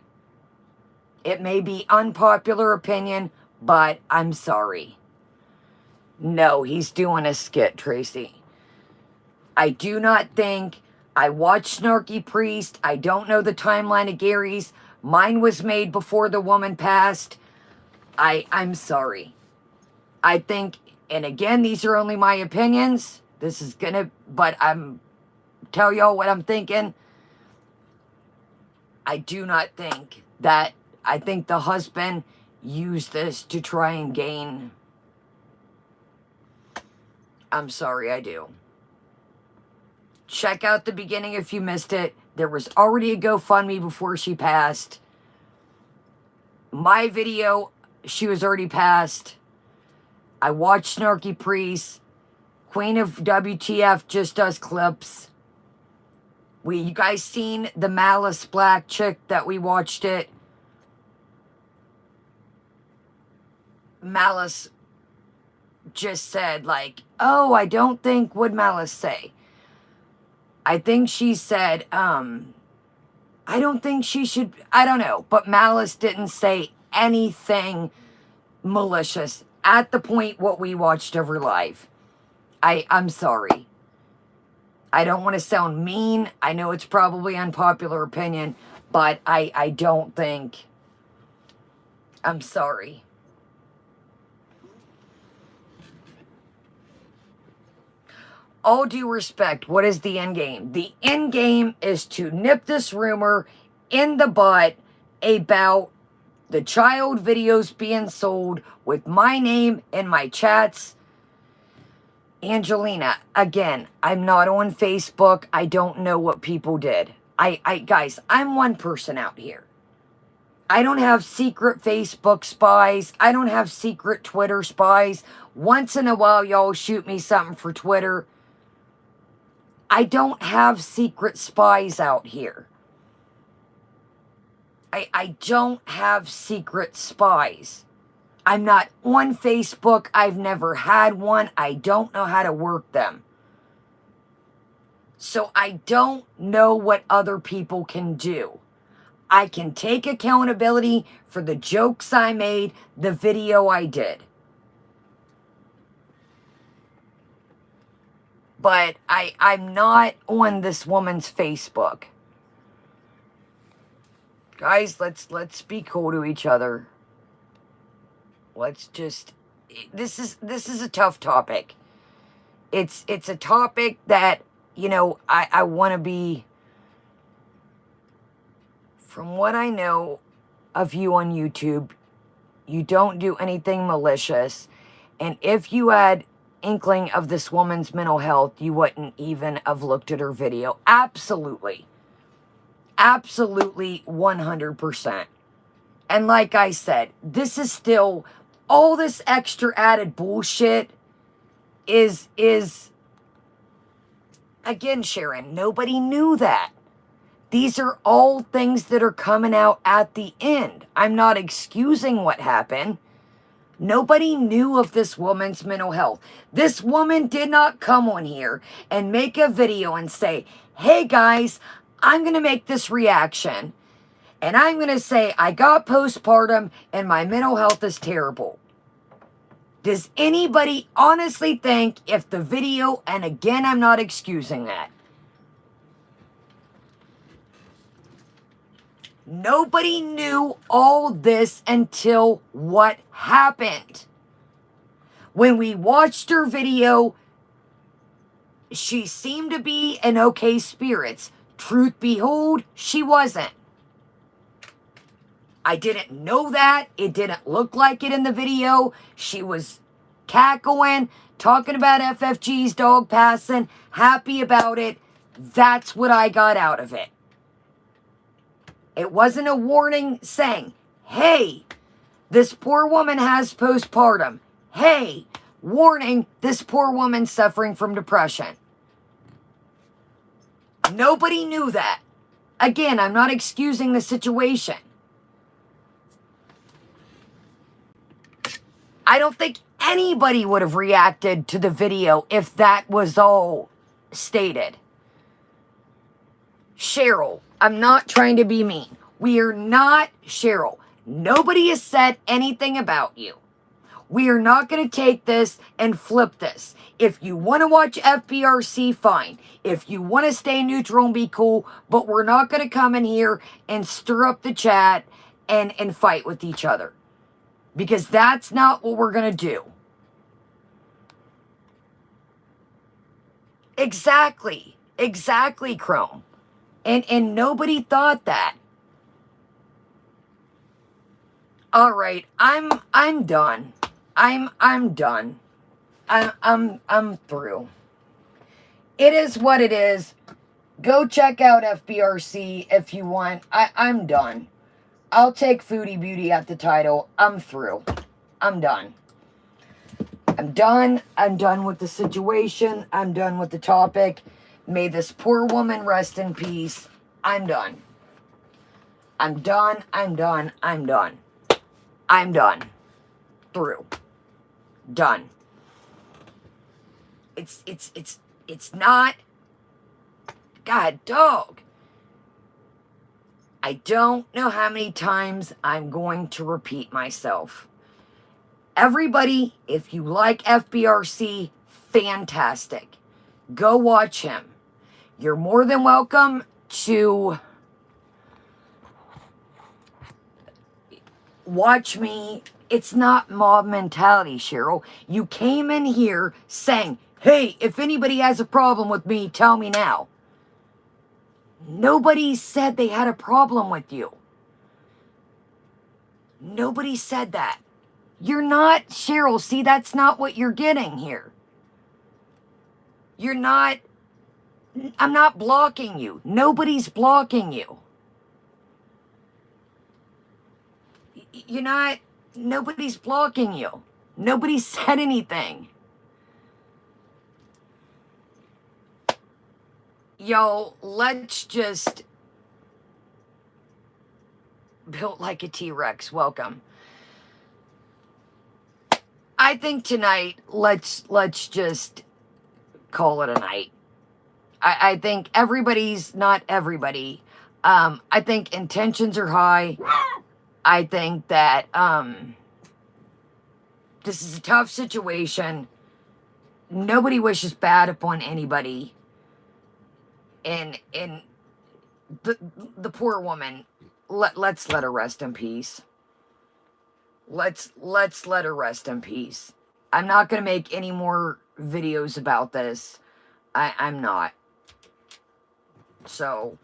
[SPEAKER 1] It may be unpopular opinion, but I'm sorry. No, he's doing a skit, Tracy. I do not think. I watched Snarky Priest. I don't know the timeline of Gary's. Mine was made before the woman passed. I'm sorry. I think, and again, these are only my opinions. This is gonna, but I'm tell y'all what I'm thinking. I do not think that, I think the husband used this to try and gain. I'm sorry, I do. Check out the beginning if you missed it. There was already a GoFundMe before she passed. My video, she was already passed. I watched Snarky Priest. Queen of WTF just does clips. You guys seen the Malice Black chick that we watched it? Malice just said like, oh, I don't think, what'd Malice say? I think she said, I don't think she should, I don't know. But Malice didn't say anything malicious at the point what we watched of her live. I'm sorry. I don't want to sound mean. I know it's probably unpopular opinion, but I don't think, I'm sorry. All due respect, what is the end game? The end game is to nip this rumor in the butt about the child videos being sold with my name and my chats. Angelina, again, I'm not on Facebook. I don't know what people did. Guys, I'm one person out here. I don't have secret Facebook spies. I don't have secret Twitter spies. Once in a while, y'all shoot me something for Twitter. I don't have secret spies out here. I don't have secret spies. I'm not on Facebook. I've never had one. I don't know how to work them. So I don't know what other people can do. I can take accountability for the jokes I made, the video I did. But I'm not on this woman's Facebook. Guys, let's be cool to each other. Let's just, this is a tough topic. It's a topic that, you know, I want to be, from what I know of you on YouTube, you don't do anything malicious. And if you had inkling of this woman's mental health, you wouldn't even have looked at her video. Absolutely. Absolutely 100%. And like I said, this is still, all this extra added bullshit is again, Sharon, nobody knew that. These are all things that are coming out at the end. I'm not excusing what happened. Nobody knew of this woman's mental health. This woman did not come on here and make a video and say, hey guys, I'm going to make this reaction. And I'm going to say, I got postpartum and my mental health is terrible. Does anybody honestly think if the video, and again, I'm not excusing that. Nobody knew all this until what happened. When we watched her video, she seemed to be in okay spirits. Truth behold, she wasn't. I didn't know that. It didn't look like it in the video. She was cackling, talking about FFG's dog passing, happy about it. That's what I got out of it. It wasn't a warning saying, hey, this poor woman has postpartum. Hey, warning, this poor woman's suffering from depression. Nobody knew that. Again, I'm not excusing the situation. I don't think anybody would have reacted to the video if that was all stated. Cheryl, I'm not trying to be mean. We are not, Cheryl. Nobody has said anything about you. We are not going to take this and flip this. If you want to watch FBRC, fine. If you want to stay neutral and be cool, but we're not going to come in here and stir up the chat and fight with each other. Because that's not what we're going to do. Exactly. Exactly, Chrome. And nobody thought that. All right, I'm done. I'm done. I'm through. It is what it is. Go check out FBRC if you want. I'm done. I'll take Foodie Beauty at the title. I'm through. I'm done. I'm done. I'm done with the situation. I'm done with the topic. May this poor woman rest in peace. I'm done. I'm done. I'm done. I'm done. I'm done. Through. Done. It's not. God, dog. I don't know how many times I'm going to repeat myself. Everybody, if you like FBRC, fantastic. Go watch him. You're more than welcome to watch me. It's not mob mentality, Cheryl. You came in here saying, hey, if anybody has a problem with me, tell me now. Nobody said they had a problem with you. Nobody said that. You're not, Cheryl. See, that's not what you're getting here. You're not, I'm not blocking you. Nobody's blocking you. You're not, nobody's blocking you. Nobody said anything. Yo, let's just built like a T-Rex. Welcome. I think tonight, let's just call it a night. I think everybody's not everybody. I think intentions are high. I think that this is a tough situation. Nobody wishes bad upon anybody. And the poor woman, let's let her rest in peace. Let's let her rest in peace. I'm not gonna make any more videos about this. I'm not. So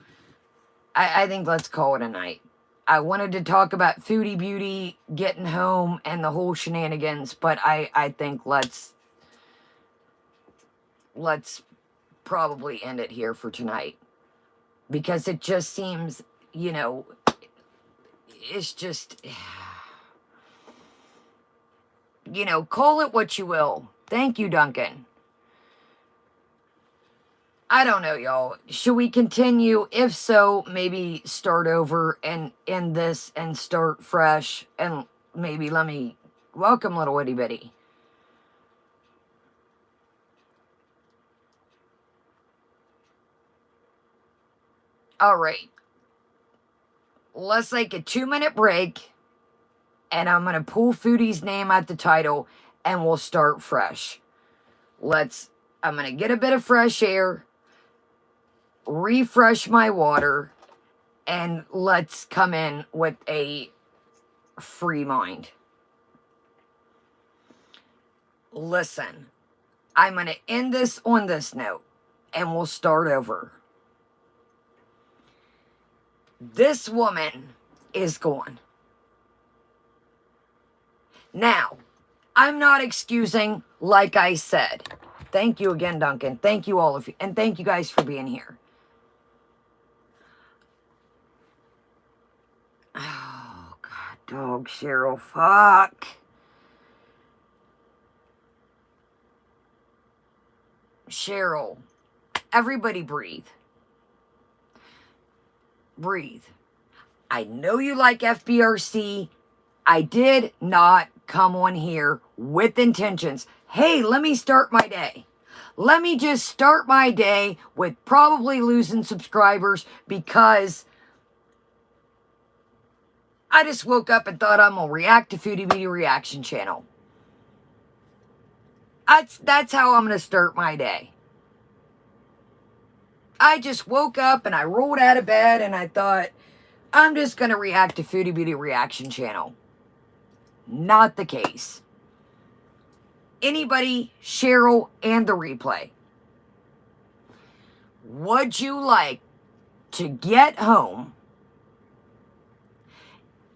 [SPEAKER 1] I think let's call it a night. I wanted to talk about Foodie Beauty getting home and the whole shenanigans, but I think let's probably end it here for tonight. Because it just seems, you know, it's just, you know, call it what you will. Thank you, Duncan. I don't know, y'all. Should we continue? If so, maybe start over and end this and start fresh. And maybe let me welcome little itty bitty. All right. Let's take a 2-minute break. And I'm going to pull Foodie's name at the title. And we'll start fresh. I'm going to get a bit of fresh air. Refresh my water. And let's come in with a free mind. Listen. I'm going to end this on this note. And we'll start over. This woman is gone. Now, I'm not excusing, like I said. Thank you again, Duncan. Thank you all of you. And thank you guys for being here. Oh, God, dog, Cheryl, fuck. Cheryl, everybody breathe. Breathe. I know you like FBRC. I did not come on here with intentions. Hey, let me start my day. Let me just start my day with probably losing subscribers because I just woke up and thought I'm going to react to Foodie Beauty Reaction Channel. That's how I'm going to start my day. I just woke up and I rolled out of bed and I thought, I'm just going to react to Foodie Beauty Reaction Channel. Not the case. Anybody, Cheryl, and the replay. Would you like to get home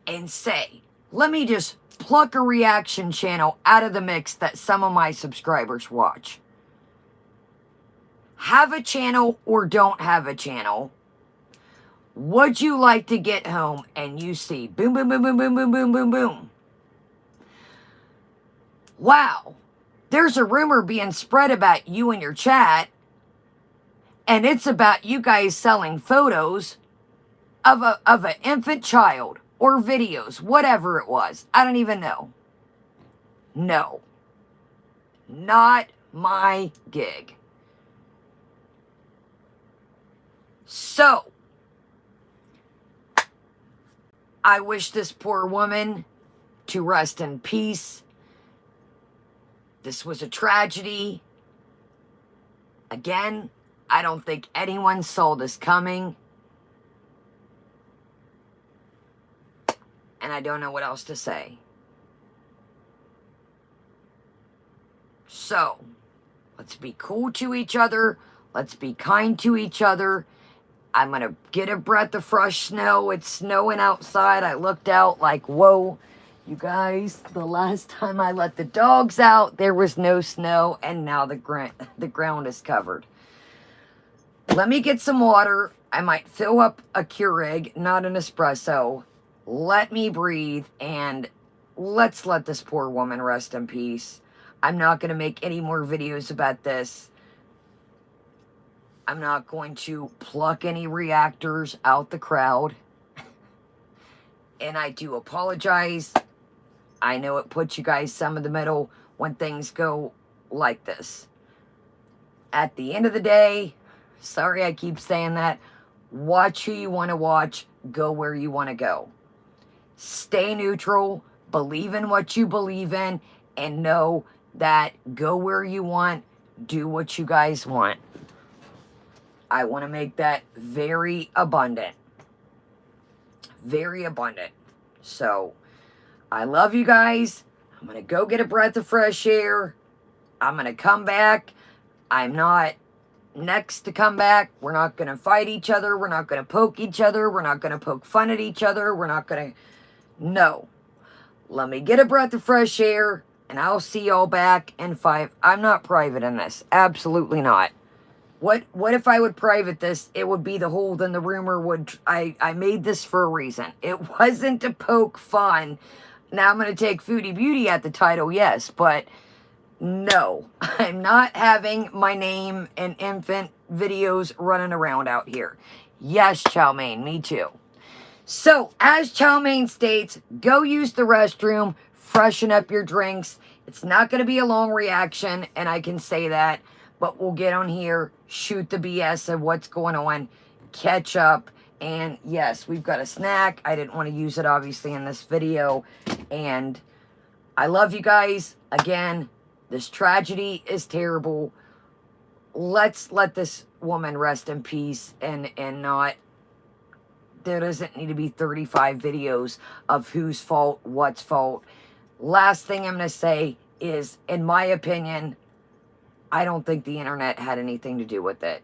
[SPEAKER 1] and say, let me just pluck a reaction channel out of the mix that some of my subscribers watch? Have a channel or don't have a channel. Would you like to get home and you see boom, boom, boom, boom, boom, boom, boom, boom, boom. Wow, there's a rumor being spread about you and your chat, and it's about you guys selling photos of an infant child or videos, whatever it was. I don't even know. No. Not my gig. So, I wish this poor woman to rest in peace. This was a tragedy. Again, I don't think anyone saw this coming. And I don't know what else to say. So, let's be cool to each other. Let's be kind to each other. I'm going to get a breath of fresh snow. It's snowing outside. I looked out like, whoa. You guys, the last time I let the dogs out, there was no snow, and now the ground is covered. Let me get some water. I might fill up a Keurig, not an espresso. Let me breathe, and let's let this poor woman rest in peace. I'm not going to make any more videos about this. I'm not going to pluck any reactors out the crowd. And I do apologize. I know it puts you guys some in the middle when things go like this. At the end of the day, sorry I keep saying that, watch who you want to watch, go where you want to go. Stay neutral, believe in what you believe in, and know that go where you want, do what you guys want. I want to make that very abundant. Very abundant. So, I love you guys. I'm going to go get a breath of fresh air. I'm going to come back. I'm not next to come back. We're not going to fight each other. We're not going to poke each other. We're not going to poke fun at each other. We're not going to... No. Let me get a breath of fresh air, and I'll see y'all back in 5. I'm not private in this. Absolutely not. What if I would private this? It would be the hold and the rumor would... I made this for a reason. It wasn't to poke fun. Now I'm going to take Foodie Beauty at the title, yes, but no. I'm not having my name in infant videos running around out here. Yes, Chow Mein, me too. So, as Chow Mein states, go use the restroom, freshen up your drinks. It's not going to be a long reaction, and I can say that, but we'll get on here, shoot the BS of what's going on, catch up, and yes, we've got a snack. I didn't want to use it, obviously, in this video, and I love you guys. Again, this tragedy is terrible. Let's let this woman rest in peace and not... There doesn't need to be 35 videos of whose fault, what's fault. Last thing I'm going to say is, in my opinion, I don't think the internet had anything to do with it.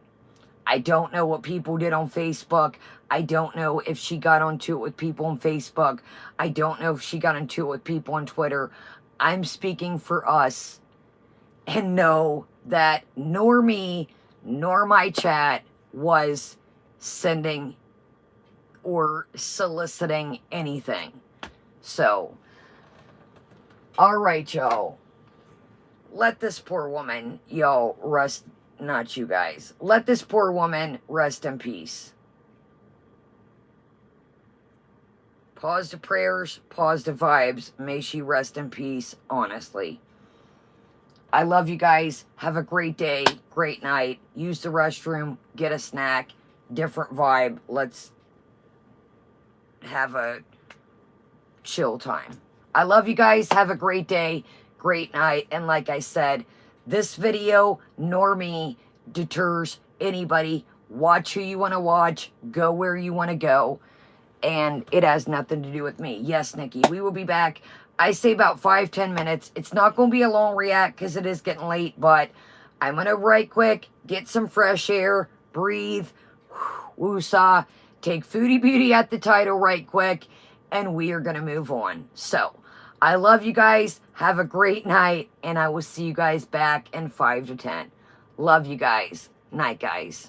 [SPEAKER 1] I don't know what people did on Facebook. I don't know if she got onto it with people on Facebook. I don't know if she got into it with people on Twitter. I'm speaking for us, and know that nor me nor my chat was sending or soliciting anything. So, all right, y'all. Let this poor woman, y'all, rest, not you guys. Let this poor woman rest in peace. Pause to prayers, pause to vibes. May she rest in peace, honestly. I love you guys. Have a great day, great night. Use the restroom, get a snack, different vibe. Let's have a chill time. I love you guys. Have a great day, great night. And like I said, this video nor me deters anybody. Watch who you want to watch. Go where you want to go. And it has nothing to do with me. Yes, Nikki, we will be back. I say about 5-10 minutes. It's not going to be a long react because it is getting late, but I'm going to right quick, get some fresh air, breathe, woosah, take Foodie Beauty at the title right quick, and we are going to move on. So, I love you guys. Have a great night, and I will see you guys back in 5 to 10. Love you guys. Night, guys.